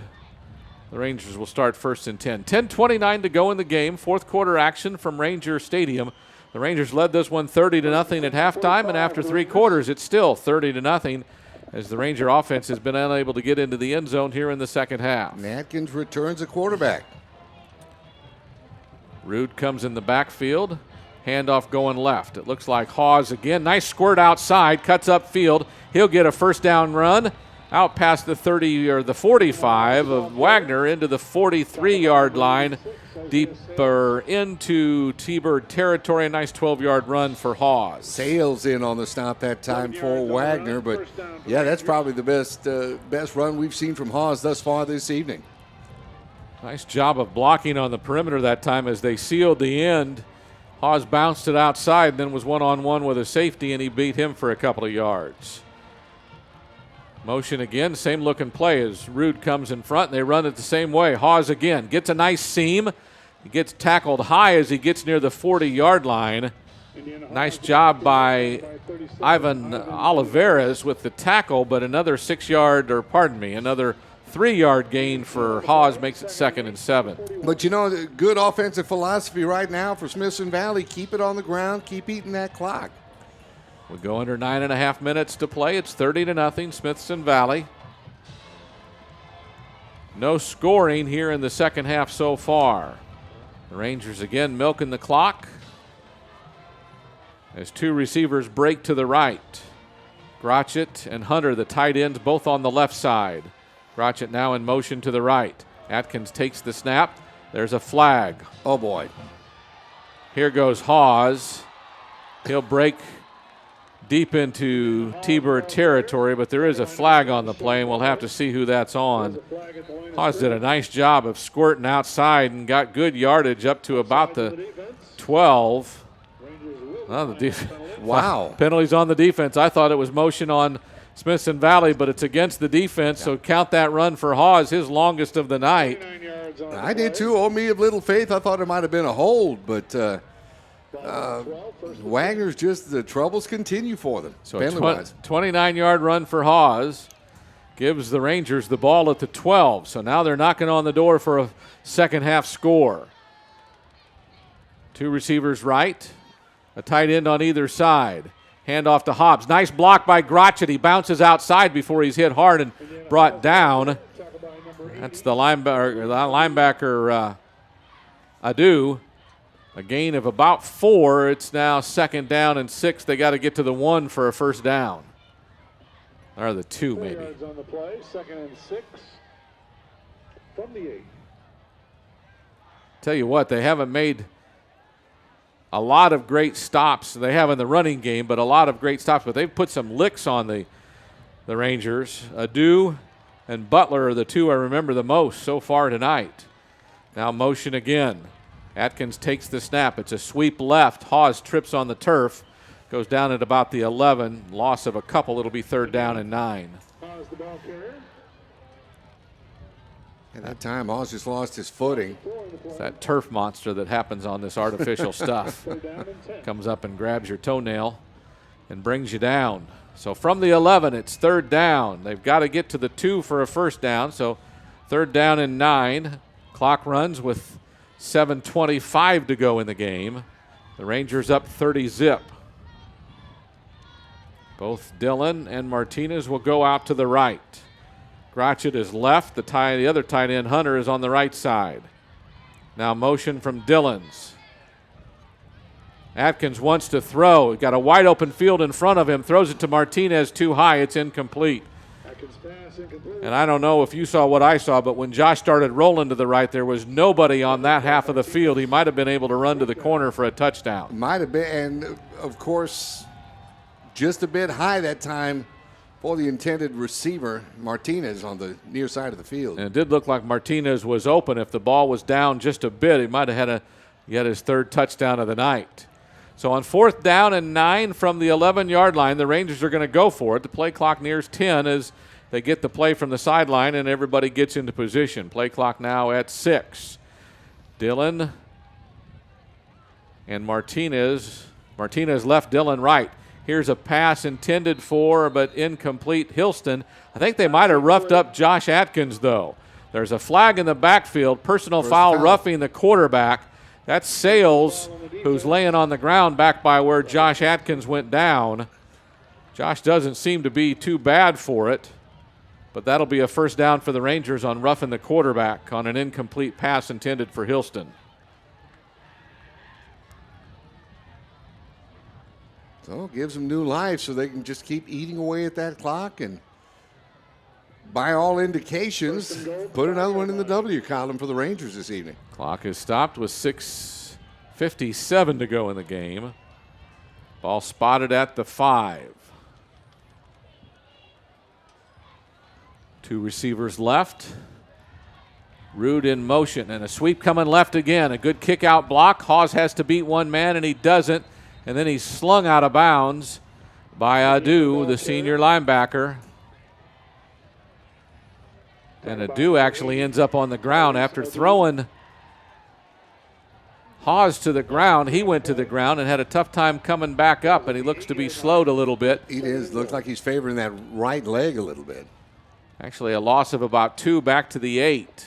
the Rangers will start 1st and 10. 10:29 to go in the game. 4th quarter action from Ranger Stadium. The Rangers led this one 30-0 at halftime, and after 3 quarters, it's still 30-0 as the Ranger offense has been unable to get into the end zone here in the second half. Atkins returns a quarterback. Rude comes in the backfield. Handoff going left. It looks like Hawes again. Nice squirt outside, cuts upfield. He'll get a first down run out past the 30 or the 45 of Wagner into the 43-yard line, deeper into T-Bird territory. A nice 12-yard run for Hawes. Sails in on the stop that time for Wagner, but yeah, that's probably the best run we've seen from Hawes thus far this evening. Nice job of blocking on the perimeter that time as they sealed the end. Hawes bounced it outside and then was one-on-one with a safety, and he beat him for a couple of yards. Motion again, same looking play as Rude comes in front, and they run it the same way. Hawes again gets a nice seam. He gets tackled high as he gets near the 40-yard line. Nice job by Ivan Olivares with the tackle, but another 3-yard gain for Hawes makes it 2nd and 7. But you know, good offensive philosophy right now for Smithson Valley. Keep it on the ground, keep eating that clock. We go under 9.5 minutes to play. It's 30-0, Smithson Valley. No scoring here in the second half so far. The Rangers again milking the clock as two receivers break to the right. Grotchett and Hunter, the tight ends, both on the left side. Grotchett now in motion to the right. Atkins takes the snap. There's a flag. Oh, boy. Here goes Hawes. He'll break deep into T-Bird territory, but there is a flag on the play, and we'll have to see who that's on. Hawes did a nice job of squirting outside and got good yardage up to about the 12. Oh, wow. Penalties on the defense. I thought it was motion on Smithson Valley, but it's against the defense, so count that run for Hawes, his longest of the night. I did too. Oh, me of little faith. I thought it might have been a hold, but Wagner's just, the troubles continue for them. So a 29-yard run for Hawes gives the Rangers the ball at the 12. So now they're knocking on the door for a second half score. Two receivers right, a tight end on either side. Hand off to Hobbs. Nice block by Grotchett. He bounces outside before he's hit hard and brought down. That's the linebacker Adu. A gain of about 4. It's now 2nd down and 6. They got to get to the 1 for a first down. Or the 2 maybe. On the play, 2nd and 6 from the 8. Tell you what, they haven't made a lot of great stops. They have in the running game, but a lot of great stops. But they've put some licks on the Rangers. Adu and Butler are the two I remember the most so far tonight. Now motion again. Atkins takes the snap. It's a sweep left. Hawes trips on the turf. Goes down at about the 11. Loss of a couple. It'll be 3rd down and 9. At that time, Hawes just lost his footing. It's that turf monster that happens on this artificial stuff. Comes up and grabs your toenail and brings you down. So from the 11, it's 3rd down. They've got to get to the 2 for a first down. So 3rd down and 9. Clock runs with 7:25 to go in the game. The Rangers up 30-zip. Both Dillon and Martinez will go out to the right. Grotchett is left. The other tight end, Hunter, is on the right side. Now motion from Dillon's. Atkins wants to throw. Got a wide open field in front of him. Throws it to Martinez too high. It's incomplete. And I don't know if you saw what I saw, but when Josh started rolling to the right, there was nobody on that half of the field. He might have been able to run to the corner for a touchdown. Might have been, and of course, just a bit high that time for the intended receiver, Martinez, on the near side of the field. And it did look like Martinez was open. If the ball was down just a bit, he might have had his 3rd touchdown of the night. So on 4th down and 9 from the 11-yard line, the Rangers are going to go for it. The play clock nears 10 as they get the play from the sideline and everybody gets into position. Play clock now at 6. Dillon and Martinez. Martinez left, Dillon right. Here's a pass intended for, but incomplete, Hilston. I think they might have roughed up Josh Atkins, though. There's a flag in the backfield, personal foul roughing the quarterback. That's Sales, who's laying on the ground back by where Josh Atkins went down. Josh doesn't seem to be too bad for it, but that'll be a first down for the Rangers on roughing the quarterback on an incomplete pass intended for Hilston. So it gives them new life so they can just keep eating away at that clock and, by all indications, put another one in the W column for the Rangers this evening. Clock is stopped with 6:57 to go in the game. Ball spotted at the 5. Two receivers left. Rude in motion and a sweep coming left again. A good kick out block. Hawes has to beat one man and he doesn't. And then he's slung out of bounds by Adu, the senior linebacker. And Adu actually ends up on the ground after throwing Hawes to the ground. He went to the ground and had a tough time coming back up, and he looks to be slowed a little bit. He is. Looks like he's favoring that right leg a little bit. Actually, a loss of about 2 back to the 8.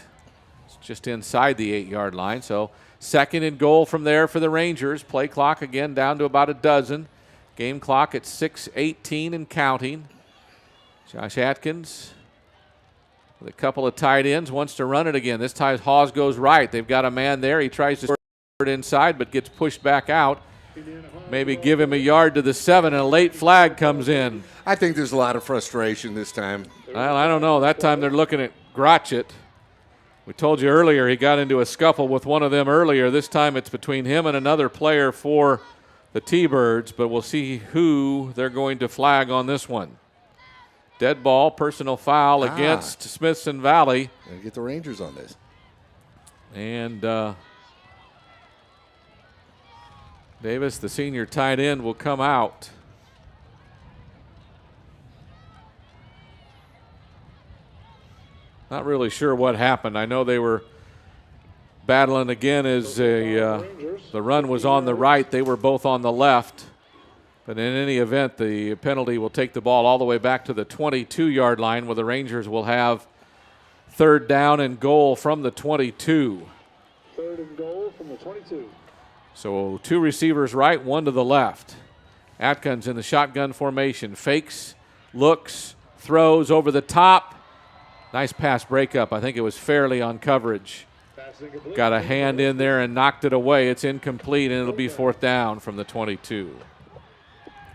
It's just inside the 8-yard line. So 2nd and goal from there for the Rangers. Play clock again down to about a dozen. Game clock at 6:18 and counting. Josh Atkins with a couple of tight ends, wants to run it again. This time Hawes goes right. They've got a man there. He tries to score it inside, but gets pushed back out. Maybe give him a yard to the 7, and a late flag comes in. I think there's a lot of frustration this time. Well, I don't know. That time they're looking at Grotchett. We told you earlier he got into a scuffle with one of them earlier. This time it's between him and another player for the T-Birds, but we'll see who they're going to flag on this one. Dead ball, personal foul against Smithson Valley. Gotta get the Rangers on this. And Davis, the senior tight end, will come out. Not really sure what happened. I know they were battling again as the run was on the right. They were both on the left. But in any event, the penalty will take the ball all the way back to the 22-yard line, where the Rangers will have 3rd down and goal from the 22. 3rd and goal from the 22. So 2 receivers right, 1 to the left. Atkins in the shotgun formation. Fakes, looks, throws over the top. Nice pass breakup. I think it was fairly on coverage. Got a hand in there and knocked it away. It's incomplete, and it'll be 4th down from the 22.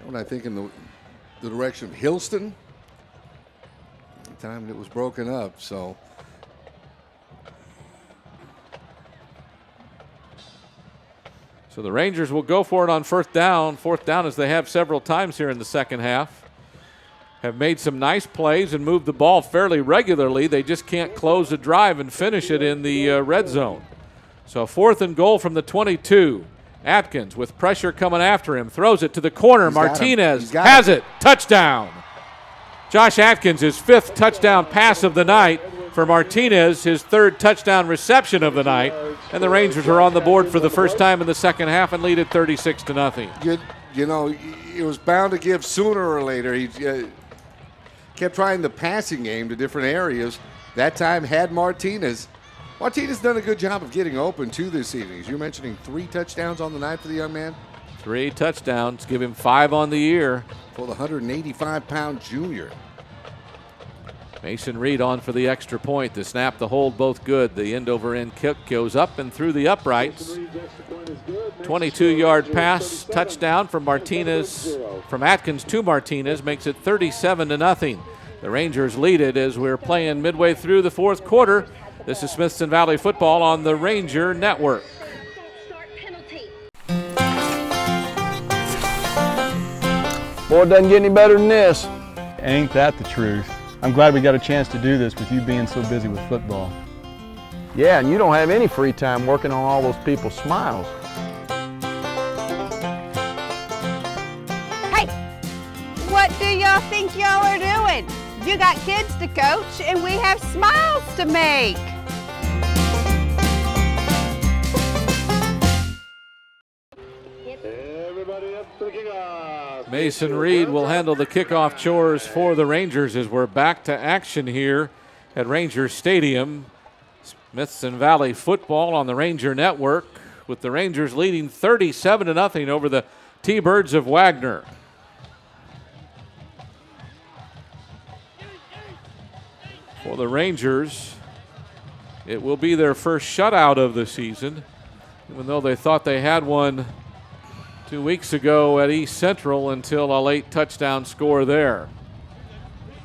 When I think in the direction of Hillston, the time it was broken up, so. So the Rangers will go for it on 4th down. 4th down, as they have several times here in the second half. Have made some nice plays and moved the ball fairly regularly. They just can't close the drive and finish it in the red zone. So 4th and goal from the 22. Atkins with pressure coming after him, throws it to the corner. Martinez has it. Touchdown. Josh Atkins, his 5th touchdown pass of the night. For Martinez, his 3rd touchdown reception of the night. And the Rangers are on the board for the first time in the second half and lead at 36-0. You know, it was bound to give sooner or later. He kept trying the passing game to different areas. That time had Martinez. Martinez done a good job of getting open too this evening. You're mentioning 3 touchdowns on the night for the young man. 3 touchdowns, give him 5 on the year. For the 185-pound junior. Mason Reed on for the extra point. The snap, the hold, both good. The end-over-end kick goes up and through the uprights. 22-yard pass, touchdown from Martinez, from Atkins to Martinez, makes it 37-0. The Rangers lead it as we're playing midway through the 4th quarter. This is Smithson Valley football on the Ranger Network. Boy, it doesn't get any better than this. Ain't that the truth? I'm glad we got a chance to do this with you being so busy with football. Yeah, and you don't have any free time working on all those people's smiles. Hey, what do y'all think y'all are doing? You got kids to coach, and we have smiles to make. Everybody up for the kickoff. Mason Reed will handle the kickoff chores for the Rangers as we're back to action here at Ranger Stadium. Smithson Valley football on the Ranger Network, with the Rangers leading 37-0 over the T-Birds of Wagner. For the Rangers, it will be their first shutout of the season, even though they thought they had one 2 weeks ago at East Central until a late touchdown score there.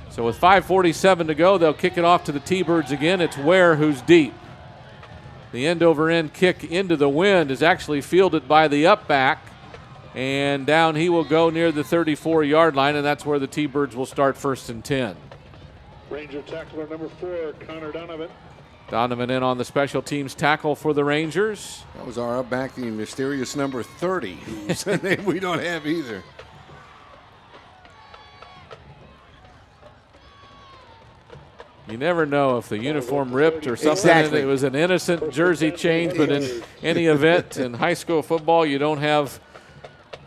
So with 5:47 to go, they'll kick it off to the T-Birds again. It's Ware who's deep. The end-over-end kick into the wind is actually fielded by the up-back, and down he will go near the 34-yard line, and that's where the T-Birds will start 1st and 10. Ranger tackler number 4, Connor Donovan. Donovan in on the special teams tackle for the Rangers. That was our up-back, the mysterious number 30, whose name we don't have either. You never know if the uniform ripped or something. Exactly. It was an innocent jersey change, but in any event, in high school football, you don't have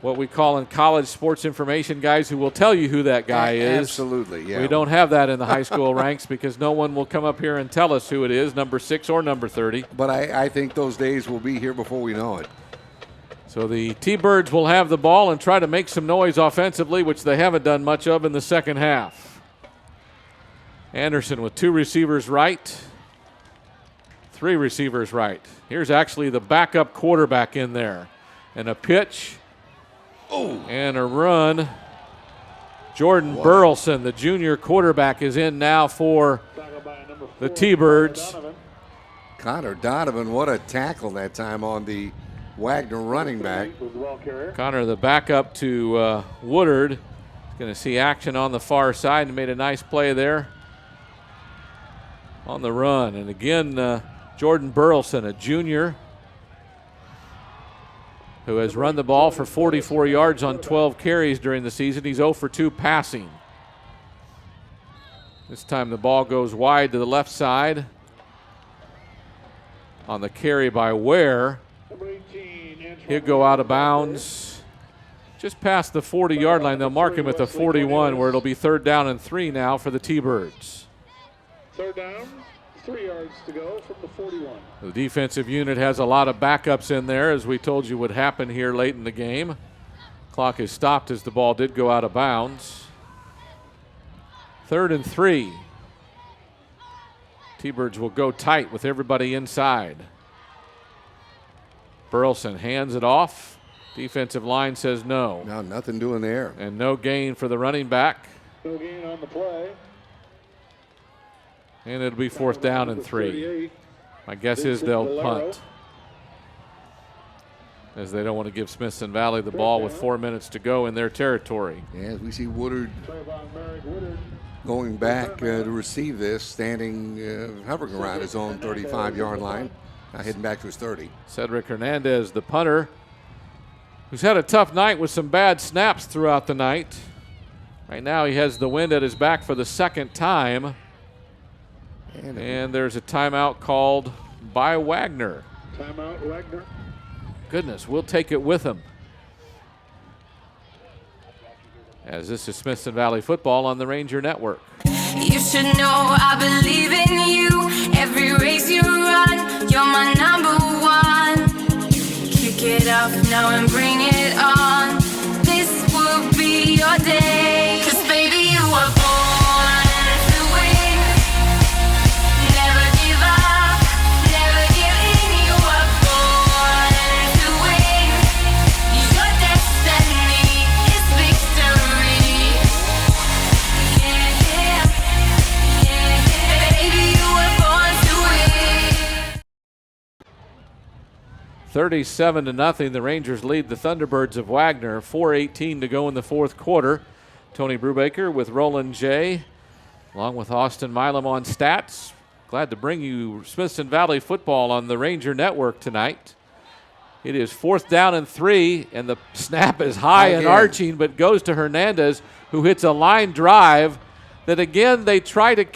what we call in college sports information guys who will tell you who that guy is. Absolutely, yeah. We don't have that in the high school ranks because no one will come up here and tell us who it is, number 6 or number 30. But I think those days will be here before we know it. So the T-Birds will have the ball and try to make some noise offensively, which they haven't done much of in the second half. Anderson with 2 receivers right, 3 receivers right. Here's actually the backup quarterback in there. And a pitch and a run. Jordan Burleson, the junior quarterback, is in now for the T-Birds. Connor Donovan, what a tackle that time on the Wagner running back. Connor, the backup to Woodard, is going to see action on the far side and made a nice play there on the run. And again, Jordan Burleson, a junior, who has run the ball for 44 yards on 12 carries during the season. He's 0 for 2 passing. This time the ball goes wide to the left side on the carry by Ware. He'll go out of bounds just past the 40-yard line. They'll mark him at the 41, where it'll be 3rd down and 3 now for the T-Birds. 3rd down, 3 yards to go from the 41. The defensive unit has a lot of backups in there, as we told you would happen here late in the game. Clock is stopped as the ball did go out of bounds. 3rd and 3. T-Birds will go tight with everybody inside. Burleson hands it off. Defensive line says no. No, nothing doing there. And no gain for the running back. No gain on the play. And it'll be 4th down and 3. My guess is they'll punt, as they don't want to give Smithson Valley the ball with 4 minutes to go in their territory. Yeah, as we see Woodard going back to receive this, standing, hovering around his own 35-yard line, heading back to his 30. Cedric Hernandez, the punter, who's had a tough night with some bad snaps throughout the night. Right now he has the wind at his back for the 2nd time. And there's a timeout called by Wagner. Timeout, Wagner. Goodness, we'll take it with him. As this is Smithson Valley football on the Ranger Network. You should know I believe in you. Every race you run, you're my number 1. Kick it up now and bring it on. This will be your day. 'Cause baby, you were born to win. Never give up, never give in. You were born to win. Your destiny is victory. Yeah, yeah, yeah. Baby, you were born to win. 37-0, the Rangers lead the Thunderbirds of Wagner. 4:18 to go in the 4th quarter. Tony Brubaker with Roland J, along with Austin Milam on stats. Glad to bring you Smithson Valley football on the Ranger Network tonight. It is 4th down and 3, and the snap is high and arching, but goes to Hernandez, who hits a line drive that, again, they try to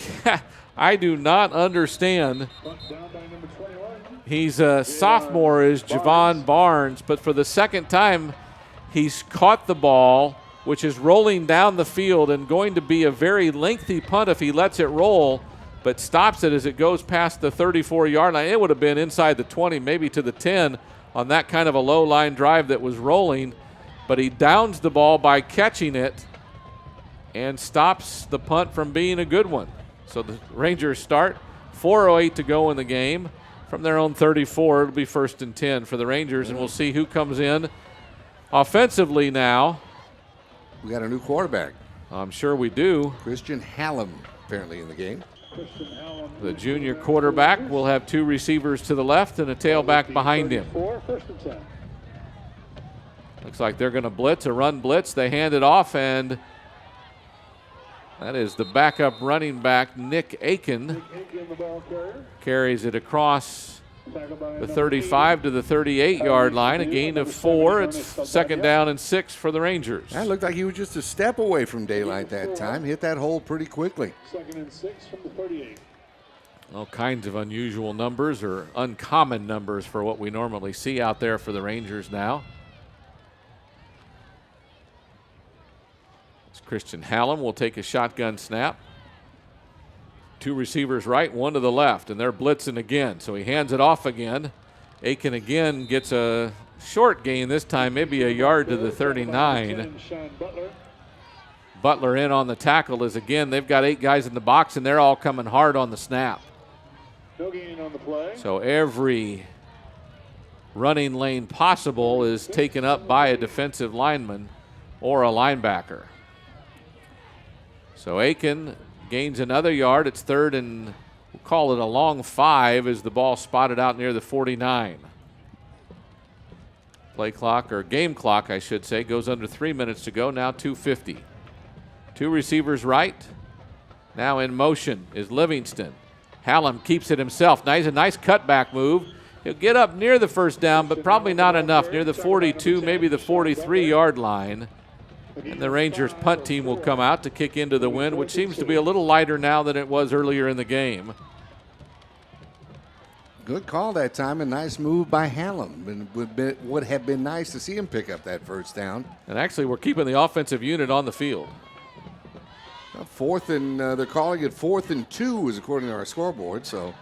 I do not understand. He's a sophomore, is Javon Barnes, but for the 2nd time, he's caught the ball, which is rolling down the field and going to be a very lengthy punt if he lets it roll, but stops it as it goes past the 34-yard line. It would have been inside the 20, maybe to the 10 on that kind of a low line drive that was rolling, but he downs the ball by catching it and stops the punt from being a good one. So the Rangers start, 4:08 to go in the game. From their own 34, it'll be 1st and 10 for the Rangers, and we'll see who comes in offensively now. We got a new quarterback. I'm sure we do. Christian Hallam apparently in the game. The junior quarterback will have 2 receivers to the left and a tailback behind him. 1st and 10. Looks like they're going to blitz, a run blitz. They hand it off, and that is the backup running back, Nick Aiken. Carries it across the 35 to the 38-yard line, a gain of 4. It's 2nd down and 6 for the Rangers. That looked like he was just a step away from daylight that time. Hit that hole pretty quickly. 2nd and 6 from the 38. All kinds of unusual numbers, or uncommon numbers, for what we normally see out there for the Rangers now. Christian Hallam will take a shotgun snap. 2 receivers right, 1 to the left, and they're blitzing again. So he hands it off again. Aiken again gets a short gain this time, maybe a yard to the 39. Butler in on the tackle as again, they've got 8 guys in the box and they're all coming hard on the snap. No gain on the play. So every running lane possible is taken up by a defensive lineman or a linebacker. So Aiken gains another yard. It's 3rd and we'll call it a long 5 as the ball spotted out near the 49. Play clock, or game clock, I should say, goes under 3 minutes to go. Now 2:50. 2 receivers right. Now in motion is Livingston. Hallam keeps it himself. Nice, a nice cutback move. He'll get up near the first down, but probably not enough. Near the 42, maybe the 43-yard line. And the Rangers punt team will come out to kick into the wind, which seems to be a little lighter now than it was earlier in the game. Good call that time. A nice move by Hallam. And would have been nice to see him pick up that first down. And actually, we're keeping the offensive unit on the field. They're calling it 4th and 2 is according to our scoreboard. So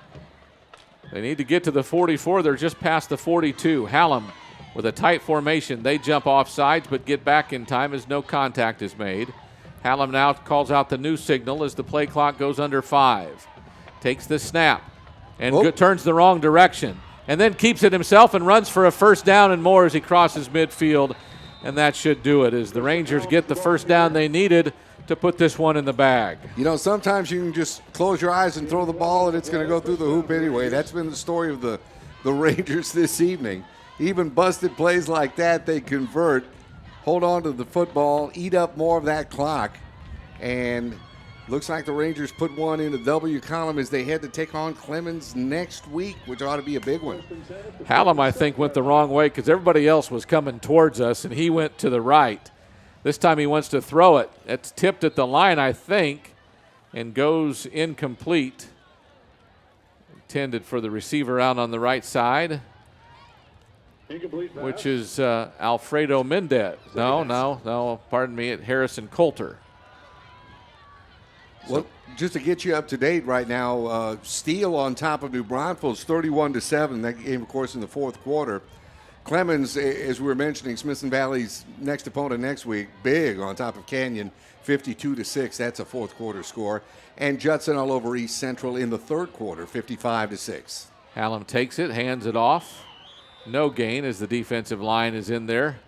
they need to get to the 44. They're just past the 42. Hallam with a tight formation. They jump off sides but get back in time as no contact is made. Hallam now calls out the new signal as the play clock goes under 5. Takes the snap and turns the wrong direction and then keeps it himself and runs for a first down and more as he crosses midfield. And that should do it as the Rangers get the first down they needed to put this one in the bag. You know, sometimes you can just close your eyes and throw the ball and it's going to go through the hoop anyway. That's been the story of the Rangers this evening. Even busted plays like that, they convert, hold on to the football, eat up more of that clock, and looks like the Rangers put one in the W column as they head to take on Clemens next week, which ought to be a big one. Hallam, I think, went the wrong way because everybody else was coming towards us, and he went to the right. This time he wants to throw it. It's tipped at the line, I think, and goes incomplete. Intended for the receiver out on the right side, which is Alfredo Mendez. No, pardon me, Harrison Coulter. Well, just to get you up to date right now, Steele on top of New Braunfels, 31-7. That game, of course, in the 4th quarter. Clemens, as we were mentioning, Smithson Valley's next opponent next week, big on top of Canyon, 52-6. That's a 4th quarter score. And Judson all over East Central in the 3rd quarter, 55-6. Hallam takes it, hands it off. No gain as the defensive line is in there.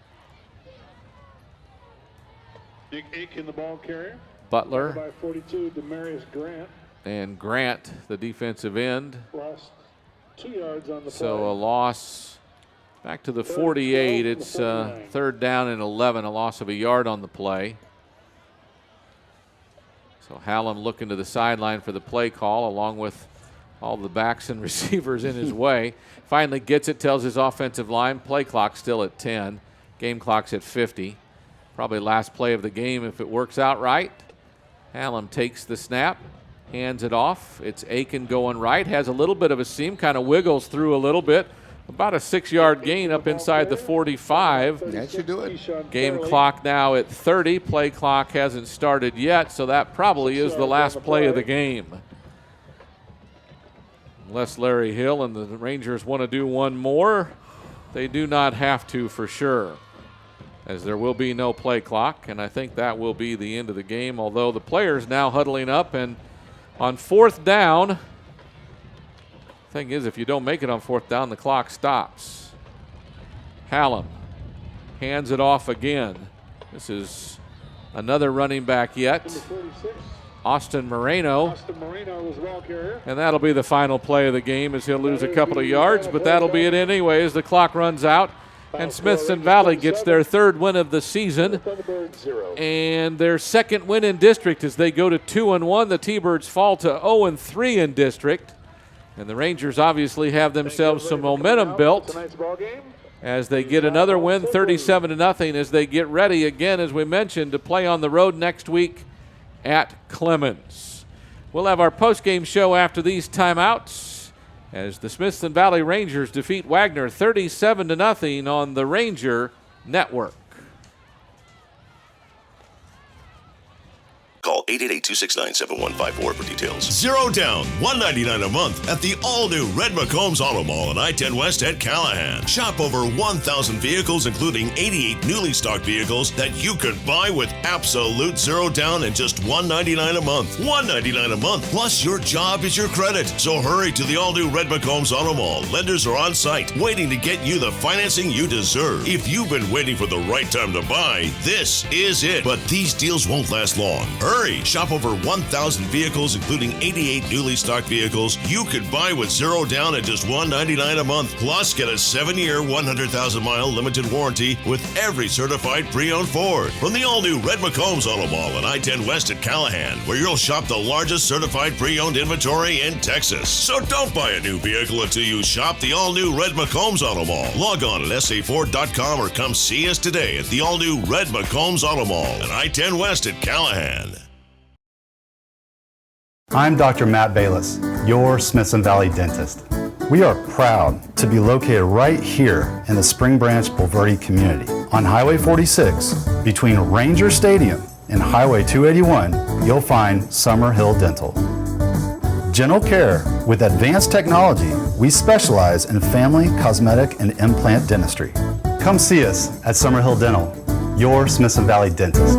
Nick Aiken, the ball carrier. Butler. By 42, Demarius Grant. And Grant, the defensive end. Lost 2 yards on the play. So a loss back to the 48. It's 3rd down and 11, a loss of a yard on the play. So Hallam looking to the sideline for the play call along with all the backs and receivers in his way. Finally gets it, tells his offensive line. Play clock still at 10. Game clock's at 50. Probably last play of the game if it works out right. Hallam takes the snap, hands it off. It's Aiken going right. Has a little bit of a seam, kind of wiggles through a little bit. About a 6-yard gain up inside the 45. That should do it. Game clock now at 30. Play clock hasn't started yet, so that probably is the last play of the game. Unless Larry Hill and the Rangers want to do one more, they do not have to for sure, as there will be no play clock, and I think that will be the end of the game, although the players now huddling up, and on 4th down, thing is, if you don't make it on 4th down, the clock stops. Hallam hands it off again. This is another running back yet. Austin Moreno. Austin Moreno was ball carrier. And that'll be the final play of the game as he'll lose a couple of yards, but that'll be it anyway as the clock runs out. And Smithson Valley gets their 3rd win of the season and their 2nd win in district as they go to 2-1. The T-Birds fall to 0-3 in district. And the Rangers obviously have themselves some momentum built as they get another win, 37-0, as they get ready again, as we mentioned, to play on the road next week at Clemens. We'll have our post-game show after these timeouts as the Smithson Valley Rangers defeat Wagner 37-0 on the Ranger Network. Call 888 888-269-7154 for details. Zero down, $199 a month at the all-new Red McCombs Auto Mall on I-10 West at Callahan. Shop over 1,000 vehicles, including 88 newly stocked vehicles that you could buy with absolute zero down and just $199 a month. $199 a month, plus your job is your credit. So hurry to the all-new Red McCombs Auto Mall. Lenders are on site, waiting to get you the financing you deserve. If you've been waiting for the right time to buy, this is it. But these deals won't last long. Hurry! Shop over 1,000 vehicles, including 88 newly stocked vehicles you could buy with zero down and just $199 a month. Plus, get a 7-year, 100,000-mile limited warranty with every certified pre-owned Ford. From the all-new Red McCombs Auto Mall on I-10 West at Callahan, where you'll shop the largest certified pre-owned inventory in Texas. So don't buy a new vehicle until you shop the all-new Red McCombs Auto Mall. Log on at saford.com or come see us today at the all-new Red McCombs Auto Mall at I-10 West at Callahan. I'm Dr. Matt Bayless, your Smithson Valley dentist. We are proud to be located right here in the Spring Branch Bulverde community. On Highway 46, between Ranger Stadium and Highway 281, you'll find Summerhill Dental. Dental care with advanced technology. We specialize in family, cosmetic, and implant dentistry. Come see us at Summerhill Dental, your Smithson Valley dentist.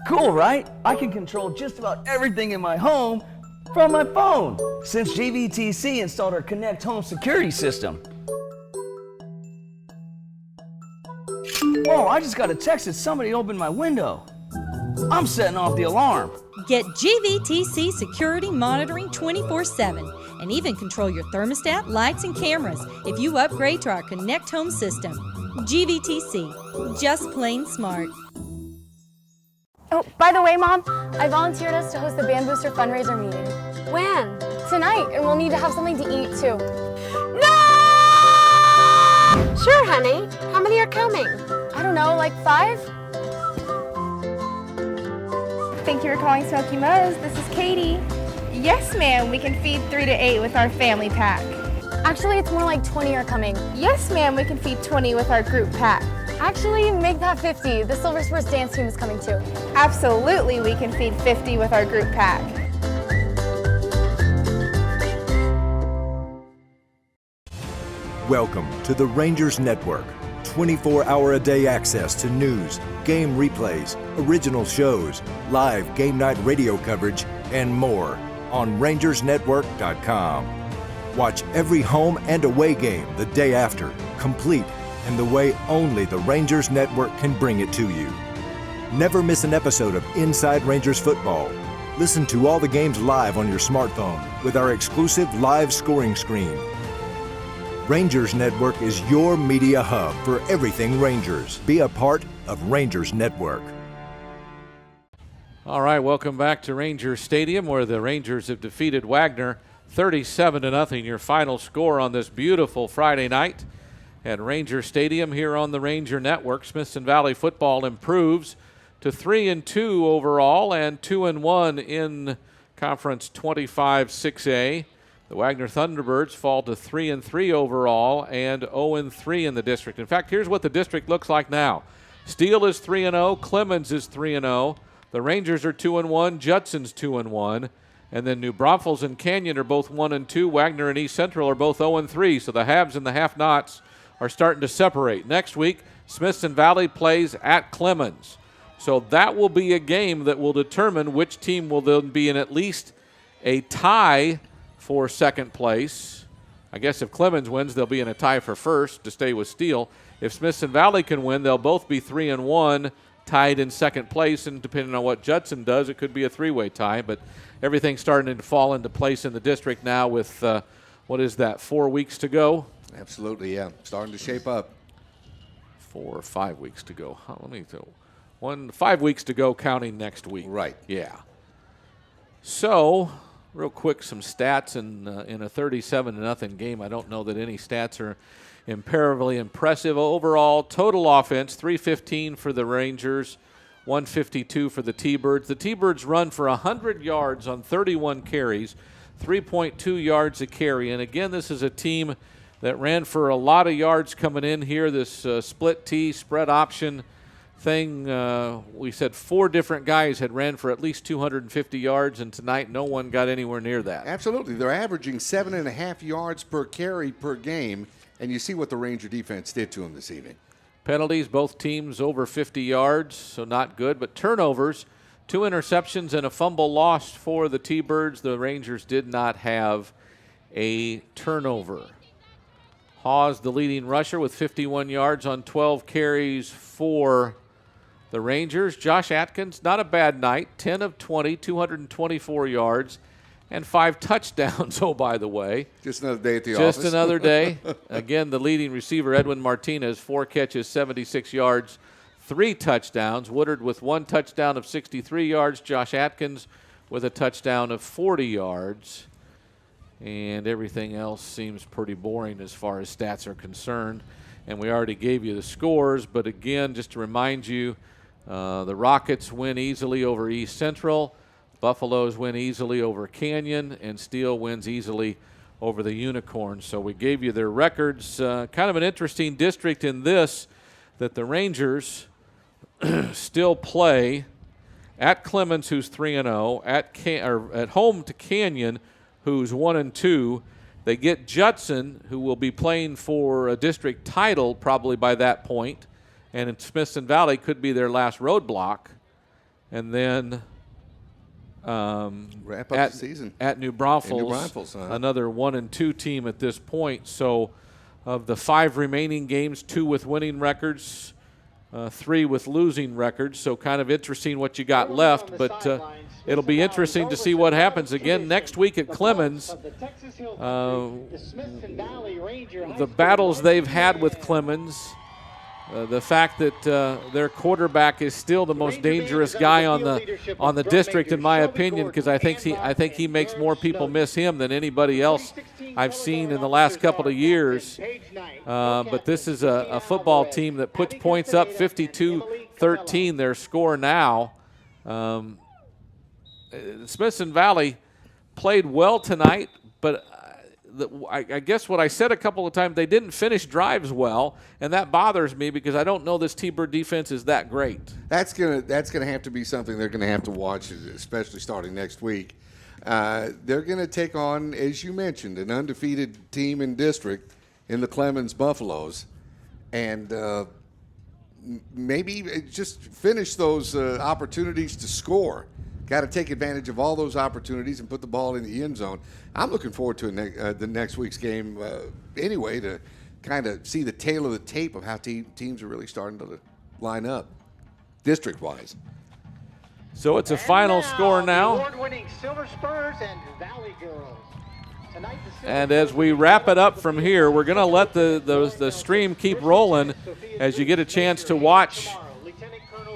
Cool, right? I can control just about everything in my home from my phone since GVTC installed our Connect Home security system. Whoa, I just got a text that somebody opened my window. I'm setting off the alarm. Get GVTC security monitoring 24/7 and even control your thermostat, lights, and cameras if you upgrade to our Connect Home system. GVTC, just plain smart. Oh, by the way, Mom, I volunteered us to host the Band Booster fundraiser meeting. When? Tonight, and we'll need to have something to eat, too. No! Sure, honey. How many are coming? I don't know, like 5? Thank you for calling Smoky Mo's. This is Katie. Yes, ma'am, we can feed 3 to 8 with our family pack. Actually, it's more like 20 are coming. Yes, ma'am, we can feed 20 with our group pack. Actually, make that 50. The Silver Spurs dance team is coming too. Absolutely, we can feed 50 with our group pack. Welcome to the Rangers Network. 24-hour-a-day access to news, game replays, original shows, live game night radio coverage, and more on rangersnetwork.com. Watch every home and away game the day after, complete in the way only the Rangers Network can bring it to you. Never miss an episode of Inside Rangers Football. Listen to all the games live on your smartphone with our exclusive live scoring screen. Rangers Network is your media hub for everything Rangers. Be a part of Rangers Network. All right, welcome back to Ranger Stadium, where the Rangers have defeated Wagner 37-0, your final score on this beautiful Friday night at Ranger Stadium here on the Ranger Network. Smithson Valley football improves to 3-2 overall and 2-1 in Conference 25-6A. The Wagner Thunderbirds fall to 3-3 overall and 0-3 in the district. In fact, here's what the district looks like now. Steele is 3-0, Clemens is 3-0, the Rangers are 2-1, Judson's 2-1, and then New Braunfels and Canyon are both 1-2. Wagner and East Central are both 0-3. So the haves and the have-nots are starting to separate. Next week, Smithson Valley plays at Clemens. So that will be a game that will determine which team will then be in at least a tie for second place. I guess if Clemens wins, they'll be in a tie for first to stay with Steele. If Smithson Valley can win, they'll both be 3-1, tied in second place, and depending on what Judson does, it could be a three-way tie. But everything's starting to fall into place in the district now with, 4 weeks to go? Absolutely, yeah. Starting to shape up. 4 or 5 weeks to go. 5 weeks to go, counting next week. Right. Yeah. So, real quick, some stats in a 37-0 game. I don't know that any stats are imperatively impressive. Overall, total offense, 315 for the Rangers, 152 for the T-Birds. The T-Birds run for 100 yards on 31 carries, 3.2 yards a carry. And again, this is a team that ran for a lot of yards coming in here. This split T, spread option thing, we said 4 different guys had ran for at least 250 yards, and tonight no one got anywhere near that. Absolutely. They're averaging 7.5 yards per carry per game, and you see what the Ranger defense did to them this evening. Penalties, both teams over 50 yards, so not good. But turnovers, 2 interceptions and a fumble lost for the T-Birds. The Rangers did not have a turnover. Hawes, the leading rusher, with 51 yards on 12 carries for the Rangers. Josh Atkins, not a bad night, 10 of 20, 224 yards, and 5 touchdowns, oh, by the way. Just another day at the office. Just another day. Again, the leading receiver, Edwin Martinez, 4 catches, 76 yards, 3 touchdowns. Woodard with 1 touchdown of 63 yards. Josh Atkins with a touchdown of 40 yards. And everything else seems pretty boring as far as stats are concerned. And we already gave you the scores, but again, just to remind you, the Rockets win easily over East Central, Buffaloes win easily over Canyon, and Steele wins easily over the Unicorns. So we gave you their records. Kind of an interesting district in this, that the Rangers still play at Clemens, who's 3-0, at home to Canyon, who's 1-2. They get Judson, who will be playing for a district title probably by that point, and in Smithson Valley could be their last roadblock. And then wrap up the season at New Braunfels, another 1-2 team at this point. So of the 5 remaining games, 2 with winning records, 3 with losing records. So kind of interesting what you got left, but it'll be interesting to see what happens again next week at Clemens. The battles they've had with Clemens, the fact that their quarterback is still the most dangerous guy on the district, in my opinion, because I think he makes more people miss him than anybody else I've seen in the last couple of years. But this is a football team that puts points up, 52-13 their score now. Smithson Valley played well tonight, but I guess what I said a couple of times, they didn't finish drives well, and that bothers me because I don't know this T-Bird defense is that great. That's gonna have to be something they're gonna have to watch, especially starting next week. They're gonna take on, as you mentioned, an undefeated team in district in the Clemens Buffaloes, and maybe just finish those opportunities to score. Got to take advantage of all those opportunities and put the ball in the end zone. I'm looking forward to the next week's game anyway, to kind of see the tail of the tape of how teams are really starting to line up district-wise. So it's a final score now. Award-winning Silver Spurs and Valley Girls. And as we wrap it up from here, we're going to let the stream keep rolling as you get a chance to watch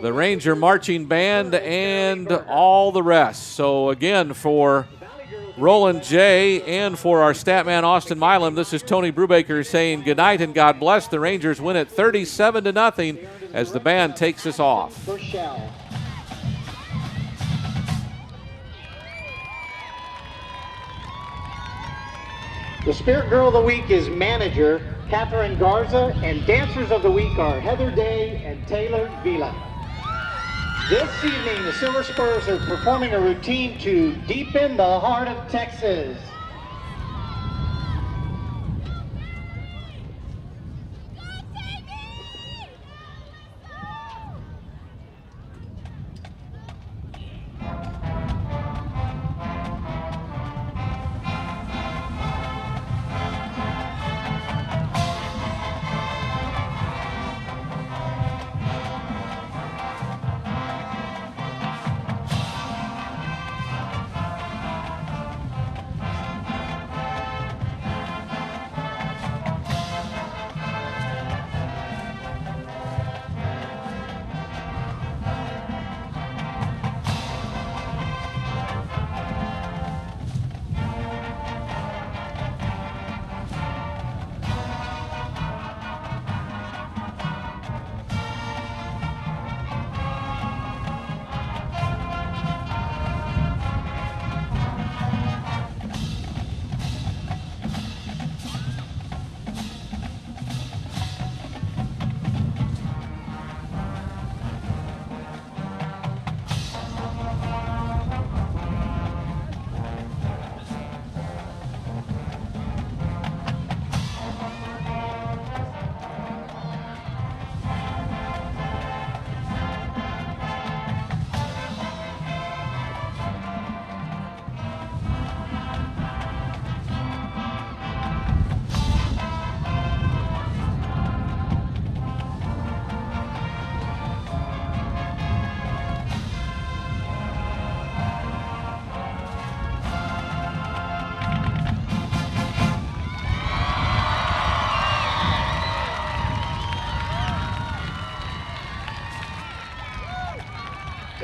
the Ranger Marching Band and all the rest. So again, for Roland J. and for our stat man Austin Milam, this is Tony Brubaker saying good night and God bless. The Rangers win it 37-0 as the band takes us off. The Spirit Girl of the Week is manager Catherine Garza, and dancers of the week are Heather Day and Taylor Vila. This evening, the Silver Spurs are performing a routine to Deepen the Heart of Texas.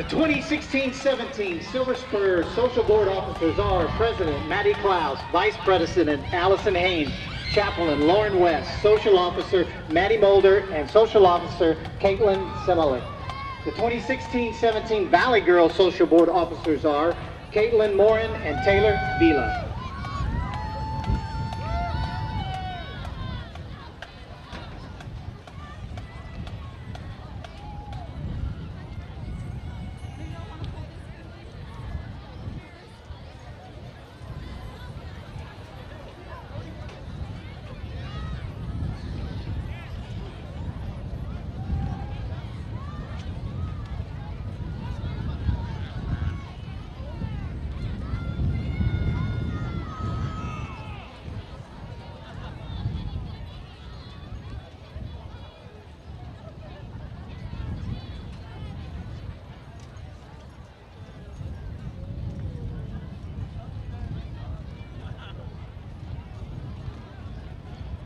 2016-17 Silver Spurs Social Board officers are President Matty Klaus, Vice President Allison Haynes, Chaplain Lauren West, Social Officer Maddie Mulder, and Social Officer Caitlin Semelick. The 2016-17 Valley Girls Social Board officers are Caitlin Morin and Taylor Vila.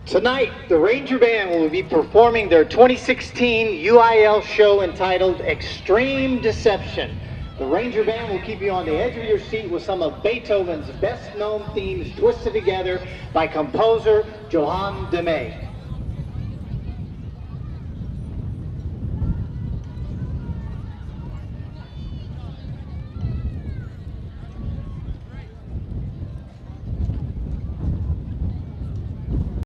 Tonight, the Ranger Band will be performing their 2016 UIL show entitled Extreme Deception. The Ranger Band will keep you on the edge of your seat with some of Beethoven's best-known themes twisted together by composer Johann de May.